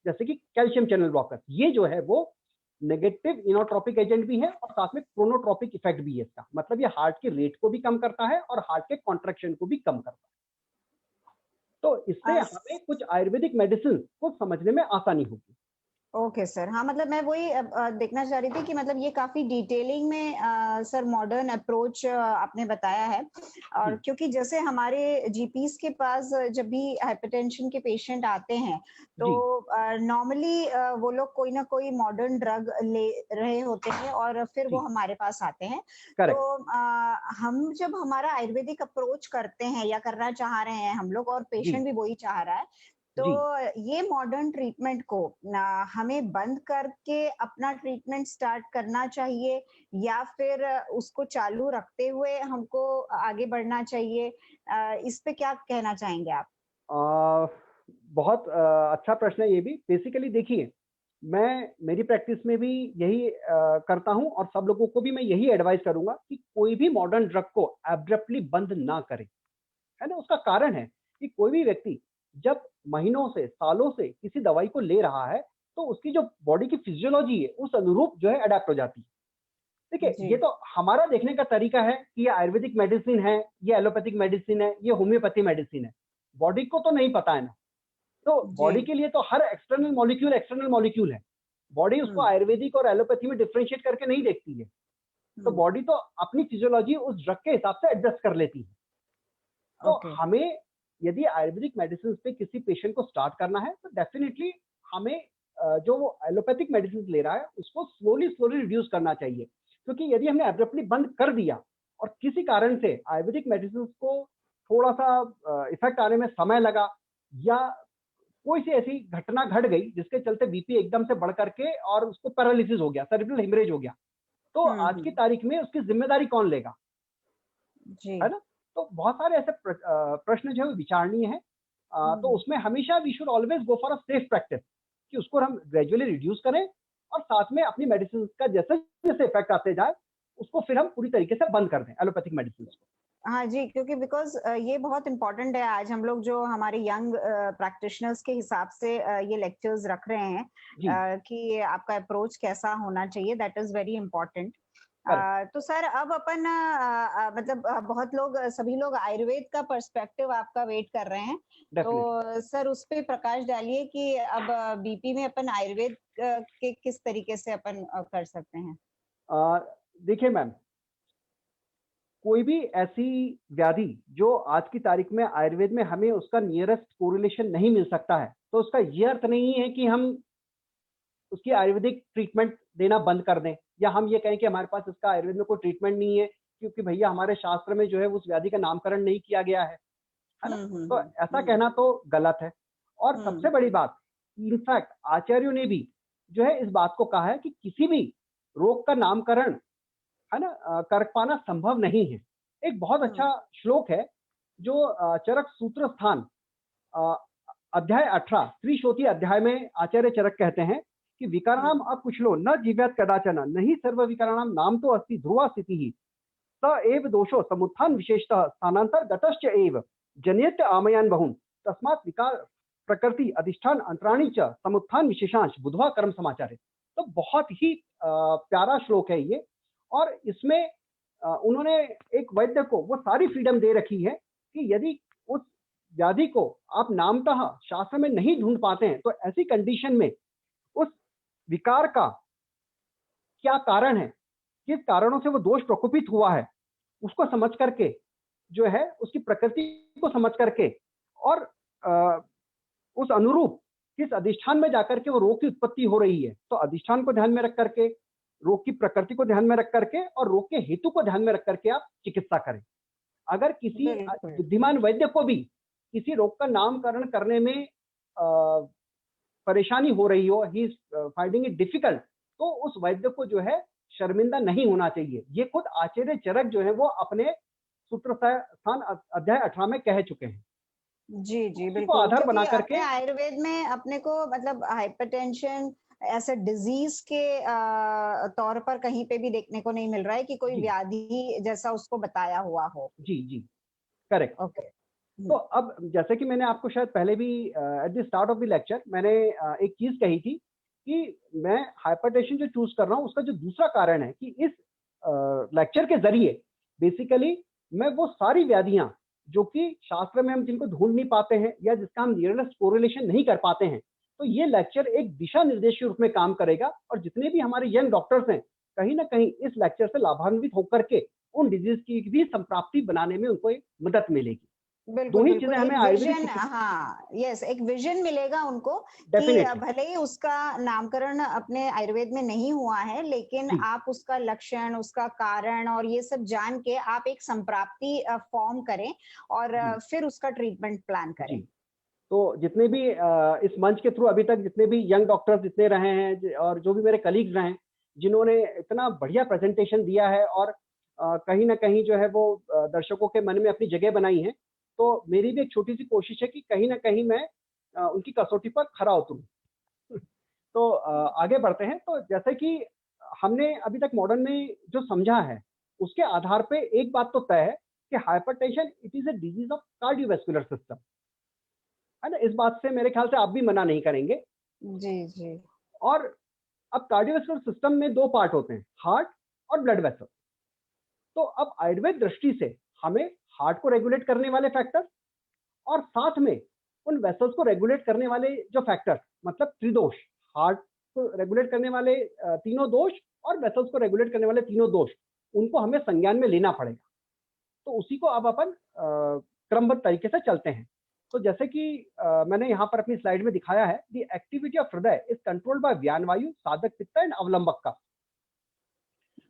जैसे कि कैल्शियम चैनल ब्लॉकर, ये जो है वो नेगेटिव इनोट्रोपिक एजेंट भी है और साथ में क्रोनोट्रोपिक इफेक्ट भी है। इसका मतलब ये हार्ट की रेट को भी कम करता है और हार्ट के कॉन्ट्रैक्शन को भी कम करता है। तो इससे हमें कुछ आयुर्वेदिक मेडिसिन को समझने में आसानी होगी। ओके सर, हाँ मतलब मैं वही देखना चाह रही थी कि मतलब ये काफी डिटेलिंग में सर मॉडर्न अप्रोच आपने बताया है। और क्योंकि जैसे हमारे जीपीस के पास जब भी हाइपरटेंशन के पेशेंट आते हैं तो नॉर्मली वो लोग कोई ना कोई मॉडर्न ड्रग ले रहे होते हैं और फिर वो हमारे पास आते हैं। तो हम जब हमारा आयुर्वेदिक अप्रोच करते हैं या करना चाह रहे हैं हम लोग, और पेशेंट भी वही चाह रहा है, तो ये मॉडर्न ट्रीटमेंट को हमें बंद करके अपना ट्रीटमेंट स्टार्ट करना चाहिए या फिर उसको चालू रखते हुए हमको आगे बढ़ना चाहिए? इस पे क्या कहना चाहेंगे आप? बहुत अच्छा प्रश्न है ये भी। बेसिकली देखिए, मैं मेरी प्रैक्टिस में भी यही करता हूं और सब लोगों को भी मैं यही एडवाइस करूंगा कि कोई भी मॉडर्न ड्रग को एब्रप्टली बंद ना करें, है ना। उसका कारण है कि कोई भी व्यक्ति जब महीनों से, सालों से किसी दवाई को ले रहा है तो उसकी जो बॉडी की फिजियोलॉजी है उस अनुरूप जो है अडेप्ट हो जाती है। देखिए, ये तो हमारा देखने का तरीका है कि ये आयुर्वेदिक मेडिसिन है, ये एलोपैथिक मेडिसिन है, ये होम्योपैथी मेडिसिन है। बॉडी को तो नहीं पता है ना, तो बॉडी के लिए तो हर एक्सटर्नल मॉलिक्यूल है। बॉडी उसको आयुर्वेदिक और एलोपैथी में डिफरेंशिएट करके नहीं देखती है। तो बॉडी तो अपनी फिजियोलॉजी उस ड्रग के हिसाब से एडजस्ट कर लेती है। तो हमें यदि आयुर्वेदिक मेडिसिन पे किसी पेशेंट को स्टार्ट करना है तो डेफिनेटली हमें जो वो एलोपैथिक मेडिसिन ले रहा है उसको स्लोली रिड्यूस करना चाहिए, क्योंकि यदि हमने एब्रप्टली बंद कर दिया और किसी कारण से आयुर्वेदिक मेडिसिन को थोड़ा सा इफेक्ट आने में समय लगा या कोई सी ऐसी घटना घट गई जिसके चलते बीपी एकदम से बढ़ करके और उसको पैरालिसिस हो गया, सेरेब्रल हेमरेज हो गया, तो आज की तारीख में उसकी जिम्मेदारी कौन लेगा, है ना। तो बहुत सारे ऐसे प्रश्न जो है विचारणीय है। तो उसमें हमेशा we should always go for a safe practice कि उसको हम ग्रेजुअली रिड्यूस करें और साथ में अपनी मेडिसिन का जैसे जैसे इफेक्ट आते जाए उसको फिर हम पूरी तरीके से बंद कर दें एलोपैथिक मेडिसिन को। हाँ जी, क्योंकि बिकॉज ये बहुत इम्पोर्टेंट है। आज हम लोग जो हमारे यंग प्रैक्टिशनर्स के हिसाब से ये लेक्चर्स रख रहे हैं कि आपका अप्रोच कैसा होना चाहिए, दैट इज वेरी इम्पोर्टेंट। तो सर अब अपन मतलब बहुत लोग, सभी लोग आयुर्वेद का पर्सपेक्टिव आपका वेट कर रहे हैं। तो सर उस पे प्रकाश डालिए कि अब बीपी में अपन आयुर्वेद के किस तरीके से अपन कर सकते हैं। देखिए मैम, कोई भी ऐसी व्याधि जो आज की तारीख में आयुर्वेद में हमें उसका नियरेस्ट कोरिलेशन नहीं मिल सकता है, तो उसका ये अर्थ नहीं है कि हम उसकी आयुर्वेदिक ट्रीटमेंट देना बंद कर दें, या हम ये कहें कि हमारे पास इसका आयुर्वेद में कोई ट्रीटमेंट नहीं है क्योंकि भैया हमारे शास्त्र में जो है उस व्याधि का नामकरण नहीं किया गया है ना। तो ऐसा कहना तो गलत है। और सबसे बड़ी बात, इनफैक्ट आचार्यों ने भी जो है इस बात को कहा है कि किसी भी रोग का नामकरण है ना कर पाना संभव नहीं है। एक बहुत अच्छा श्लोक है जो चरक सूत्र स्थान अध्याय 18 त्रिशोती अध्याय में आचार्य चरक कहते हैं कि विकाराणाम अकुशलो न जीव्यात कदाचन नहीं सर्व विकाराणाम नाम तो अस्ति ध्रुवा स्थिति ही स एव दोषो समुत्थान विशेषतः स्थानांतर गतश्च एव जनियत आमयान बहुन तस्मात् विकार प्रकृति अधिष्ठान अंतराणी च समुत्थान विशेषांश बुधवा कर्म समाचार। तो बहुत ही प्यारा श्लोक है ये, और इसमें उन्होंने एक वैद्य को वो सारी फ्रीडम दे रखी है कि यदि उस व्याधि को आप नामतः शास्त्र में नहीं ढूंढ पाते हैं तो ऐसी कंडीशन में उस विकार का क्या कारण है, किस कारणों से वो दोष प्रकोपित हुआ है, उसको समझ करके जो है उसकी प्रकृति को समझ करके और उस अनुरूप किस अधिष्ठान में जाकर के वो रोग की उत्पत्ति हो रही है, तो अधिष्ठान को ध्यान में रख करके, रोग की प्रकृति को ध्यान में रख करके और रोग के हेतु को ध्यान में रख करके आप चिकित्सा करें। अगर किसी बुद्धिमान वैद्य को भी किसी रोग का नामकरण करने में परेशानी हो रही हो, he is finding it difficult, तो उस वैद्य को जो है शर्मिंदा नहीं होना चाहिए। ये खुद आचार्य चरक जो है वो अपने सूत्र स्थान अध्याय 18 में कह चुके हैं। जी जी बिल्कुल, आधार बना करके आयुर्वेद में अपने को मतलब हाइपरटेंशन ऐसे डिजीज के तौर पर कहीं पे भी देखने को नहीं मिल रहा है कि कोई व्याधि जैसा उसको बताया हुआ हो। जी जी करेक्ट। ओके। तो अब जैसे कि मैंने आपको शायद पहले भी at the start of the lecture मैंने एक चीज कही थी कि मैं हाइपरटेंशन जो चूज कर रहा हूँ उसका जो दूसरा कारण है कि इस लेक्चर के जरिए बेसिकली मैं वो सारी व्याधियां जो कि शास्त्र में हम जिनको ढूंढ नहीं पाते हैं या जिसका हम नियरेस्ट कोरिलेशन नहीं कर पाते हैं, तो ये लेक्चर एक दिशा निर्देश के रूप में काम करेगा और जितने भी हमारे यंग डॉक्टर्स हैं कहीं ना कहीं इस लेक्चर से लाभान्वित होकर के उन डिजीज की भी संप्राप्ति बनाने में उनको एक मदद मिलेगी। दोनों चीजें हमें आयुर्वेदिक, हाँ यस, एक विजन मिलेगा उनको कि भले ही उसका नामकरण अपने आयुर्वेद में नहीं हुआ है लेकिन आप उसका लक्षण, उसका कारण और ये सब जान के आप एक संप्राप्ति फॉर्म करें और फिर उसका ट्रीटमेंट प्लान करें। तो जितने भी इस मंच के थ्रू अभी तक जितने भी यंग डॉक्टर्स जितने रहे हैं और जो भी मेरे कलीग्स रहे हैं जिन्होंने इतना बढ़िया प्रेजेंटेशन दिया है और कहीं ना कहीं जो है वो दर्शकों के मन में अपनी जगह बनाई है, तो मेरी भी एक छोटी सी कोशिश है कि कहीं ना कहीं मैं उनकी कसौटी पर खरा उतरूं। तो आगे बढ़ते हैं। तो जैसे कि हमने अभी तक मॉडर्न में जो समझा है उसके आधार पे एक बात तो तय है कि hypertension it is a disease of cardiovascular system, है ना। इस बात से मेरे ख्याल से आप भी मना नहीं करेंगे। जी जी। और अब कार्डियोवैस्कुलर सिस्टम में दो पार्ट होते हैं, हार्ट और ब्लड वेसल। तो अब आयुर्वेद दृष्टि से हमें हार्ट को रेगुलेट करने वाले फैक्टर और साथ में उन वेसल्स को रेगुलेट करने वाले जो फैक्टर, मतलब त्रिदोष, हार्ट को रेगुलेट करने वाले तीनों दोष और वेसल्स को रेगुलेट करने वाले तीनों दोष, उनको हमें संज्ञान में लेना पड़ेगा। तो उसी को अब अपन क्रमबद्ध तरीके से चलते हैं। तो जैसे कि मैंने यहाँ पर अपनी स्लाइड में दिखाया है, द एक्टिविटी ऑफ हृदय इज कंट्रोल्ड बाय व्यान वायु, साधक पित्त एंड अवलंबक का।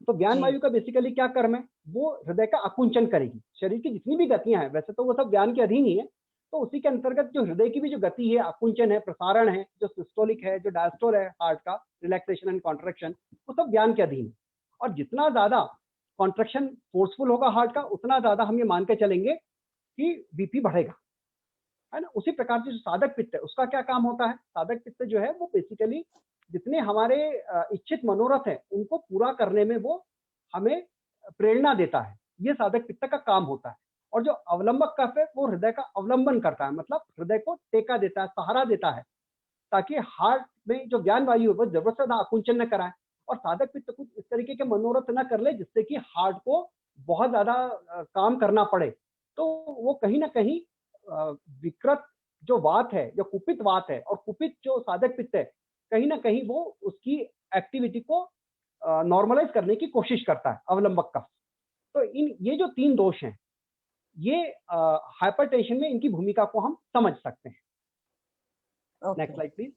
तो व्यान वायु का बेसिकली क्या कर्म है, वो हृदय का आकुंचन करेगी। शरीर की जितनी भी गतियां हैं वैसे तो वो सब व्यान के अधीन ही है, तो उसी के अंतर्गत जो हृदय की भी जो गति है, आकुंचन है, प्रसारण है, जो सिस्टोलिक है, जो डायस्टोल है हार्ट का, रिलैक्सेशन एंड कॉन्ट्रैक्शन, वो सब व्यान के अधीन है। और जितना ज्यादा कॉन्ट्रैक्शन फोर्सफुल होगा हार्ट का, उतना ज्यादा हम ये मान के चलेंगे कि बीपी बढ़ेगा, है ना। उसी प्रकार से जो साधक पित्त है उसका क्या काम होता है, साधक पित्त जो है वो बेसिकली जितने हमारे इच्छित मनोरथ है उनको पूरा करने में वो हमें प्रेरणा देता है, ये साधक पित्त का काम होता है। और जो अवलंबक कफ है वो हृदय का अवलंबन करता है, मतलब हृदय को टेका देता है, सहारा देता है, ताकि हार्ट में जो व्यान वायु है वो जरूरत से ज्यादा आकुंचन न कराए और साधक पित्त कुछ इस तरीके के मनोरथ न कर ले जिससे कि हार्ट को बहुत ज्यादा काम करना पड़े। तो वो कहीं ना कहीं विकृत जो वात है, जो कुपित वात है और कुपित जो साधक पित्त है, कहीं ना कहीं वो उसकी एक्टिविटी को नॉर्मलाइज करने की कोशिश करता है, अवलंबक कफ। तो ये जो 3 दोष हैं, ये हाइपरटेंशन में इनकी भूमिका को हम समझ सकते हैं। Next slide please.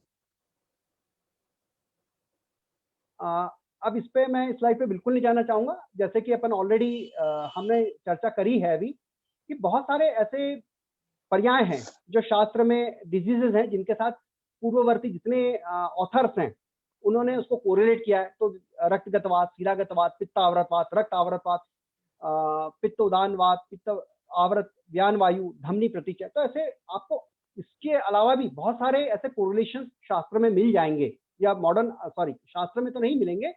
अब इस पे मैं स्लाइड पे बिल्कुल नहीं जाना चाहूंगा, जैसे कि अपन ऑलरेडी हमने चर्चा करी है अभी कि बहुत सारे ऐसे पर्याय हैं जो शास्त्र में डिजीजेज हैं जिनके साथ पूर्ववर्ती जितने ऑथर्स हैं उन्होंने उसको कोरिलेट किया है। तो रक्तगतवात, शिरागतवात, पित्त आवृतवात, रक्त आवृतवात, पित्त उदानवात, पित्त आवृत व्यान वायु, धमनी प्रतिचय। तो ऐसे आपको इसके अलावा भी बहुत सारे ऐसे कोरिलेशन शास्त्र में मिल जाएंगे, या मॉडर्न शास्त्र में तो नहीं मिलेंगे,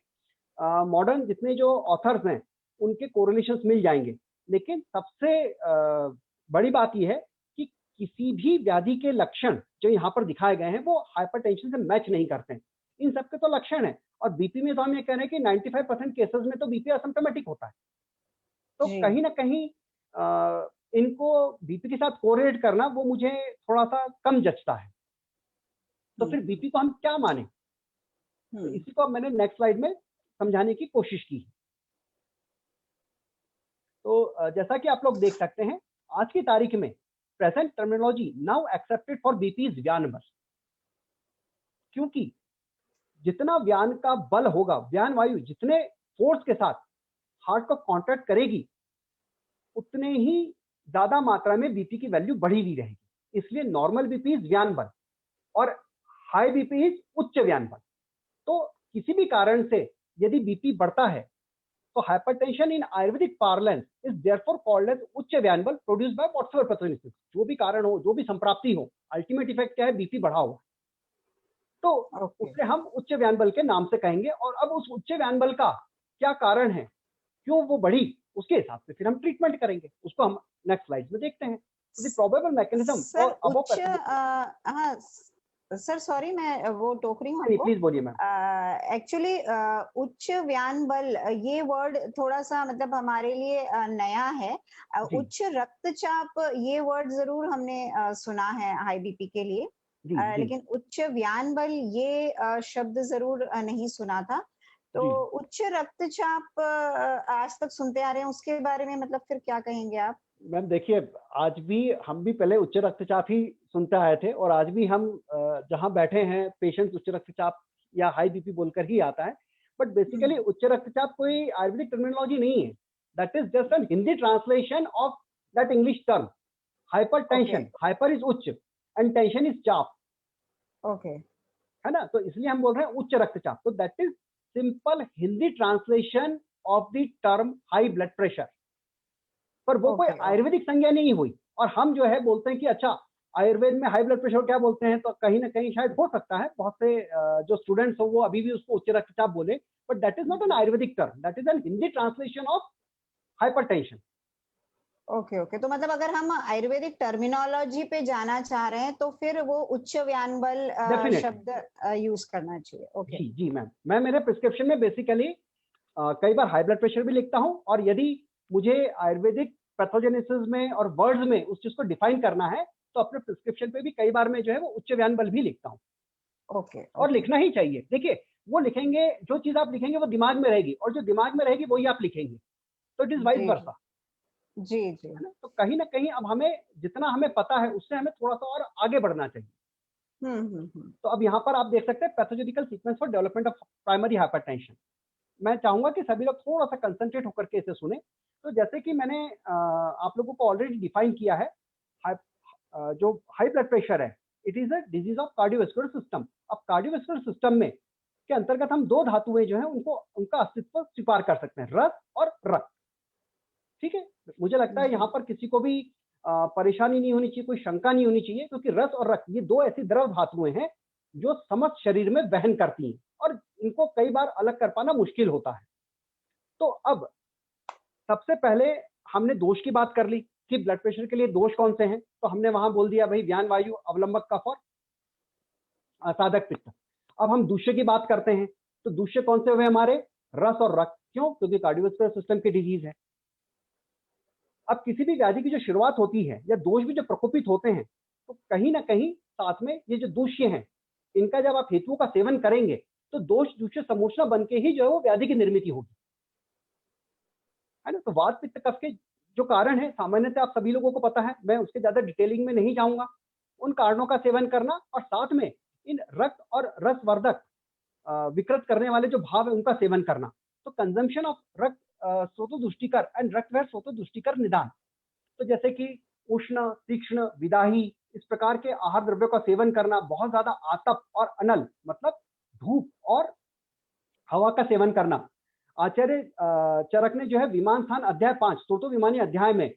मॉडर्न जितने जो ऑथर्स हैं उनके कोरिलेशंस मिल जाएंगे। लेकिन सबसे बड़ी बात यह है कि किसी भी व्याधि के लक्षण जो यहाँ पर दिखाए गए हैं वो हाइपरटेंशन से मैच नहीं करते हैं। इन सबके तो लक्षण है, और बीपी में तो हम ये कह रहे हैं कि 95% केसेस में तो बीपी असिम्प्टोमेटिक होता है। तो कहीं ना कहीं इनको बीपी के साथ कोरिलेट करना वो मुझे थोड़ा सा कम जचता है। तो फिर बीपी को हम क्या माने, तो इसी को मैंने नेक्स्ट स्लाइड में समझाने की कोशिश की है। तो जैसा कि आप लोग देख सकते हैं, आज की तारीख में present terminology now accepted for BP is व्यान बल। क्योंकि जितना व्यान का बल होगा, व्यान वायु जितने फोर्स के साथ हार्ट को कॉन्ट्रैक्ट करेगी, उतने ही ज्यादा मात्रा में बीपी की वैल्यू बढ़ी हुई रहेगी। इसलिए नॉर्मल बीपी इज व्यान बल और हाई बीपी इज उच्च व्यान बल। तो किसी भी कारण से यदि बीपी बढ़ता है तो hypertension in Ayurvedic parlance is therefore called as उच्च व्यान बल प्रोड्यूस्ड बाय व्हाटएवर पैथोजेनेसिस। जो भी कारण हो, जो भी संप्राप्ति हो, अल्टीमेट इफेक्ट क्या है, बीपी बढ़ा हुआ। तो उसे हम उच्च व्यान बल के नाम से कहेंगे। और अब उस उच्च व्यान बल का क्या कारण है, क्यों वो बढ़ी, उसके हिसाब से फिर हम ट्रीटमेंट करेंगे। उसको हम नेक्स्ट स्लाइड में देखते हैं। The probable mechanism for above sir sorry, मैं वो टोक रही हूँ। प्लीज बोलिए मैम। एक्चुअली उच्च व्यान बल ये वर्ड थोड़ा सा मतलब हमारे लिए नया है। उच्च रक्तचाप ये वर्ड जरूर हमने सुना है हाई बीपी के लिए, लेकिन उच्च व्यान बल ये शब्द जरूर नहीं सुना था। तो उच्च रक्तचाप आज तक सुनते आ रहे हैं, उसके बारे में मतलब फिर क्या कहेंगे आप? मैम देखिए, आज भी हम भी पहले उच्च रक्तचाप ही सुनते आए थे, और आज भी हम जहां बैठे हैं पेशेंट्स उच्च रक्तचाप या हाई बीपी बोलकर ही आता है। बट बेसिकली उच्च रक्तचाप कोई आयुर्वेदिक टर्मिनोलॉजी नहीं है, that is just an Hindi translation of that English term hypertension. Hyper is उच्च एंड टेंशन इज चाप, है ना। तो इसलिए हम बोल रहे हैं उच्च रक्तचाप। तो that is simple Hindi translation of the term high blood pressure, पर वो कोई आयुर्वेदिक संज्ञा नहीं हुई। और हम जो है बोलते हैं कि अच्छा आयुर्वेद में हाई ब्लड प्रेशर क्या बोलते हैं, तो कहीं ना कहीं शायद हो सकता है बहुत से जो स्टूडेंट्स हो वो अभी भी उसको उच्च रक्तचाप बोले, but that is not an Ayurvedic term, that is an Hindi translation of hypertension. Okay तो मतलब अगर हम आयुर्वेदिक टर्मिनोलॉजी पे जाना चाह रहे हैं तो फिर वो उच्च व्यान बल शब्द यूज करना चाहिए। जी मैम, मैं मेरे प्रिस्क्रिप्शन में बेसिकली कई बार हाई ब्लड प्रेशर भी लिखता हूँ, और यदि मुझे आयुर्वेदिक पैथोजेनेसिस में और वर्ड्स में उस चीज को डिफाइन करना है तो अपने प्रिस्क्रिप्शन पे भी कई बार मैं जो है वो उच्च व्यान बल भी लिखता हूँ। और लिखना ही चाहिए। देखिए, वो लिखेंगे, जो चीज आप लिखेंगे वो दिमाग में रहेगी, और जो दिमाग में रहेगी वही आप लिखेंगे। तो इट इज वाइस वर्सा। जी जी। तो कहीं ना कहीं अब हमें जितना हमें पता है उससे हमें थोड़ा सा और आगे बढ़ना चाहिए। तो अब यहाँ पर आप देख सकते हैं pathological sequence for development of primary hypertension. मैं चाहूंगा कि सभी लोग थोड़ा सा कंसंट्रेट होकर के इसे सुने। तो जैसे कि मैंने आप लोगों को ऑलरेडी डिफाइन किया है, जो हाई ब्लड प्रेशर है, it is a disease of cardiovascular system. अब कार्डियोवैस्कुलर सिस्टम में के अंतर्गत हम दो धातुएं जो है उनका अस्तित्व स्वीकार कर सकते हैं, रस और रक्त। ठीक है, मुझे लगता है यहाँ पर किसी को भी परेशानी नहीं होनी चाहिए, कोई शंका नहीं होनी चाहिए, क्योंकि रस और रक्त ये दो ऐसी द्रव धातुएं हैं जो समस्त शरीर में वहन करती हैं, और इनको कई बार अलग कर पाना मुश्किल होता है। तो अब सबसे पहले हमने दोष की बात कर ली कि ब्लड प्रेशर के लिए दोष कौन से हैं, तो हमने वहां बोल दिया भाई व्यान वायु, अवलंबक कफ और साधक पित्त। अब हम दूष्य की बात करते हैं, तो दूष्य कौन से हुए हमारे, रस और रक्त। क्यों? क्योंकि कार्डियोवैस्कुलर सिस्टम की डिजीज है। अब किसी भी व्याधि की जो शुरुआत होती है या दोष भी जो प्रकोपित होते हैं, तो कहीं ना कहीं साथ में ये जो दूष्य हैं, इनका जब आप हेतुओं का सेवन करेंगे तो दोष दूषित समूचना बन के ही जो है वो व्याधि की निर्मित होगी, है ना। तो वात पित्त कफ के जो कारण है सामान्यतः आप सभी लोगों को पता है, मैं उसके ज्यादा डिटेलिंग में नहीं जाऊंगा। उन कारणों का सेवन करना और साथ में इन रक्त और रसवर्धक विकृत करने वाले जो भाव है उनका सेवन करना। तो कंजम्पशन ऑफ रक्त स्रोतोदुष्टिकर एंड रक्तवैर स्रोतोदुष्टिकर निदान, तो जैसे कि उष्ण, तीक्ष्ण, विदाही इस प्रकार के आहार द्रव्यों का सेवन करना, बहुत ज्यादा आतप और अनल मतलब धूप और हवा का सेवन करना। आचार्य चरक ने जो है विमान स्थान अध्याय 5 स्रोतो विमानी अध्याय में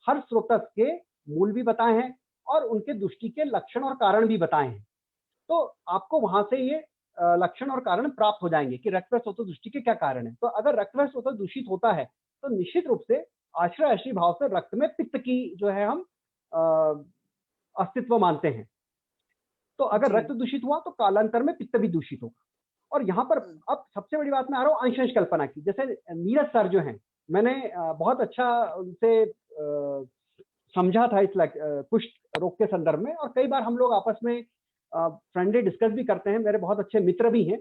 हर स्रोतस के मूल भी बताए हैं और उनके दुष्टि के लक्षण और कारण भी बताए हैं। तो आपको वहां से ये लक्षण और कारण प्राप्त हो जाएंगे कि रक्तवैर स्रोतोदुष्टि के क्या कारण है। तो अगर रक्तवैर स्रोत दूषित होता है तो निश्चित रूप से आश्रय आश्री भाव से रक्त में पित्त की जो है हम अस्तित्व मानते हैं। तो अगर रक्त दूषित हुआ तो कालांतर में पित्त भी दूषित होगा। और यहाँ पर अब सबसे बड़ी बात मैं आ रहा हूँ अंश कल्पना की। जैसे नीरज सर जो हैं, मैंने बहुत अच्छा उनसे समझा था इस कुष्ठ रोग के संदर्भ में, और कई बार हम लोग आपस में फ्रेंडली डिस्कस भी करते हैं, मेरे बहुत अच्छे मित्र भी हैं।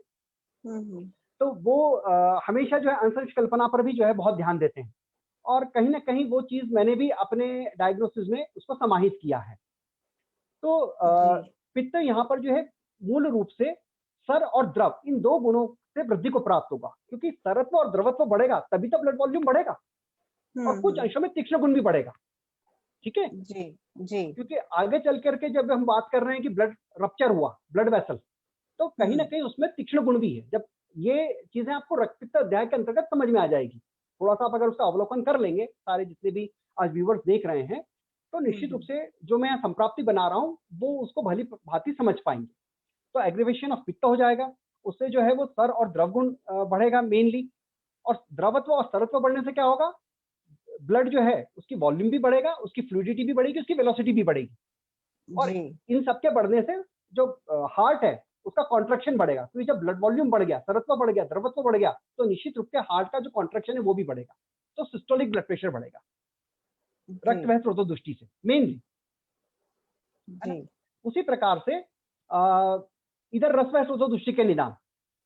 तो वो हमेशा जो है अंश कल्पना पर भी जो है बहुत ध्यान देते हैं, और कहीं ना कहीं वो चीज मैंने भी अपने डायग्नोसिस में उसको समाहित किया है। तो पित्त यहाँ पर जो है मूल रूप से सर और द्रव इन दो गुणों से वृद्धि को प्राप्त होगा, क्योंकि सरत्व और द्रवत्व बढ़ेगा तभी तो ब्लड वॉल्यूम बढ़ेगा, और कुछ अंशों में तीक्ष्ण गुण भी बढ़ेगा। ठीक है जी जी। क्योंकि आगे चल करके जब हम बात कर रहे हैं कि ब्लड रप्चर हुआ, ब्लड वेसल, तो कहीं ना कहीं उसमें तीक्ष्ण गुण भी है। जब ये चीजें आपको रक्त पित्त अध्याय के अंतर्गत समझ में आ जाएगी, थोड़ा सा आप अगर उसका अवलोकन कर लेंगे, सारे जितने भी आज व्यूवर्स देख रहे हैं, तो निश्चित रूप से जो मैं संप्राप्ति बना रहा हूँ वो उसको भली भांति समझ पाएंगे। तो एग्रीवेशन ऑफ पित्त हो जाएगा, उससे जो है वो सर और द्रव गुण बढ़ेगा मेनली, और द्रवत्व और सरत्व बढ़ने से क्या होगा, ब्लड जो है उसकी वॉल्यूम भी बढ़ेगा, उसकी फ्लूइडिटी भी बढ़ेगी, उसकी वेलोसिटी भी बढ़ेगी, और इन सबके बढ़ने से जो हार्ट है उसका कॉन्ट्रैक्शन बढ़ेगा, क्योंकि जब ब्लड वॉल्यूम बढ़ गया, सरत्व बढ़ गया, द्रवत्व बढ़ गया, तो निश्चित रूप से हार्ट का जो कॉन्ट्रैक्शन है वो भी बढ़ेगा, तो सिस्टोलिक ब्लड प्रेशर बढ़ेगा रक्त वह स्रोतोदुष्टि से मेनली। उसी प्रकार से इधर रस वह स्रोतोदुष्टि के निदान,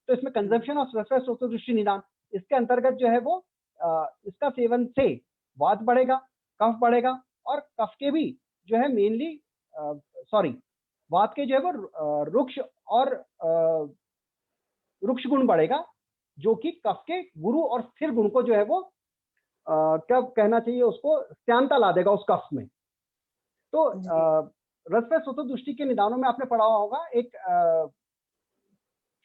तो इसमें कंजम्पशन ऑफ रस वह स्रोतोदुष्टि निदान, इसके अंतर्गत जो है वो इसका सेवन से वात बढ़ेगा, कफ बढ़ेगा, और कफ के भी जो है मेनली वात के जो है वो रुक्ष और रुक्ष गुण बढ़ेगा, जो कि कफ के गुरु और स्थिर गुण को जो है वो क्या कहना चाहिए उसको, स्त्यांता ला देगा उस कफ में। तो रसवह स्रोतोदुष्टि के निदानों में आपने पढ़ा होगा, एक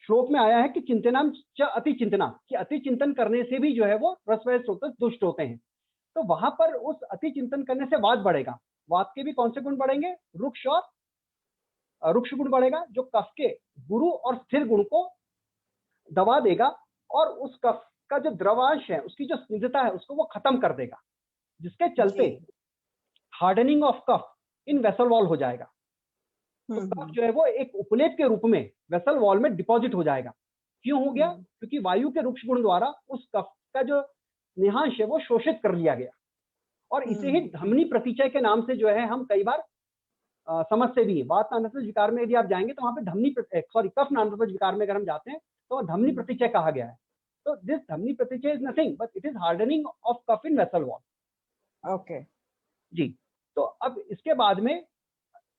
श्लोक में आया है कि चिंतनाम च अति चिंतना, कि अति चिंतन करने से भी जो है वो रसवह स्रोत दुष्ट होते हैं। तो वहां पर उस अति चिंतन करने से वात बढ़ेगा, वात के भी कौन से गुण बढ़ेंगे, रुक्ष और रुक्ष गुण बढ़ेगा, जो कफ के गुरु और स्थिर गुण को दबा देगा, और उस कफ का जो द्रवांश है उसकी जो स्निग्धता है उसको वो खत्म कर देगा, जिसके चलते hardening of kapha in vessel wall हो जाएगा। तो कफ जो है वो एक उपलेप के रूप में वेसल वॉल में डिपॉजिट हो जाएगा। क्यों हो गया, क्योंकि वायु के रुक्ष गुण द्वारा उस कफ का जो निहांश है वो शोषित कर लिया गया, और इसे ही धमनी प्रतिचय के नाम से जो है हम कई बार समझते भी हैं। वात नानत्वज विकार में यदि आप जाएंगे तो वहां पे कफ नानत्वज विकार में अगर हम जाते हैं तो धमनी प्रतिचय कहा गया है। तो दिस धमनी प्रतिचय is nothing but it is hardening of kapha in vessel wall. Okay जी। तो अब इसके बाद में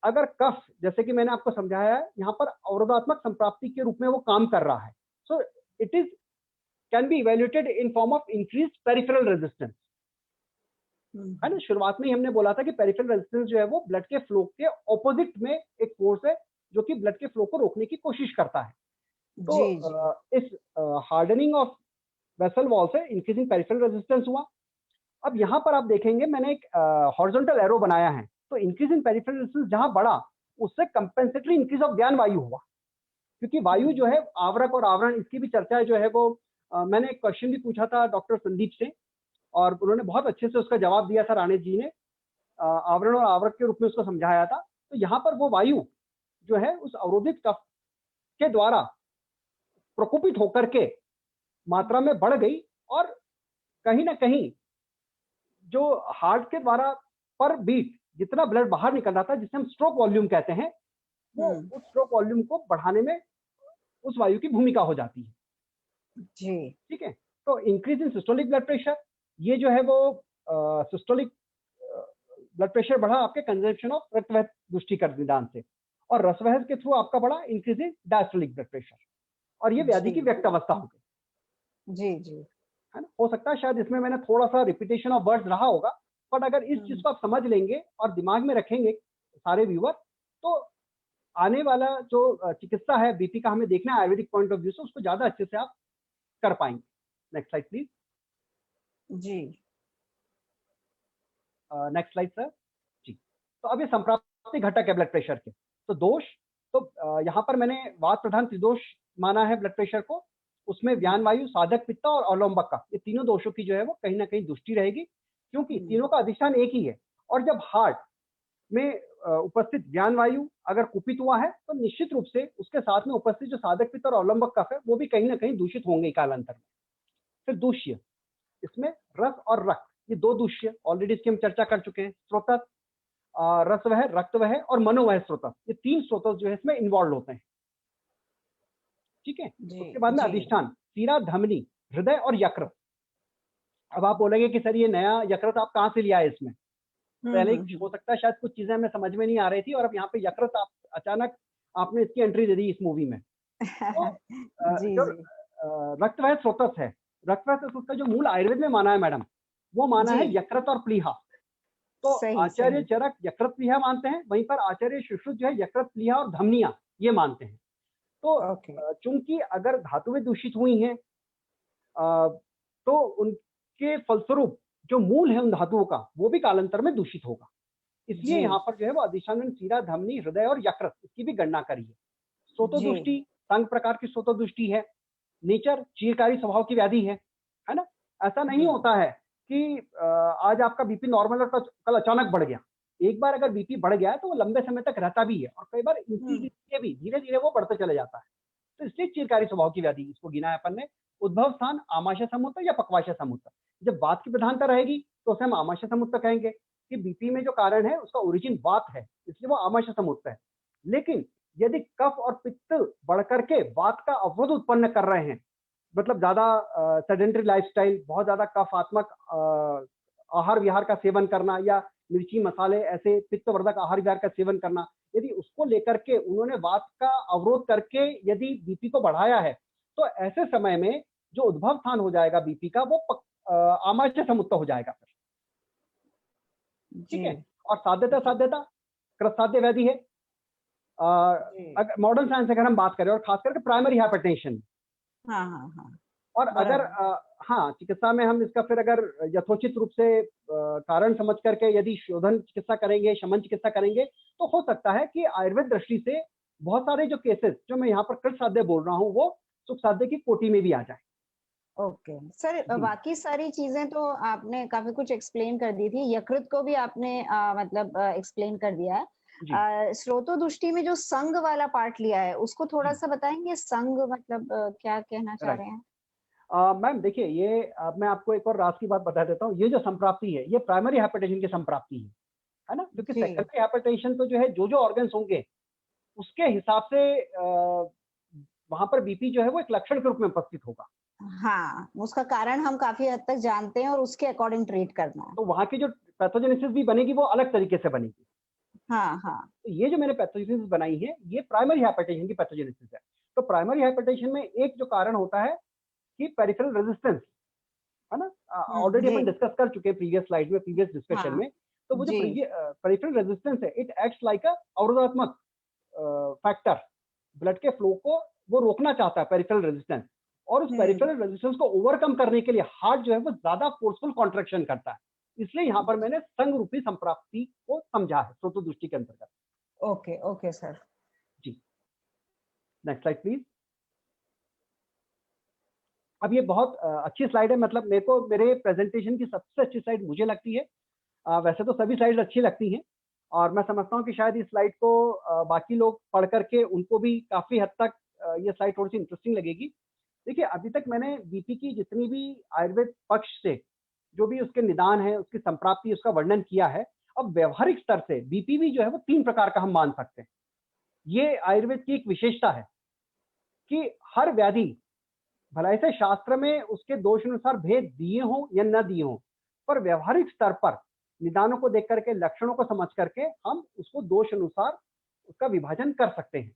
अगर कफ, जैसे कि मैंने आपको समझाया है, यहाँ पर अवरोधात्मक संप्राप्ति के रूप में वो काम कर रहा है, so it is can be evaluated in form of increased peripheral resistance, है ना। शुरुआत में ही हमने बोला था कि पेरिफेरल रेजिस्टेंस जो है वो ब्लड के फ्लो के ऑपोजिट में एक फोर्स है जो कि ब्लड के फ्लो को रोकने की कोशिश करता है। तो इस हार्डनिंग ऑफ वेसल वॉल से इंक्रीजिंग पेरिफेरल रेजिस्टेंस हुआ। अब यहाँ पर आप देखेंगे मैंने एक हॉरिजॉन्टल एरो बनाया है, तो इंक्रीज इन पेरिफेरल रेजिस्टेंस जहां बढ़ा उससे कंपेंसेटरी इंक्रीज ऑफ ज्ञान वायु हुआ, क्योंकि वायु जो है आवरक और आवरण, इसकी भी चर्चा जो है वो मैंने एक क्वेश्चन भी पूछा था डॉक्टर संदीप से, और उन्होंने बहुत अच्छे से उसका जवाब दिया था, राणेश जी ने आवरण और आवरक के रूप में उसको समझाया था। तो यहाँ पर वो वायु जो है उस अवरोधित कफ के द्वारा प्रकोपित होकर के मात्रा में बढ़ गई, और कहीं ना कहीं जो हार्ट के द्वारा पर बीट जितना ब्लड बाहर निकल रहा था, जिसे हम स्ट्रोक वॉल्यूम कहते हैं, वो उस स्ट्रोक वॉल्यूम को बढ़ाने में उस वायु की भूमिका हो जाती है। जी ठीक है, तो increase in systolic blood pressure, ये जो है वो सिस्टोलिक ब्लड प्रेशर बढ़ा आपके कंजम्पशन ऑफ रक्तवह दुष्टि कर निदान से, और रसवह के थ्रू आपका बढ़ा increase in diastolic blood pressure, और ये व्याधि की जी व्यक्त अवस्था हो गई। जी है ना, हो सकता है शायद इसमें मैंने थोड़ा सा रिपीटेशन ऑफ वर्ड्स रहा होगा, बट अगर इस चीज को आप समझ लेंगे और दिमाग में रखेंगे सारे व्यूअर, तो आने वाला जो चिकित्सा है बीपी का हमें देखना है आयुर्वेदिक पॉइंट ऑफ व्यू से, उसको ज्यादा अच्छे से आप कर पाएंगे। Next slide please. जी नेक्स्ट स्लाइड सर जी। तो अब ये संप्राप्ति घटक है ब्लड प्रेशर के। तो दोष, तो यहाँ पर मैंने वात प्रधान त्रिदोष माना है ब्लड प्रेशर को, उसमें व्यान वायु, साधक पित्ता और अवलंबक का, ये तीनों दोषों की जो है वो कहीं ना कहीं दुष्टि रहेगी, क्योंकि तीनों का अधिष्ठान एक ही है। और जब हार्ट में उपस्थित व्यान वायु अगर कुपित हुआ है तो निश्चित रूप से उसके साथ में उपस्थित जो साधक पित्त और अवलंबक कफ है वो भी कहीं ना कहीं दूषित होंगे कालांतर में। फिर दूष्य, इसमें रस और रक्त, ये दो दूष्य ऑलरेडी इसकी हम चर्चा कर चुके हैं। स्रोतस, रसवह, रक्तवह और मनोवह स्रोतस, ये तीन स्रोतस जो है इसमें इन्वॉल्व होते हैं। ठीक है, उसके बाद में अधिष्ठान सीरा, धमनी, हृदय और यकृत। अब आप बोलेंगे कि सर ये नया यकृत आप कहाँ से लिया है, इसमें पहले हो सकता है शायद कुछ चीजें हमें समझ में नहीं आ रही थी, और अब यहाँ पे यकृत आप अचानक आपने इसकी एंट्री दे दी इस मूवी में। तो जो रक्तवह स्रोतस है, रक्तवह स्रोतस का जो मूल आयुर्वेद में माना है मैडम, वो माना है यकृत और प्लीहा। तो आचार्य चरक यकृत प्लीहा मानते हैं, वहीं पर आचार्य सुश्रुत जो है यकृत प्लीहा और धमनिया ये मानते हैं। तो चूंकि अगर धातुएं दूषित हुई हैं तो उनके फलस्वरूप जो मूल है उन धातुओं का वो भी कालांतर में दूषित होगा। इसलिए यहाँ पर जो है वो अधिष्ठान में सीरा, धमनी, हृदय और यकृत, इसकी भी गणना करी है। स्रोतोदुष्टि संघ प्रकार की स्रोतोदुष्टि है। नेचर चीरकारी स्वभाव की व्याधि है ना। ऐसा नहीं होता है कि आज आपका बीपी नॉर्मल और कल अचानक बढ़ गया। एक बार अगर बीपी बढ़ गया है तो वो लंबे समय तक रहता भी है, और कई बार इनसे भी धीरे धीरे वो बढ़ते चले जाता है। तो इसलिए चीरकारी स्वभाव की व्याधि इसको गिना है अपन ने। उद्भव स्थान आमाशय समूत्र या पक्वाशय समूत्र। जब वात की प्रधानता रहेगी तो उसे हम आमाशय समूत्र कहेंगे कि बीपी में जो कारण है उसका ओरिजिन वात है, इसलिए वो आमाशय समूत्र है। लेकिन यदि कफ और पित्त बढ़कर के वात का अवरोध उत्पन्न कर रहे हैं, मतलब ज्यादा सेडेंटरी लाइफस्टाइल, बहुत ज्यादा कफात्मक आहार विहार का सेवन करना या मिर्ची मसाले ऐसे पित्तवर्धक आहार विहार का सेवन करना, यदि उसको लेकर के उन्होंने वात का अवरोध करके यदि बीपी को बढ़ाया है, तो ऐसे समय में जो उद्भव स्थान हो जाएगा बीपी का वो आमाशय समूत्र हो जाएगा। ठीक है। और साध्यता कृतसाध्य व्याधि है। अगर मॉडर्न साइंस अगर हम बात करें और खास करके प्राइमरी हाइपरटेंशन, और अगर चिकित्सा में हम इसका फिर अगर यथोचित रूप से कारण समझ करके यदि शोधन चिकित्सा करेंगे, शमन चिकित्सा करेंगे, तो हो सकता है कि आयुर्वेद दृष्टि से बहुत सारे जो केसेस जो मैं यहाँ पर कृत साध्य बोल रहा हूँ वो सुख साध्य की कोटि में भी आ जाए। ओके सर, बाकी सारी चीजें तो आपने काफी कुछ एक्सप्लेन कर दी थी। यकृत को भी आपने मतलब एक्सप्लेन कर दिया है। स्रोतोदुष्टि में जो संघ वाला पार्ट लिया है उसको थोड़ा सा बताएंगे। संघ मतलब क्या कहना चाह रहे हैं? मैम देखिए, ये मैं आपको एक और राज की बात बता देता हूँ। ये जो संप्राप्ति है ये प्राइमरी हाइपरटेंशन की संप्राप्ति है ना, क्योंकि सेकेंडरी हाइपरटेंशन तो जो है जो ऑर्गन्स होंगे उसके हिसाब से वहां पर बीपी जो है वो एक लक्षण के रूप में उपस्थित होगा। हाँ, उसका कारण हम काफी हद तक जानते हैं और उसके अकॉर्डिंग ट्रीट करना है। तो वहां की जो पैथोजेनेसिस भी बनेगी वो अलग तरीके से बनेगी। तो ये जो मैंने पैथोजेनेसिस बनाई है ये प्राइमरी हाइपरटेंशन की पैथोजेनेसिस है। तो प्राइमरी हाइपरटेंशन में एक जो कारण होता है कि पेरिफेरल रेजिस्टेंस, है ना, ऑलरेडी अपन डिस्कस कर चुके हैं प्रीवियस स्लाइड में, प्रीवियस डिस्कशन में। तो वो जो पेरिफेरल रेजिस्टेंस है, इट एक्ट्स लाइक अ अवरोधात्मक फैक्टर। ब्लड के फ्लो को वो रोकना चाहता है पेरिफेरल रेजिस्टेंस, और उस पेरिफेरल रेजिस्टेंस को ओवरकम करने के लिए हार्ट जो है वो ज्यादा फोर्सफुल कॉन्ट्रैक्शन करता है। इसलिए यहाँ पर मैंने संघ रूपी संप्राप्ति को समझा है स्रोतोदुष्टि के अंतर्गत। ओके सर जी। Next slide please. अब ये बहुत अच्छी स्लाइड है, मतलब मेरे को मेरे प्रेजेंटेशन की सबसे अच्छी स्लाइड मुझे लगती है। वैसे तो सभी स्लाइड्स अच्छी लगती हैं, और मैं समझता हूँ कि शायद इस स्लाइड को बाकी लोग पढ़ करके उनको भी काफी हद तक ये स्लाइड थोड़ी सी इंटरेस्टिंग लगेगी। देखिए, अभी तक मैंने बीपी की जितनी भी आयुर्वेद पक्ष से जो भी उसके निदान है, उसकी संप्राप्ति, उसका वर्णन किया है। अब व्यवहारिक स्तर से बीपी भी जो है वो 3 प्रकार का हम मान सकते हैं। ये आयुर्वेद की एक विशेषता है। कि हर व्याधि भलाई से शास्त्र में उसके दोष अनुसार भेद दिए हों या न दिए हों, पर व्यवहारिक स्तर पर निदानों को देख करके, लक्षणों को समझ करके हम उसको दोष अनुसार उसका विभाजन कर सकते हैं।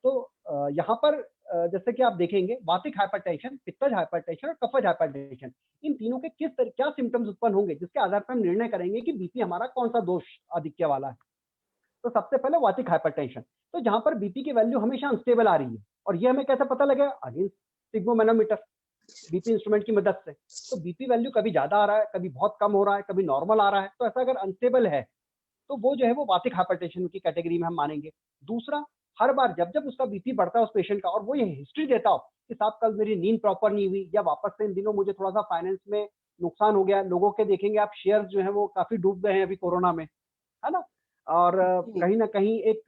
तो यहाँ पर जैसे कि आप देखेंगे, वातिक हाइपरटेंशन, पित्तज हाइपरटेंशन और कफज हाइपरटेंशन, इन तीनों के क्या सिम्टम्स उत्पन्न होंगे, जिसके आधार पर हम निर्णय करेंगे कि बीपी हमारा कौन सा दोष आधिक्य वाला है। तो सबसे पहले वातिक हाइपरटेंशन, तो जहां पर बीपी की वैल्यू हमेशा अनस्टेबल आ रही है, और ये हमें कैसे पता लगेगा? अगेन स्फिग्मोमैनोमीटर, बीपी इंस्ट्रूमेंट की मदद से। तो बीपी वैल्यू कभी ज्यादा आ रहा है, कभी बहुत कम हो रहा है, कभी नॉर्मल आ रहा है, तो ऐसा अगर अनस्टेबल है तो वो जो है वो वातिक हाइपरटेंशन की कैटेगरी में हम मानेंगे। दूसरा, हर बार जब जब उसका बीपी बढ़ता है उस पेशेंट का, और वो ये हिस्ट्री देता हो कि साहब कल मेरी नींद प्रॉपर नहीं हुई, या वापस से इन दिनों मुझे थोड़ा सा फाइनेंस में नुकसान हो गया, लोगों के देखेंगे आप शेयर जो है वो काफी डूब गए हैं अभी कोरोना में, है ना, और कहीं ना कहीं एक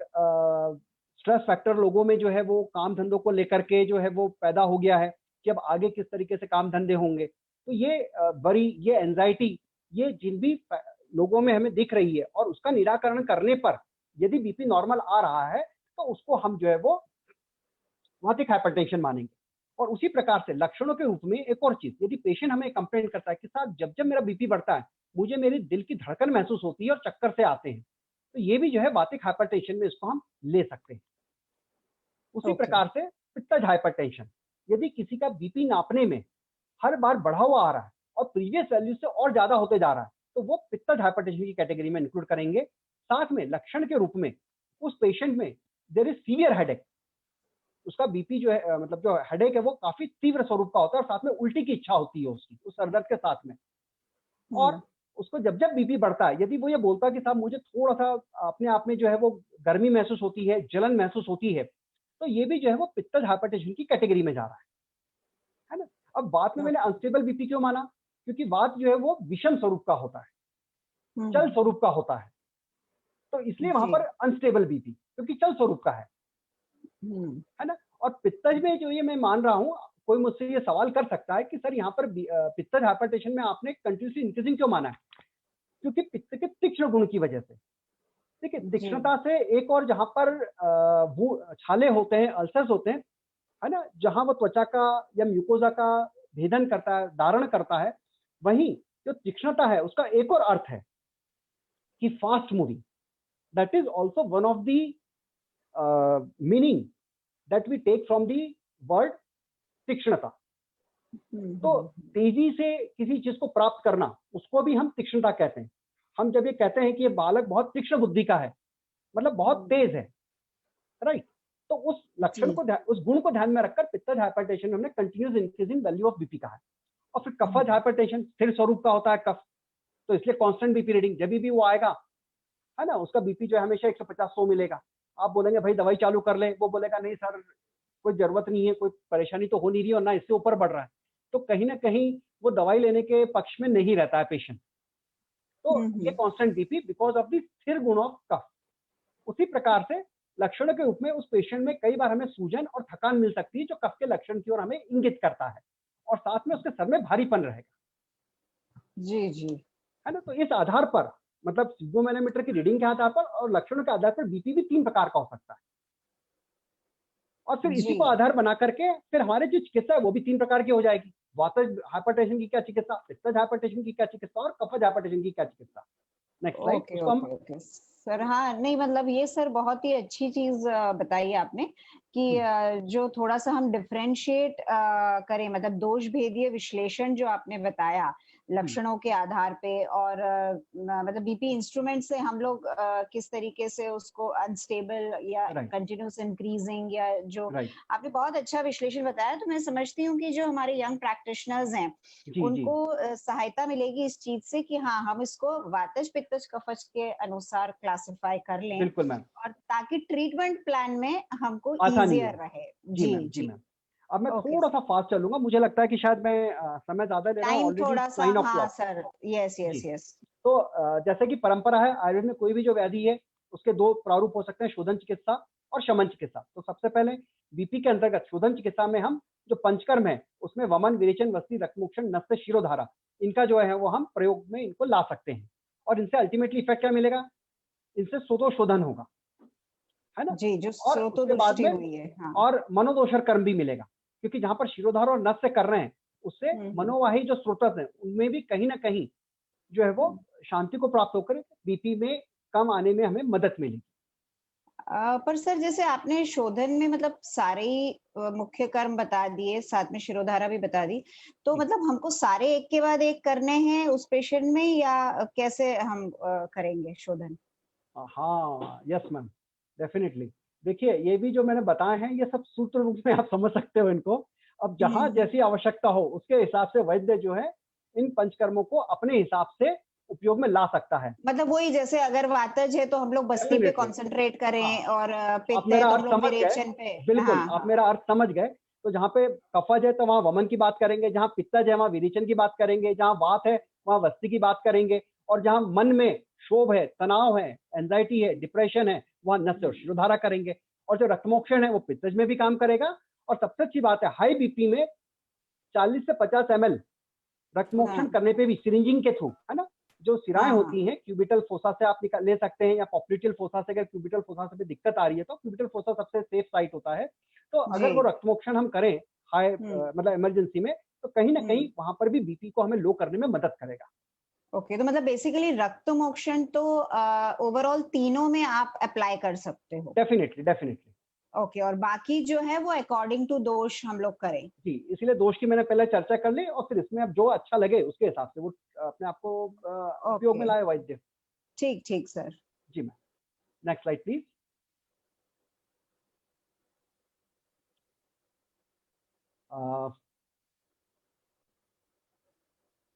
स्ट्रेस फैक्टर लोगों में जो है वो काम धंधों को लेकर के जो है वो पैदा हो गया है कि अब आगे किस तरीके से काम धंधे होंगे। तो ये बड़ी, ये एंजाइटी, ये जिन भी लोगों में हमें दिख रही है, और उसका निराकरण करने पर यदि बीपी नॉर्मल आ रहा है तो उसको हम जो है वो वातिक हाइपरटेंशन मानेंगे। और उसी प्रकार से लक्षणों के रूप में एक और चीज, यदि पेशेंट हमें कंप्लेंट करता है कि साहब जब जब मेरा बीपी बढ़ता है मुझे मेरी दिल की धड़कन महसूस होती है और चक्कर से आते हैं, तो ये भी जो है वातिक हाइपरटेंशन में इसको हम ले सकते हैं। उसी प्रकार से पित्तज हाइपरटेंशन, यदि किसी का बीपी नापने में हर बार बढ़ा हुआ आ रहा है और प्रीवियस वैल्यू से और ज्यादा होते जा रहा है, तो वो पित्तज हाइपरटेंशन की कैटेगरी में इंक्लूड करेंगे। साथ में लक्षण के रूप में उस पेशेंट में देयर इज सीवियर हेडेक, उसका बीपी जो है मतलब जो हेडेक है वो काफी तीव्र स्वरूप का होता है, और साथ में उल्टी की इच्छा होती है उसकी, उस सरदर्द के साथ में। और उसको जब जब बीपी बढ़ता है, यदि वो ये बोलता है कि साहब मुझे थोड़ा सा अपने आप में जो है वो गर्मी महसूस होती है, जलन महसूस होती है, तो ये भी जो है वो पित्तज हाइपरटेंशन की कैटेगरी में जा रहा है ना। अब बात में मैंने अनस्टेबल बीपी क्यों माना? क्योंकि बात जो है वो विषम स्वरूप का होता है, चल स्वरूप का होता है, तो इसलिए वहां पर अनस्टेबल बीपी, क्योंकि चल स्वरूप का है ना। और पित्तज में जो ये मैं मान रहा हूँ, कोई मुझसे ये सवाल कर सकता है कि सर यहाँ पर पित्तज हाइपरटेंशन में आपने कंटिन्यूसली इंक्रीजिंग क्यों माना है? क्योंकि पित्त के तीक्ष्ण गुण की वजह से, ठीक है, तीक्ष्णता से। एक और जहां पर वो छाले होते हैं, अल्सर्स होते हैं, है ना, जहां वो त्वचा का या म्यूकोजा का भेदन करता है, धारण करता है, वहीं जो तीक्ष्णता है उसका एक और अर्थ है कि fast moving. That is also one of the meaning that we take from the word तीक्ष्णता। तो तेजी से किसी चीज को प्राप्त करना, उसको भी हम तीक्ष्णता कहते हैं। हम जब ये कहते हैं कि ये बालक बहुत तीक्ष्ण बुद्धि का है, मतलब बहुत तेज है, राइट। तो उस लक्षण को, उस गुण को ध्यान में रखकर पित्तज हाइपरटेंशन में हमने continuous increasing value of BP कहा है। और फिर कफज हाइपरटेंशन स्थिर स्वरूप का होता है कफ, तो इसलिए कांस्टेंट बीपी रीडिंग जब भी वो आएगा, है ना, उसका बीपी जो है हमेशा 150-100 मिलेगा। आप बोलेंगे भाई दवाई चालू कर ले, वो बोलेगा नहीं सर कोई जरूरत नहीं है, कोई परेशानी तो हो नहीं रही और ना इससे ऊपर बढ़ रहा है, तो कहीं ना कहीं वो दवाई लेने के पक्ष में नहीं रहता है पेशेंट। तो ये constant BP because of the स्थिर गुण ऑफ कफ। उसी प्रकार से लक्षणों के रूप में उस पेशेंट में कई बार हमें सूजन और थकान मिल सकती है, जो कफ के लक्षण की ओर हमें इंगित करता है, और साथ में उसके सर में भारीपन रहेगा। जी जी, है ना। तो इस आधार पर, मतलब स्फिग्मोमैनोमीटर की रीडिंग के आधार पर और लक्षणों के आधार पर बीपी भी 3 प्रकार का हो सकता है। और फिर इसी को आधार बना करके फिर हमारे जो चिकित्सा है वो भी 3 प्रकार की हो जाएगी। वातज हाइपरटेंशन की क्या चिकित्सा, पित्तज हाइपरटेंशन की क्या चिकित्सा, और कफज हाइपरटेंशन की क्या चिकित्सा। Next slide. सर हाँ, नहीं मतलब ये सर बहुत ही अच्छी चीज बताई आपने कि जो थोड़ा सा हम डिफरेंशिएट करें, मतलब दोष भेदीय विश्लेषण जो आपने बताया लक्षणों के आधार पे, और मतलब बीपी इंस्ट्रूमेंट से हम लोग किस तरीके से उसको अनस्टेबल या कंटिन्यूस इंक्रीजिंग, या जो आपने बहुत अच्छा विश्लेषण बताया। तो मैं समझती हूँ कि जो हमारे यंग प्रैक्टिशनर्स हैं उनको सहायता मिलेगी इस चीज से कि हाँ, हम इसको वातज पित्तज कफज के अनुसार क्लासिफाई कर लें। बिल्कुल मैम, और ताकि ट्रीटमेंट प्लान में हमको इजियर रहे। जी मैम। अब मैं थोड़ा सा फास्ट चलूंगा, मुझे लगता है कि शायद मैं समय ज्यादा ले रहा हूँ ऑलरेडी। हाँ सर, यस। तो जैसे कि परंपरा है आयुर्वेद में, कोई भी जो व्याधि है उसके 2 प्रारूप हो सकते हैं, शोधन चिकित्सा और शमन चिकित्सा। तो सबसे पहले बीपी के अंतर्गत शोधन चिकित्सा में हम जो पंचकर्म है उसमें वमन, विरेचन, वस्ती, रक्तमोक्षण, नस्य, शिरोधारा, इनका जो है वो हम प्रयोग में इनको ला सकते हैं, और इनसे अल्टीमेटली इफेक्ट क्या मिलेगा, इनसे शोधन होगा, है ना। जी, जो और उसके बाद स्रोतोदृष्टि में हुई है। हाँ। और मनोदोषर कर्म भी मिलेगा, क्योंकि जहां पर शिरोधारा और नस से कर रहे हैं उससे मनोवाही जो स्रोतस हैं उनमें भी कहीं ना कहीं जो है वो शांति को प्राप्त होकर बीपी में कम आने में हमें मदद मिलेगी। पर सर जैसे आपने शोधन में मतलब सारे ही मुख्य कर्म बता दिए, साथ में शिरोधारा भी बता दी, तो जी। मतलब हमको सारे एक के बाद एक करने हैं उस पेशेंट में, या कैसे हम करेंगे शोधन? हाँ, यस मैम, डेफिनेटली। देखिए ये भी जो मैंने बताए हैं ये सब सूत्र रूप में आप समझ सकते हो इनको। अब जहां जैसी आवश्यकता हो उसके हिसाब से वैद्य जो है इन पंचकर्मों को अपने हिसाब से उपयोग में ला सकता है। मतलब वही, जैसे अगर वातज है तो हम लोग बस्ती पे डेफिनेटली। कंसंट्रेट करें, हाँ, और आप पित्त है मेरा तो अर्थ हम लोग समझ गए। विरेचन पे। बिल्कुल, हाँ आप हाँ। मेरा अर्थ समझ गए। तो जहाँ पे कफज है तो वहाँ वमन की बात करेंगे, जहाँ पित्तज है वहाँ विरेचन की बात करेंगे, जहाँ वात है वहाँ वस्ती की बात करेंगे, और जहाँ मन में क्षोभ है, तनाव है, एंजाइटी है, डिप्रेशन है, वहाँ नस और शिरोधारा करेंगे। और जो रक्तमोक्षण है वो पित्तज में भी काम करेगा। और सबसे अच्छी बात है, हाई बीपी में 40 से 50 ml रक्तमोक्षण हाँ करने पे भी सिरिंजिंग के थ्रू, है ना, जो सिराएं हाँ हाँ। होती हैं क्यूबिटल फोसा से आप ले सकते हैं, या पॉप्लिटियल फोसा से। अगर क्यूबिटल फोसा से भी दिक्कत आ रही है तो क्यूबिटल फोसा सबसे सेफ साइट होता है। तो अगर वो जी। रक्तमोक्षण हम करें हाई मतलब इमरजेंसी में, तो कहीं ना कहीं वहां पर भी बीपी को हमें लो करने में मदद करेगा। ओके, तो मतलब बेसिकली रक्त मोक्षण तो ओवरऑल तीनों में आप अप्लाई कर सकते हो। Definitely, definitely. ओके, और बाकी जो है वो अकॉर्डिंग टू दोष हम लोग करें। जी, इसलिए दोष की मैंने पहले चर्चा कर ली, और फिर इसमें अब जो अच्छा लगे उसके हिसाब से वो अपने आप को उपयोग में ओके, लाए वैद्य। ठीक ठीक सर। जी मैम, नेक्स्ट स्लाइड प्लीज।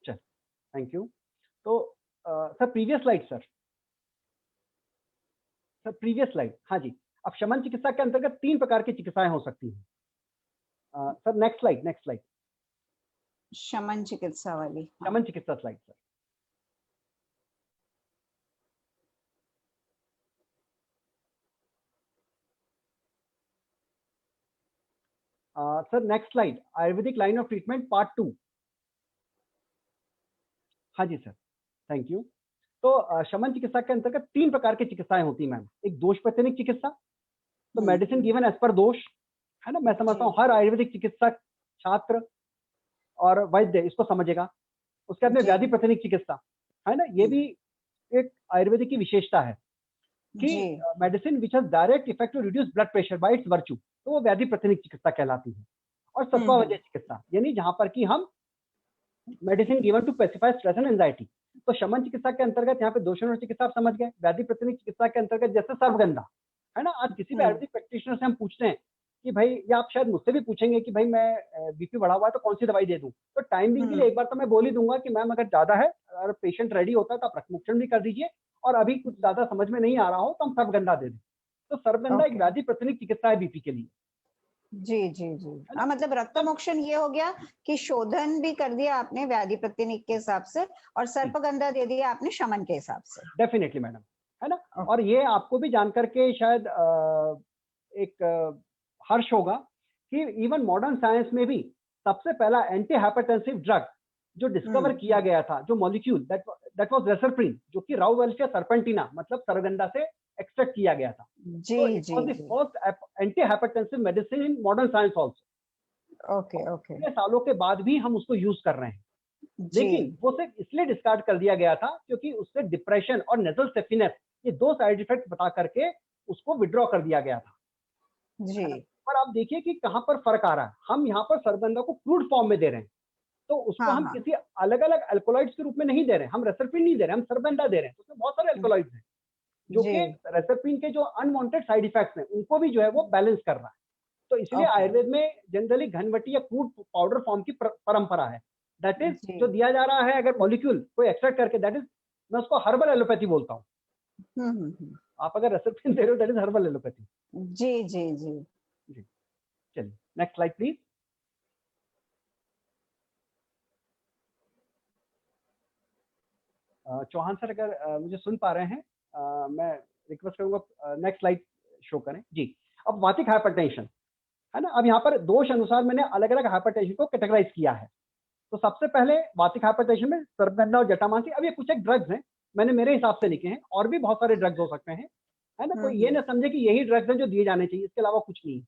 चल, थैंक यू। तो sir previous slide sir, previous slide. हाँ जी। अब शमन चिकित्सा के अंतर्गत 3 प्रकार की चिकित्साएं हो सकती हैं। Sir next slide, next slide. शमन चिकित्सा वाली। हाँ। शमन चिकित्सा slide sir. Sir next slide, Ayurvedic line of treatment part 2। हाँ जी सर, थैंक यू। तो शमन चिकित्सा के अंतर्गत 3 प्रकार की चिकित्साएं होती हैं मैम। एक दोष प्रतिनिक चिकित्सा, तो मेडिसिन गिवन एज पर दोष, है ना। मैं समझता हूँ हर आयुर्वेदिक चिकित्सक, छात्र और वैद्य इसको समझेगा। उसके बाद में जी। व्याधि प्रतिनिक चिकित्सा, है ना, ये भी एक आयुर्वेदिक की विशेषता है कि जी। Medicine which has direct effect to reduce blood pressure by its virtue, तो वो व्याधि प्रतिनिक चिकित्सा कहलाती है। और सत्वावजय चिकित्सा, यानी जहां पर कि हम medicine given to pacify stress and anxiety. तो शमन चिकित्सा के अंतर्गत यहाँ पे दोषण चिकित्सा आप समझ गए। व्याधि प्रतिनिक चिकित्सा के अंतर्गत जैसे सर्वगंधा, है ना। आज किसी भी आयुर्वेदिक प्रैक्टिशनर से हम पूछते हैं कि भाई, या आप शायद मुझसे भी पूछेंगे कि भाई मैं बीपी बढ़ा हुआ है तो कौन सी दवाई दे दूं, तो टाइमिंग के लिए एक बार तो मैं बोल ही दूंगा कि मैम अगर ज्यादा है, अगर पेशेंट रेडी होता है तो आप रक्तमोक्षण भी कर दीजिए, और अभी कुछ ज्यादा समझ में नहीं आ रहा हो तो हम सर्वगंधा दे दें। तो सर्वगंधा एक व्याधि प्रतिनिक चिकित्सा है बीपी के लिए। जी जी जी। हाँ, मतलब रक्त मोक्षण ये हो गया कि शोधन भी कर दिया आपने व्याधि प्रतिनिक के हिसाब से, और सर्पगंधा दे दिया आपने शमन के हिसाब से। डेफिनेटली मैडम, है ना। और ये आपको भी जानकर के शायद एक हर्ष होगा कि इवन मॉडर्न साइंस में भी सबसे पहला एंटी हाइपरटेंसिव ड्रग जो डिस्कवर किया गया था, जो मॉलिक्यूल दैट वाज रेसरप्रिन, जो कि राउवेल्शिया सर्पेंटिना मतलब सर्वगंधा से एक्सट्रैक्ट किया गया था। जी So it जी was the जी। first anti-hypertensive medicine in modern science also. Okay okay. इतने सालों के बाद भी हम उसको यूज कर रहे हैं, जी। लेकिन वो सिर्फ इसलिए डिस्कार्ड कर दिया गया था क्योंकि उससे डिप्रेशन और नेजल स्टेफिनेस, ये 2 साइड इफेक्ट बता करके उसको विड्रॉ कर दिया गया था। जी। पर आप देखिए कि कहां पर फर्क आ रहा है। हम यहाँ पर सर्वगंधा को क्रूड फॉर्म में दे रहे हैं, तो उसको हाँ हम हाँ। किसी अलग अलग अल्कोलॉइड्स के रूप में नहीं दे रहे हैं। हम रेसरपिन नहीं दे रहे हैं, हम सर्वगंधा दे रहे हैं। तो उसमें बहुत सारे अल्कोलॉइड्स हैं जो जी। कि रेसरपिन के जो अनवांटेड साइड इफेक्ट्स हैं उनको भी जो है वो बैलेंस कर रहा है। तो इसलिए Okay. आयुर्वेद में जनरली घनवटी या क्रूड पाउडर फॉर्म की परंपरा है। दैट इज जी। जो दिया जा रहा है अगर मॉलिक्यूल कोई एक्सट्रैक्ट करके, दैट इज, मैं उसको हर्बल एलोपैथी बोलता हूँ। हम्म। आप अगर रेसरपिन दे रहे हो दैट इज हर्बल एलोपैथी। जी जी जी। जी, चलिए next slide please. Chauhan sir अगर मुझे सुन पा रहे हैं, मैं रिक्वेस्ट करूंगा नेक्स्ट स्लाइड शो करें जी। अब वातिक हाइपरटेंशन, है ना। अब यहाँ पर दोष अनुसार मैंने अलग अलग हाइपरटेंशन को कैटेगराइज किया है। तो सबसे पहले वातिक हाइपरटेंशन में सर्वगंधा और जटामांसी। अब ये कुछ एक ड्रग्स हैं, मैंने मेरे हिसाब से लिखे हैं, और भी बहुत सारे ड्रग्स हो सकते हैं, है ना। कोई ये ना समझे कि यही ड्रग्स हैं जो दिए जाने चाहिए, इसके अलावा कुछ नहीं है।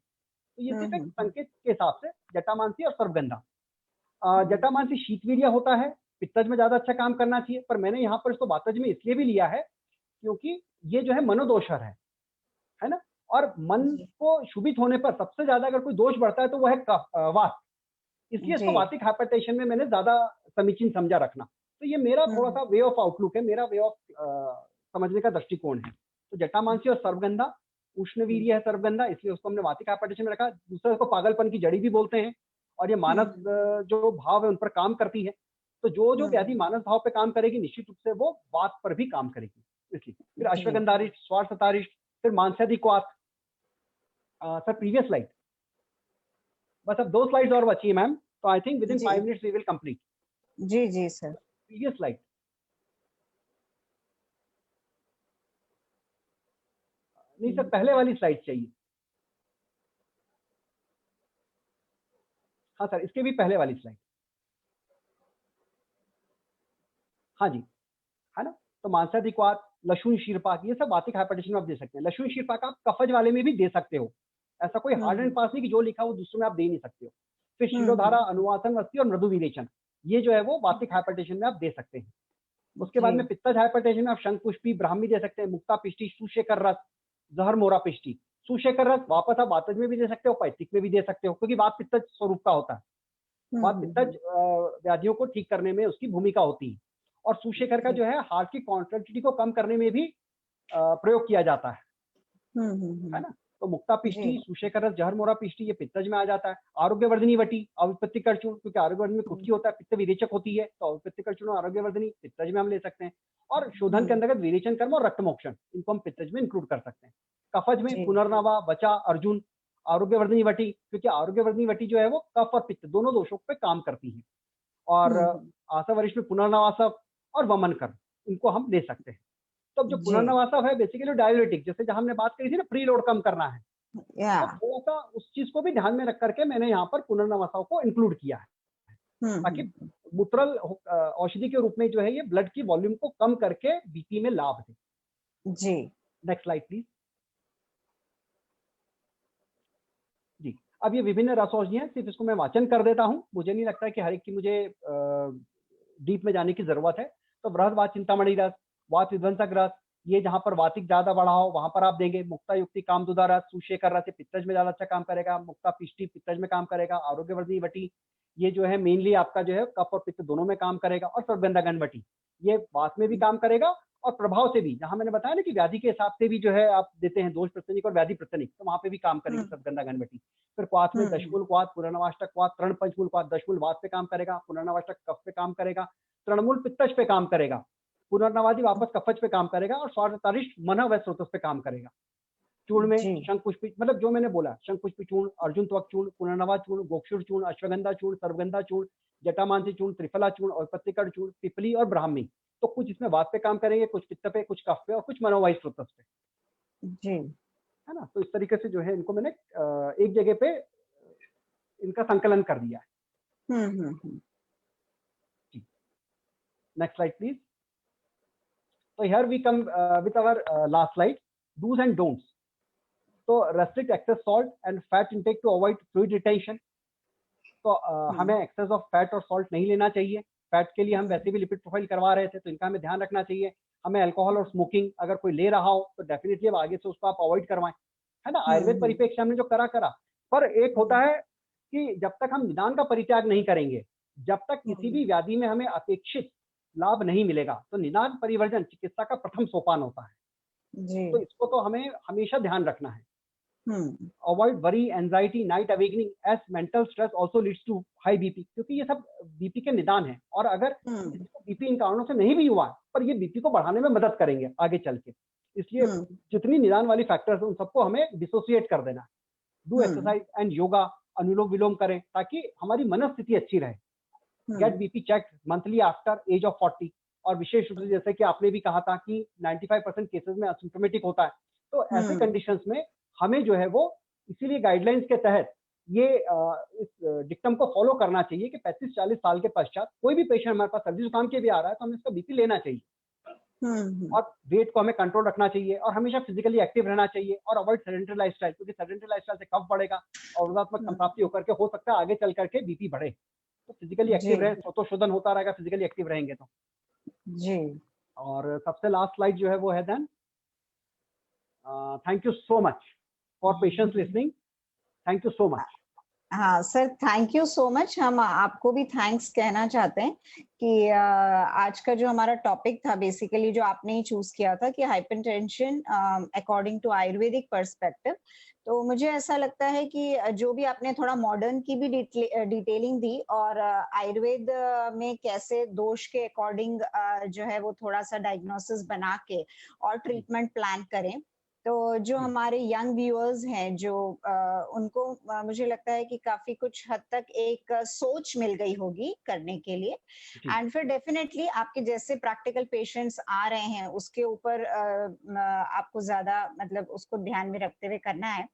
तो ये सिर्फ एक संकेत के हिसाब से जटामांसी और सर्वगंधा। जटामांसी शीतवीर्य होता है, पित्तज में ज्यादा अच्छा काम करना चाहिए, पर मैंने यहाँ पर इसको वातज में इसलिए भी लिया है क्योंकि ये जो है मनोदोषर है ना। और मन को शुभित होने पर सबसे ज्यादा अगर कोई दोष बढ़ता है तो वो है वात, इसलिए इसको वातिक हाइपरटेंशन में मैंने ज्यादा समीचीन समझा रखना। तो ये मेरा थोड़ा सा वे ऑफ आउटलुक है, मेरा वे ऑफ समझने का दृष्टिकोण है। तो जटामांसी और सर्वगंधा, उष्णवीर्य है सर्वगंधा, इसलिए उसको हमने वातिक हाइपरटेंशन में रखा। दूसरा इसको पागलपन की जड़ी भी बोलते हैं, और ये मानस जो भाव है उन पर काम करती है। तो जो व्याधि मानस भाव पे काम करेगी निश्चित रूप से वो वात पर भी काम करेगी, इसलिए। फिर अश्वगंधारिष्ट, स्वार्थतारिष्ट, फिर मांसादिक वात। सर प्रीवियस स्लाइड, बस अब 2 स्लाइड्स और बची है मैम, तो I think within 5 minutes we will complete. जी जी सर। प्रीवियस स्लाइड, नहीं सर पहले वाली स्लाइड चाहिए। हाँ सर, इसके भी पहले वाली स्लाइड। हाँ जी, है ना। तो मांसादिक वात, लशुन शीर्पाक, ये सब वातिक हाइपरटेंशन में आप दे सकते हैं। लशुन शीर्पाक आप कफज वाले में भी दे सकते हो, ऐसा कोई हार्ड एंड फास्ट नहीं कि जो लिखा वो दूसरों में आप दे नहीं सकते हो। फिर शिरोधारा, अनुवासन वस्ती और मृदु विरेचन, ये जो है वो वातिक हाइपरटेंशन में आप दे सकते हैं। उसके बाद में पित्तज हाइपरटेंशन में आप शंखपुष्पी, ब्राह्मी दे सकते हैं, मुक्ता पिष्टी, सुशेखर रस, जहर मोरा पिष्टी। सुशेखर रस वापस आप वातज में भी दे सकते हो, पैतिक में भी दे सकते हो, क्योंकि वात पित्तज स्वरूप का होता है। वात पित्तज व्याधियों को ठीक करने में उसकी भूमिका होती है। और सुशेखर का जो है हार्ट की कॉन्ट्रैक्टिलिटी को कम करने में भी प्रयोग किया जाता है ना। तो मुक्ता पिष्टी, सुशेखर रस, जहर मोरा पिष्टी, ये पित्तज में आ जाता है। आरोग्यवर्धनी वटी, अविपत्तिकर चूर्ण, क्योंकि आरोग्यवर्धनी में कुटकी होता है, पित्त विरेचक होती है, तो अविपत्तिकर चूर्ण, आरोग्यवर्धनी पित्तज में हम ले सकते हैं। और शोधन के अंतर्गत विरेचन कर्म और रक्तमोक्षण, इनको हम पित्तज में इंक्लूड कर सकते हैं। कफज में पुनर्नवा, वचा, अर्जुन, आरोग्यवर्धनी वटी, क्योंकि आरोग्यवर्धनी वटी जो है वो कफ और पित्त दोनों दोषों पे काम करती है। और आसवरिष्ठ में पुनर्नवासव और वमन कर्म, इनको हम ले सकते हैं। तो अब जो पुनर्नवासव है बेसिकली डायलिटिक, जैसे जहां हमने बात करी थी ना प्री लोड कम करना है, तो थोड़ा सा उस चीज को भी ध्यान में रख करके मैंने यहाँ पर पुनर्नवासव को इंक्लूड किया है, ताकि मूत्रल औषधि के रूप में जो है ये ब्लड की वॉल्यूम को कम करके बीपी में लाभ दे। जी नेक्स्ट स्लाइड प्लीज। जी, अब ये विभिन्न रस औषधियां, सिर्फ इसको मैं वाचन कर देता हूँ, मुझे नहीं लगता कि हर एक की मुझे डीप में जाने की जरूरत है। तो बृहद वात चिंतामणि रस, वात विध्वंसक रस, ये जहां पर वातिक ज्यादा बढ़ा हो वहां पर आप देंगे। मुक्ता युक्ति कामदुदा रस, सुशेखर रस, पित्तज में ज्यादा अच्छा काम करेगा। मुक्ता पिष्टी पित्तज में काम करेगा। आरोग्यवर्धनी वटी, ये जो है मेनली आपका जो है कफ और पित्त दोनों में काम करेगा। और सर्वगंधागन वटी, ये वात में भी काम करेगा और प्रभाव से भी, जहां मैंने बताया ना कि व्याधि के हिसाब से भी जो है आप देते हैं दोष प्रस्तनिक और व्याधि प्रस्तनिक, तो वहां पे भी काम करेगी सर्वगंधागन वटी। फिर क्वाथ में दशमूल क्वाथ, पुनर्नवाष्टक क्वाथ, तृण पंचमूल क्वाथ, दशमूल वात पे काम करेगा, पुनर्नवाष्टक कफ पे काम करेगा, तृणमूल पित्तज पे काम करेगा, पुनर्नवादी वापस कफज पे काम करेगा, और स्वार्थतारिष्ट मन व स्रोतस पे काम करेगा। चूर्ण में शंखपुष्पी, मतलब जो मैंने बोला, शंखपुष्पी चूर्ण, अर्जुन त्वक चूर्ण, पुनर्नवा चूर्ण, गोक्षुर चूर्ण, अश्वगंधा चूर्ण, सर्वगंधा चूर्ण, जटामांसी चूर्ण, त्रिफला चूर्ण और पत्तिकर चूर्ण, पिपली और ब्राह्मी। तो कुछ इसमें वात पे काम करेंगे, कुछ पित्त पे, कुछ कफ पे और कुछ मनोवायु स्रोतस पे, जी है ना। तो इस तरीके से जो है इनको मैंने एक जगह पे इनका संकलन कर दिया है। Next slide please. तो here we come with our last slide, dos and don'ts. तो restrict excess salt and fat intake to avoid fluid retention. तो हमें एक्सेस ऑफ फैट और सॉल्ट नहीं लेना चाहिए। फैट के लिए हम वैसे भी लिपिड प्रोफाइल करवा रहे थे, तो इनका हमें ध्यान रखना चाहिए। हमें अल्कोहल और स्मोकिंग अगर कोई ले रहा हो तो डेफिनेटली अब आगे से उसको आप अवॉइड करवाएं, है ना। आयुर्वेद परिप्रेक्ष्य हमने जो करा, पर एक होता है कि जब तक हम निदान का परित्याग नहीं करेंगे, जब तक किसी भी व्याधि में हमें अपेक्षित लाभ नहीं मिलेगा, तो निदान परिवर्जन चिकित्सा का प्रथम सोपान होता है जी। तो इसको तो हमें हमेशा ध्यान रखना है। Avoid worry, anxiety, night awakening as mental stress also leads to high BP, क्योंकि ये सब बीपी के निदान है। और अगर बीपी इन कारणों से नहीं भी हुआ, पर ये बीपी को बढ़ाने में मदद करेंगे आगे चल के, इसलिए जितनी निदान वाली फैक्टर्स है उन सबको हमें डिसोसिएट कर देना है। Do exercise and yoga, anulom vilom करें ताकि हमारी मनस्थिति अच्छी रहे। Get BP check monthly after age of 40। और विशेष रूप से जैसे कि आपने भी कहा था कि 95% केसेस में असिम्प्टोमेटिक होता है, तो ऐसे कंडीशंस में हमें जो है वो इसीलिए गाइडलाइंस के तहत ये इस डिक्टम को फॉलो करना चाहिए कि 35-40 साल के पश्चात कोई भी पेशेंट हमारे पास सर्दी जुकाम के भी आ रहा है तो हमें इसका बीपी लेना चाहिए। और वेट को हमें कंट्रोल रखना चाहिए और हमेशा फिजिकली एक्टिव रहना चाहिए और अवॉइड सेडेंटरी लाइफस्टाइल, क्योंकि सेडेंटरी लाइफस्टाइल से कफ बढ़ेगा और ऊर्जात्मक संप्राप्ति होकर के हो सकता है आगे चल करके बीपी बढ़े। तो फिजिकली एक्टिव रहे, तो शोधन होता रहेगा फिजिकली एक्टिव रहेंगे तो जी। और सबसे लास्ट स्लाइड जो है वो है then thank you so much for patience listening, thank you so much. हाँ sir, thank you so much. हम आपको भी थैंक्स कहना चाहते हैं कि आज का जो हमारा टॉपिक था बेसिकली जो आपने ही चूज किया था कि hypertension according to Ayurvedic perspective, तो मुझे ऐसा लगता है कि जो भी आपने थोड़ा मॉडर्न की भी डिटेलिंग दी और आयुर्वेद में कैसे दोष के अकॉर्डिंग जो है वो थोड़ा सा डायग्नोसिस बना के और ट्रीटमेंट प्लान करें, तो जो हमारे यंग व्यूअर्स हैं जो उनको मुझे लगता है कि काफी कुछ हद तक एक सोच मिल गई होगी करने के लिए। एंड फिर डेफिनेटली आपके जैसे प्रैक्टिकल पेशेंट्स आ रहे हैं उसके ऊपर आपको ज्यादा मतलब उसको ध्यान में रखते हुए करना है।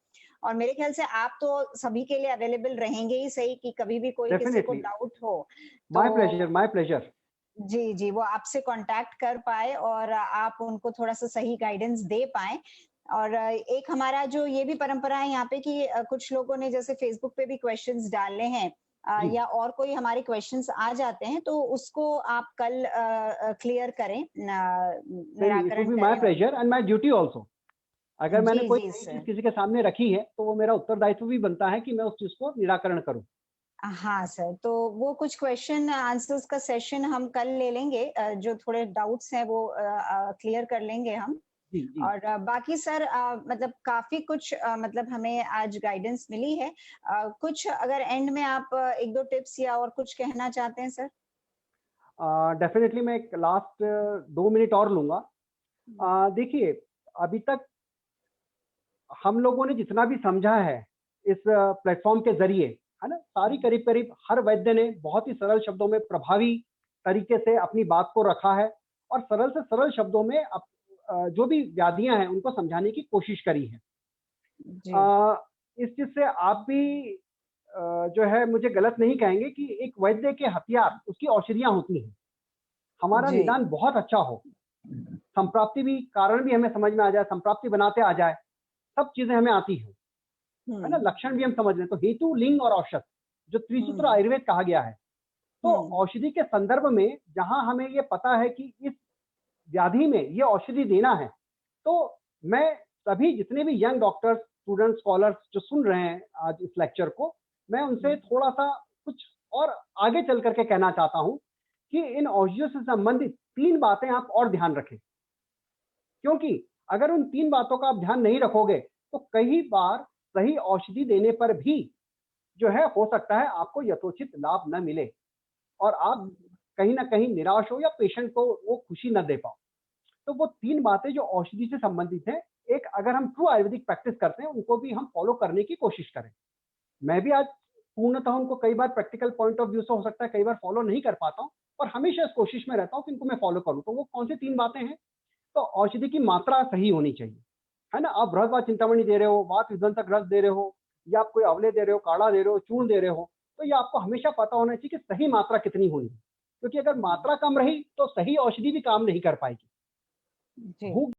और मेरे ख्याल से आप तो सभी के लिए अवेलेबल रहेंगे ही सही कि कभी भी कोई किसी को डाउट हो माय प्लेजर, माय प्लेजर। जी जी, वो आपसे कांटेक्ट कर पाए और आप उनको थोड़ा सा सही गाइडेंस दे पाए। और एक हमारा जो ये भी परंपरा है यहाँ पे कि कुछ लोगों ने जैसे फेसबुक पे भी क्वेश्चंस डाले हैं या और कोई हमारे क्वेश्चंस आ जाते हैं तो उसको आप कल क्लियर करें, निराकरण my pleasure and my duty also. अगर मैंने कोई चीज किसी के सामने रखी है तो वो मेरा उत्तरदायित्व भी बनता है कि मैं उस चीज को निराकरण करूं। हाँ सर, तो वो कुछ क्वेश्चन आंसर्स का सेशन हम कल ले लेंगे, जो थोड़े डाउट्स हैं वो क्लियर कर लेंगे हम। जी, जी। और बाकी सर मतलब काफी कुछ मतलब हमें आज गाइडेंस मिली है। कुछ अगर एंड में आप एक दो टिप्स या और कुछ कहना चाहते हैं सर? डेफिनेटली मैं एक लास्ट 2 मिनट और लूंगा। देखिए, अभी तक हम लोगों ने जितना भी समझा है इस प्लेटफॉर्म के जरिए, है ना, सारी करीब करीब हर वैद्य ने बहुत ही सरल शब्दों में प्रभावी तरीके से अपनी बात को रखा है और सरल से सरल शब्दों में जो भी व्याधियां हैं उनको समझाने की कोशिश करी है। इस चीज से आप भी जो है मुझे गलत नहीं कहेंगे कि एक वैद्य के हथियार उसकी औषधियां होती हैं। हमारा निदान बहुत अच्छा हो, संप्राप्ति भी कारण भी हमें समझ में आ जाए, संप्राप्ति बनाते आ जाए, सब चीजें हमें आती हैं, है ना, लक्षण भी हम समझ लें। तो हेतु, लिंग और औषध जो त्रिसूत्र आयुर्वेद कहा गया है, तो औषधि के संदर्भ में जहां हमें ये पता है कि इस व्याधि में ये औषधि देना है, तो मैं सभी जितने भी यंग डॉक्टर्स, स्टूडेंट्स, स्कॉलर्स जो सुन रहे हैं आज इस लेक्चर को, मैं उनसे थोड़ा सा कुछ और आगे चल करके कहना चाहता हूं कि इन औषधियों से संबंधित 3 बातें आप और ध्यान रखें, क्योंकि अगर उन 3 बातों का आप ध्यान नहीं रखोगे तो कई बार सही औषधि देने पर भी जो है हो सकता है आपको यथोचित लाभ न मिले और आप कहीं ना कहीं निराश हो या पेशेंट को वो खुशी न दे पाओ। तो वो 3 बातें जो औषधि से संबंधित है, एक अगर हम ट्रू आयुर्वेदिक प्रैक्टिस करते हैं उनको भी हम फॉलो करने की कोशिश करें। मैं भी आज पूर्णतः उनको कई बार प्रैक्टिकल पॉइंट ऑफ व्यू से हो सकता है कई बार फॉलो नहीं कर पाता हूँ, और हमेशा इस कोशिश में रहता हूँ कि इनको मैं फॉलो करूँ। तो वो कौन सी 3 बातें हैं? तो औषधि की मात्रा सही होनी चाहिए, है ना। आप बृहद चिंतामणि दे रहे हो, वात विध्वंसक रस दे रहे हो, या आप कोई अवले दे रहे हो, काढ़ा दे रहे हो, चूर्ण दे रहे हो, तो ये आपको हमेशा पता होना चाहिए कि सही मात्रा कितनी होनी है, क्योंकि अगर मात्रा कम रही तो सही औषधि भी काम नहीं कर पाएगी। भूख